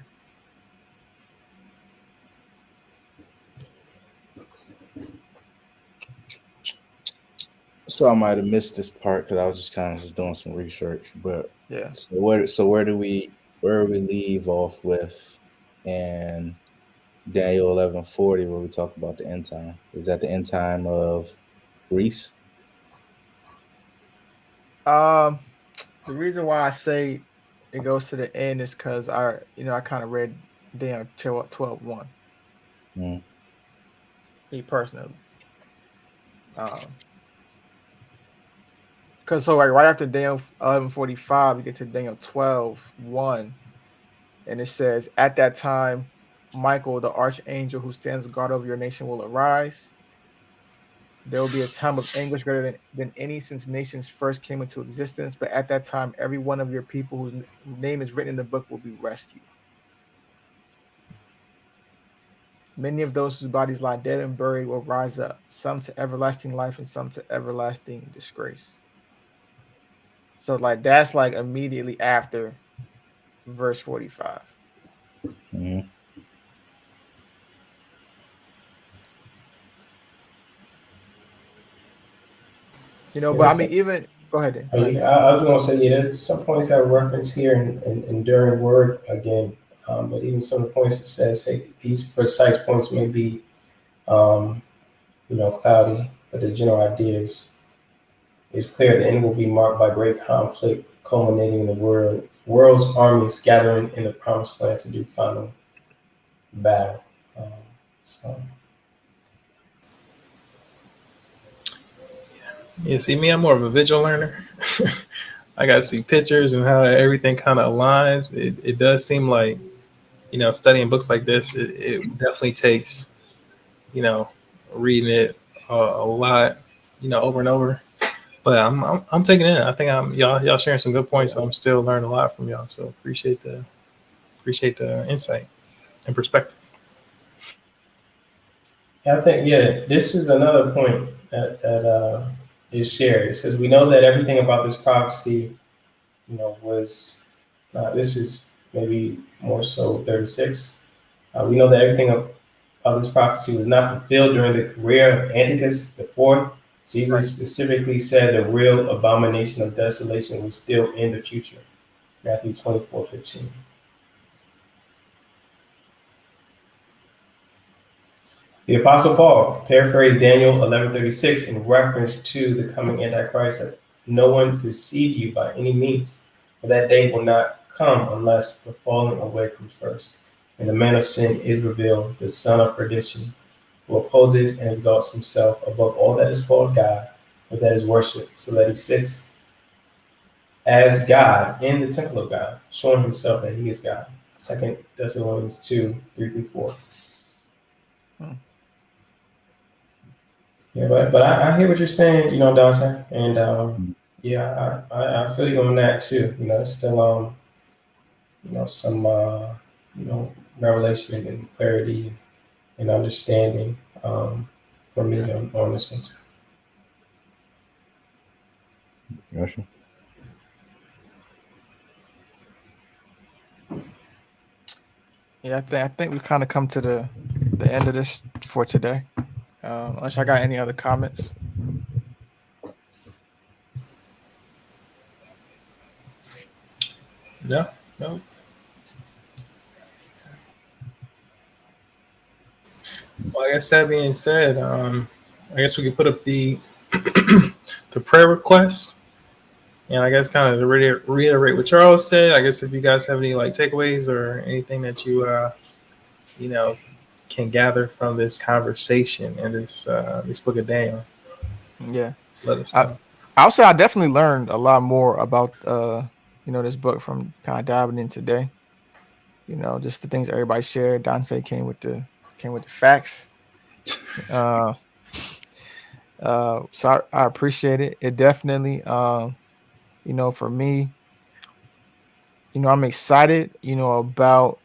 D: So I might have missed this part because I was just kind of just doing some research. But
F: Yeah.
D: so where do we leave off with in Daniel 11:40 where we talk about the end time? Is that the end time of Greece?
F: The reason why I say it goes to the end is because I kind of read Daniel 12:1.
D: Mm.
F: Me personally. Because so like right after Daniel 11:45, you get to Daniel 12:1, and it says, "At that time, Michael, the archangel who stands guard over your nation, will arise. There will be a time of anguish greater than any since nations first came into existence. But at that time, every one of your people whose name is written in the book will be rescued. Many of those whose bodies lie dead and buried will rise up, some to everlasting life and some to everlasting disgrace." So like that's like immediately after verse 45.
D: Mm.
F: You know, but I mean, even go ahead. Then.
E: I was going to say, yeah, there's some points that reference here in during word again, but even some of the points it says, hey, these precise points may be, cloudy, but the general idea is clear. The end will be marked by great conflict, culminating in the world's armies gathering in the promised land to do final battle. So.
C: Yeah, see me, I'm more of a visual learner. I got to see pictures and how everything kind of aligns. It does seem like, you know, studying books like this, it definitely takes, you know, reading it a lot, you know, over and over. But I'm taking it in. I think y'all sharing some good points. So I'm still learning a lot from y'all. So appreciate the insight and perspective.
E: I think, this is another point that is shared. It says, we know that everything about this prophecy, was, this is maybe more so 36. We know that everything about this prophecy was not fulfilled during the career of Antiochus IV. Jesus specifically said the real abomination of desolation was still in the future. Matthew 24:15. The Apostle Paul paraphrased Daniel 11:36 in reference to the coming Antichrist. That no one deceive you by any means, for that day will not come unless the falling away comes first. And the man of sin is revealed, the son of perdition, who opposes and exalts himself above all that is called God, or that is worshipped, so that he sits as God in the temple of God, showing himself that he is God. 2 Thessalonians 2:3-4. Yeah, but I hear what you're saying, Dante, and I feel you on that too. It's still some revelation and clarity and understanding for me on this one too.
D: Gotcha.
F: Yeah, I think we kind of come to the end of this for today. Unless I got any other comments.
C: No. Well, I guess that being said, I guess we could put up the the prayer request, and I guess kind of to reiterate what Charles said. I guess if you guys have any like takeaways or anything that you can gather from this conversation and this book of Daniel, let us know.
F: I'll say I definitely learned a lot more about this book from kind of diving in today. Just the things everybody shared. Dante came with the facts. So I appreciate it. It definitely, for me, I'm excited, about,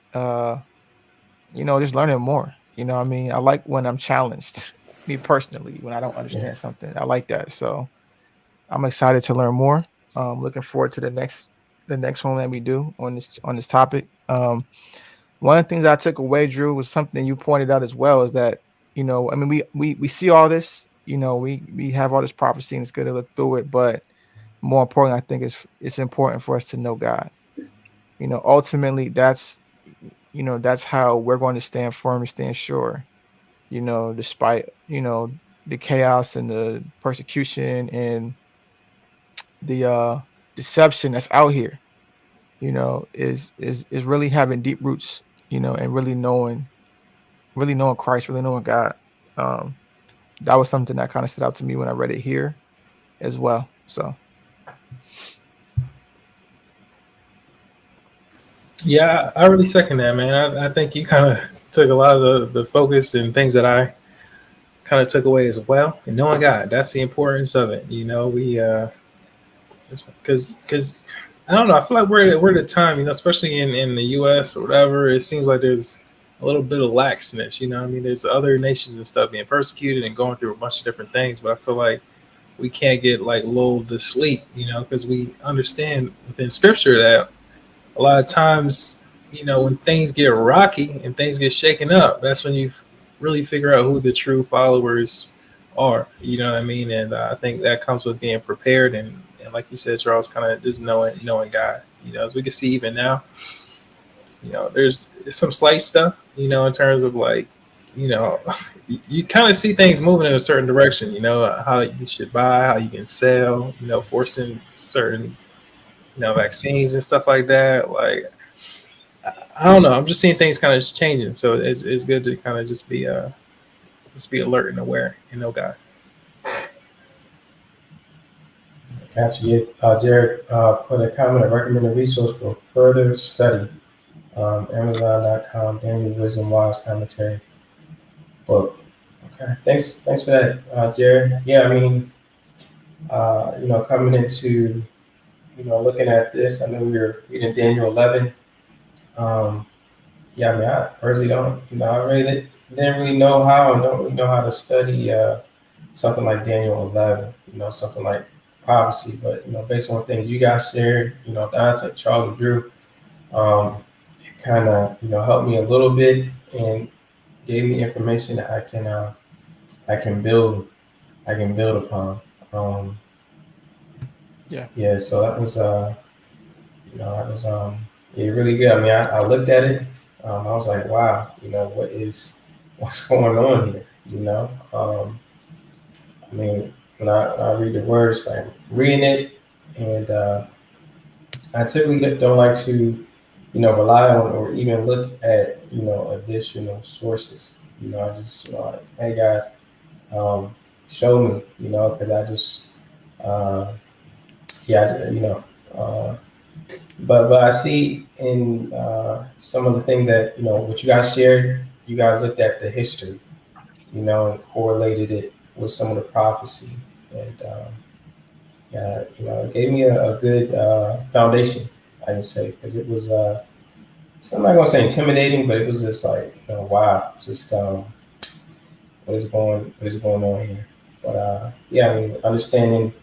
F: just learning more. I mean, I like when I'm challenged, me personally, when I don't
E: Yeah.
F: understand something. I like that. So I'm excited to learn more. Looking forward to the next one that we do on this topic. One of the things I took away, Drew, was something you pointed out as well, is that, I mean, we see all this, we have all this prophecy and it's good to look through it, but more important, I think it's important for us to know God. Ultimately, that's how we're going to stand firm and stand sure, despite, the chaos and the persecution and the deception that's out here, is really having deep roots, and really knowing Christ, really knowing God. Um, that was something that kind of stood out to me when I read it here as well. So
C: Yeah, I really second that, man. I think you kind of took a lot of the focus and things that I kind of took away as well. And knowing God, that's the importance of it. We because I don't know. I feel like we're at a time, especially in the U.S. or whatever. It seems like there's a little bit of laxness. I mean, there's other nations and stuff being persecuted and going through a bunch of different things, but I feel like we can't get like lulled to sleep, because we understand within Scripture that a lot of times, when things get rocky and things get shaken up, that's when you really figure out who the true followers are. You know what I mean? And I think that comes with being prepared and like you said, Charles, kind of just knowing God. As we can see even now, there's some slight stuff, in terms of like, you know, you kind of see things moving in a certain direction. How you should buy, how you can sell. Forcing certain vaccines and stuff like that. Like I don't know. I'm just seeing things kind of changing. So it's good to kind of just be alert and aware and know God.
E: Gotcha. Yeah, Jared put a comment, a recommended resource for further study. Amazon.com, Daniel Wisdom Wise commentary book. Okay, thanks for that, Jared. Yeah, I mean, coming into, looking at this, I know we were reading Daniel 11. Yeah, I mean, I personally don't, I really didn't really know how, and don't really know how to study something like Daniel 11, something like prophecy, but, based on things you guys shared, Dante, Charles, and Drew, it kind of, helped me a little bit and gave me information that I can build upon.
F: yeah,
E: Yeah, so that was yeah, really good. I mean, I looked at it, I was like, wow, what's going on here? I mean, when I read the words, I'm reading it, and I typically don't like to, rely on or even look at, additional sources. I just, like, hey, God, show me, because I just, uh, yeah, uh, but I see in some of the things that, what you guys shared, you guys looked at the history, and correlated it with some of the prophecy, and yeah, it gave me a good foundation, I can say, because it was. So I'm not gonna say intimidating, but it was just like, wow, just what is going on here. But yeah, I mean, understanding,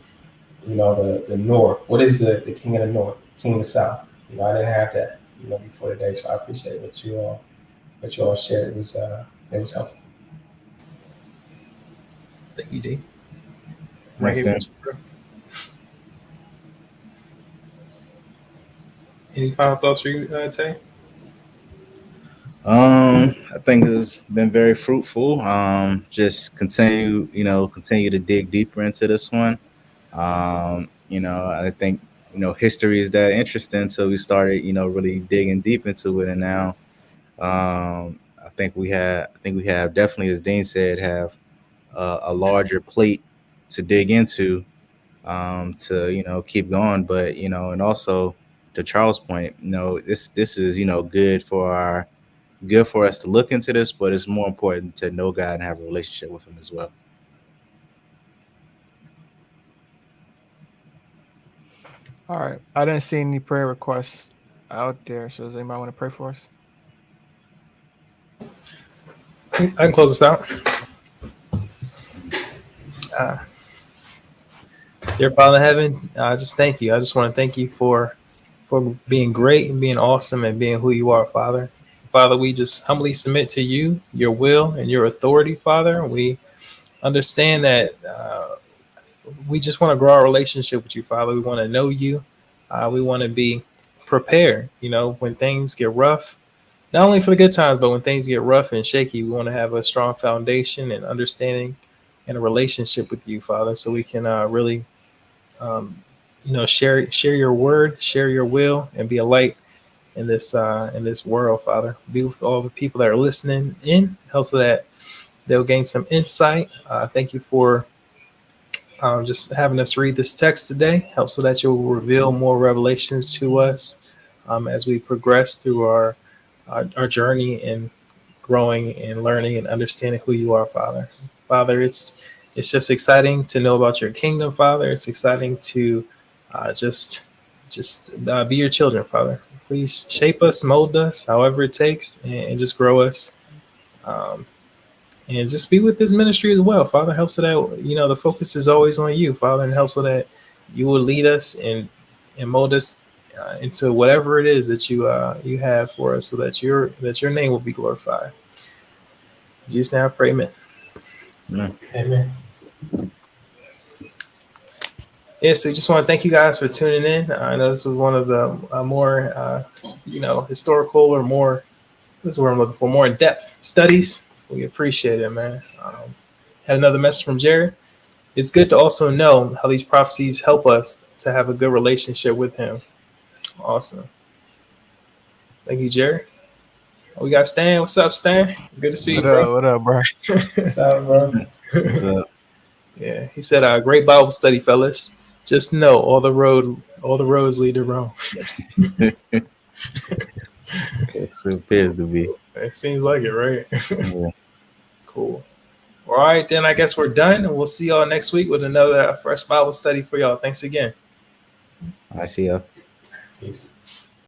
E: the North. What is the King of the North, King of the South? I didn't have that, before today, so I appreciate what you all shared. It was helpful.
C: Thank you, D. Right
D: Thanks,
C: here
D: Dan.
C: with you, bro. Any final thoughts for you, Tay?
D: I think it's been very fruitful. Just continue to dig deeper into this one. I think history is that interesting, so we started really digging deep into it, and now I think we have definitely, as Dean said, have a larger plate to dig into, to keep going, but and also to Charles' point, this is good for us to look into this, but it's more important to know God and have a relationship with Him as well.
F: All right. I didn't see any prayer requests out there. So does anybody want to pray for us?
C: I can close this out. Dear Father in heaven, I just thank you. I just want to thank you for being great and being awesome and being who you are, Father. Father, we just humbly submit to you, your will and your authority, Father. We understand that we just want to grow our relationship with you, Father. We want to know you. We want to be prepared, when things get rough, not only for the good times, but when things get rough and shaky, we want to have a strong foundation and understanding and a relationship with you, Father, so we can really, share your word, share your will, and be a light in this world, Father. Be with all the people that are listening in, help so that they'll gain some insight. Thank you for just having us read this text today. Help so that you'll reveal more revelations to us as we progress through our journey in growing and learning and understanding who you are, Father. Father, it's just exciting to know about your kingdom, Father. It's exciting to just be your children, Father. Please shape us, mold us, however it takes, and just grow us. And just be with this ministry as well, Father. Help so that the focus is always on you, Father, and help so that you will lead us and mold us into whatever it is that you have for us, so that your name will be glorified. In Jesus' name I pray, amen.
E: Amen.
C: Yeah, so just want to thank you guys for tuning in. I know this was one of the more historical or more, this is what I'm looking for, more in-depth studies. We appreciate it, man. Had another message from Jared. It's good to also know how these prophecies help us to have a good relationship with him. Awesome. Thank you, Jared. We got Stan. What's up, Stan? Good to see you, bro.
F: What up, bro?
E: What's up, bro?
D: What's up?
C: Yeah, he said, "Great Bible study, fellas. Just know all the roads lead to Rome."
D: It appears to be.
C: It seems like it, right?
D: Yeah.
C: Cool. All right, then I guess we're done, and we'll see y'all next week with another fresh Bible study for y'all. Thanks again.
D: I see ya.
E: Peace.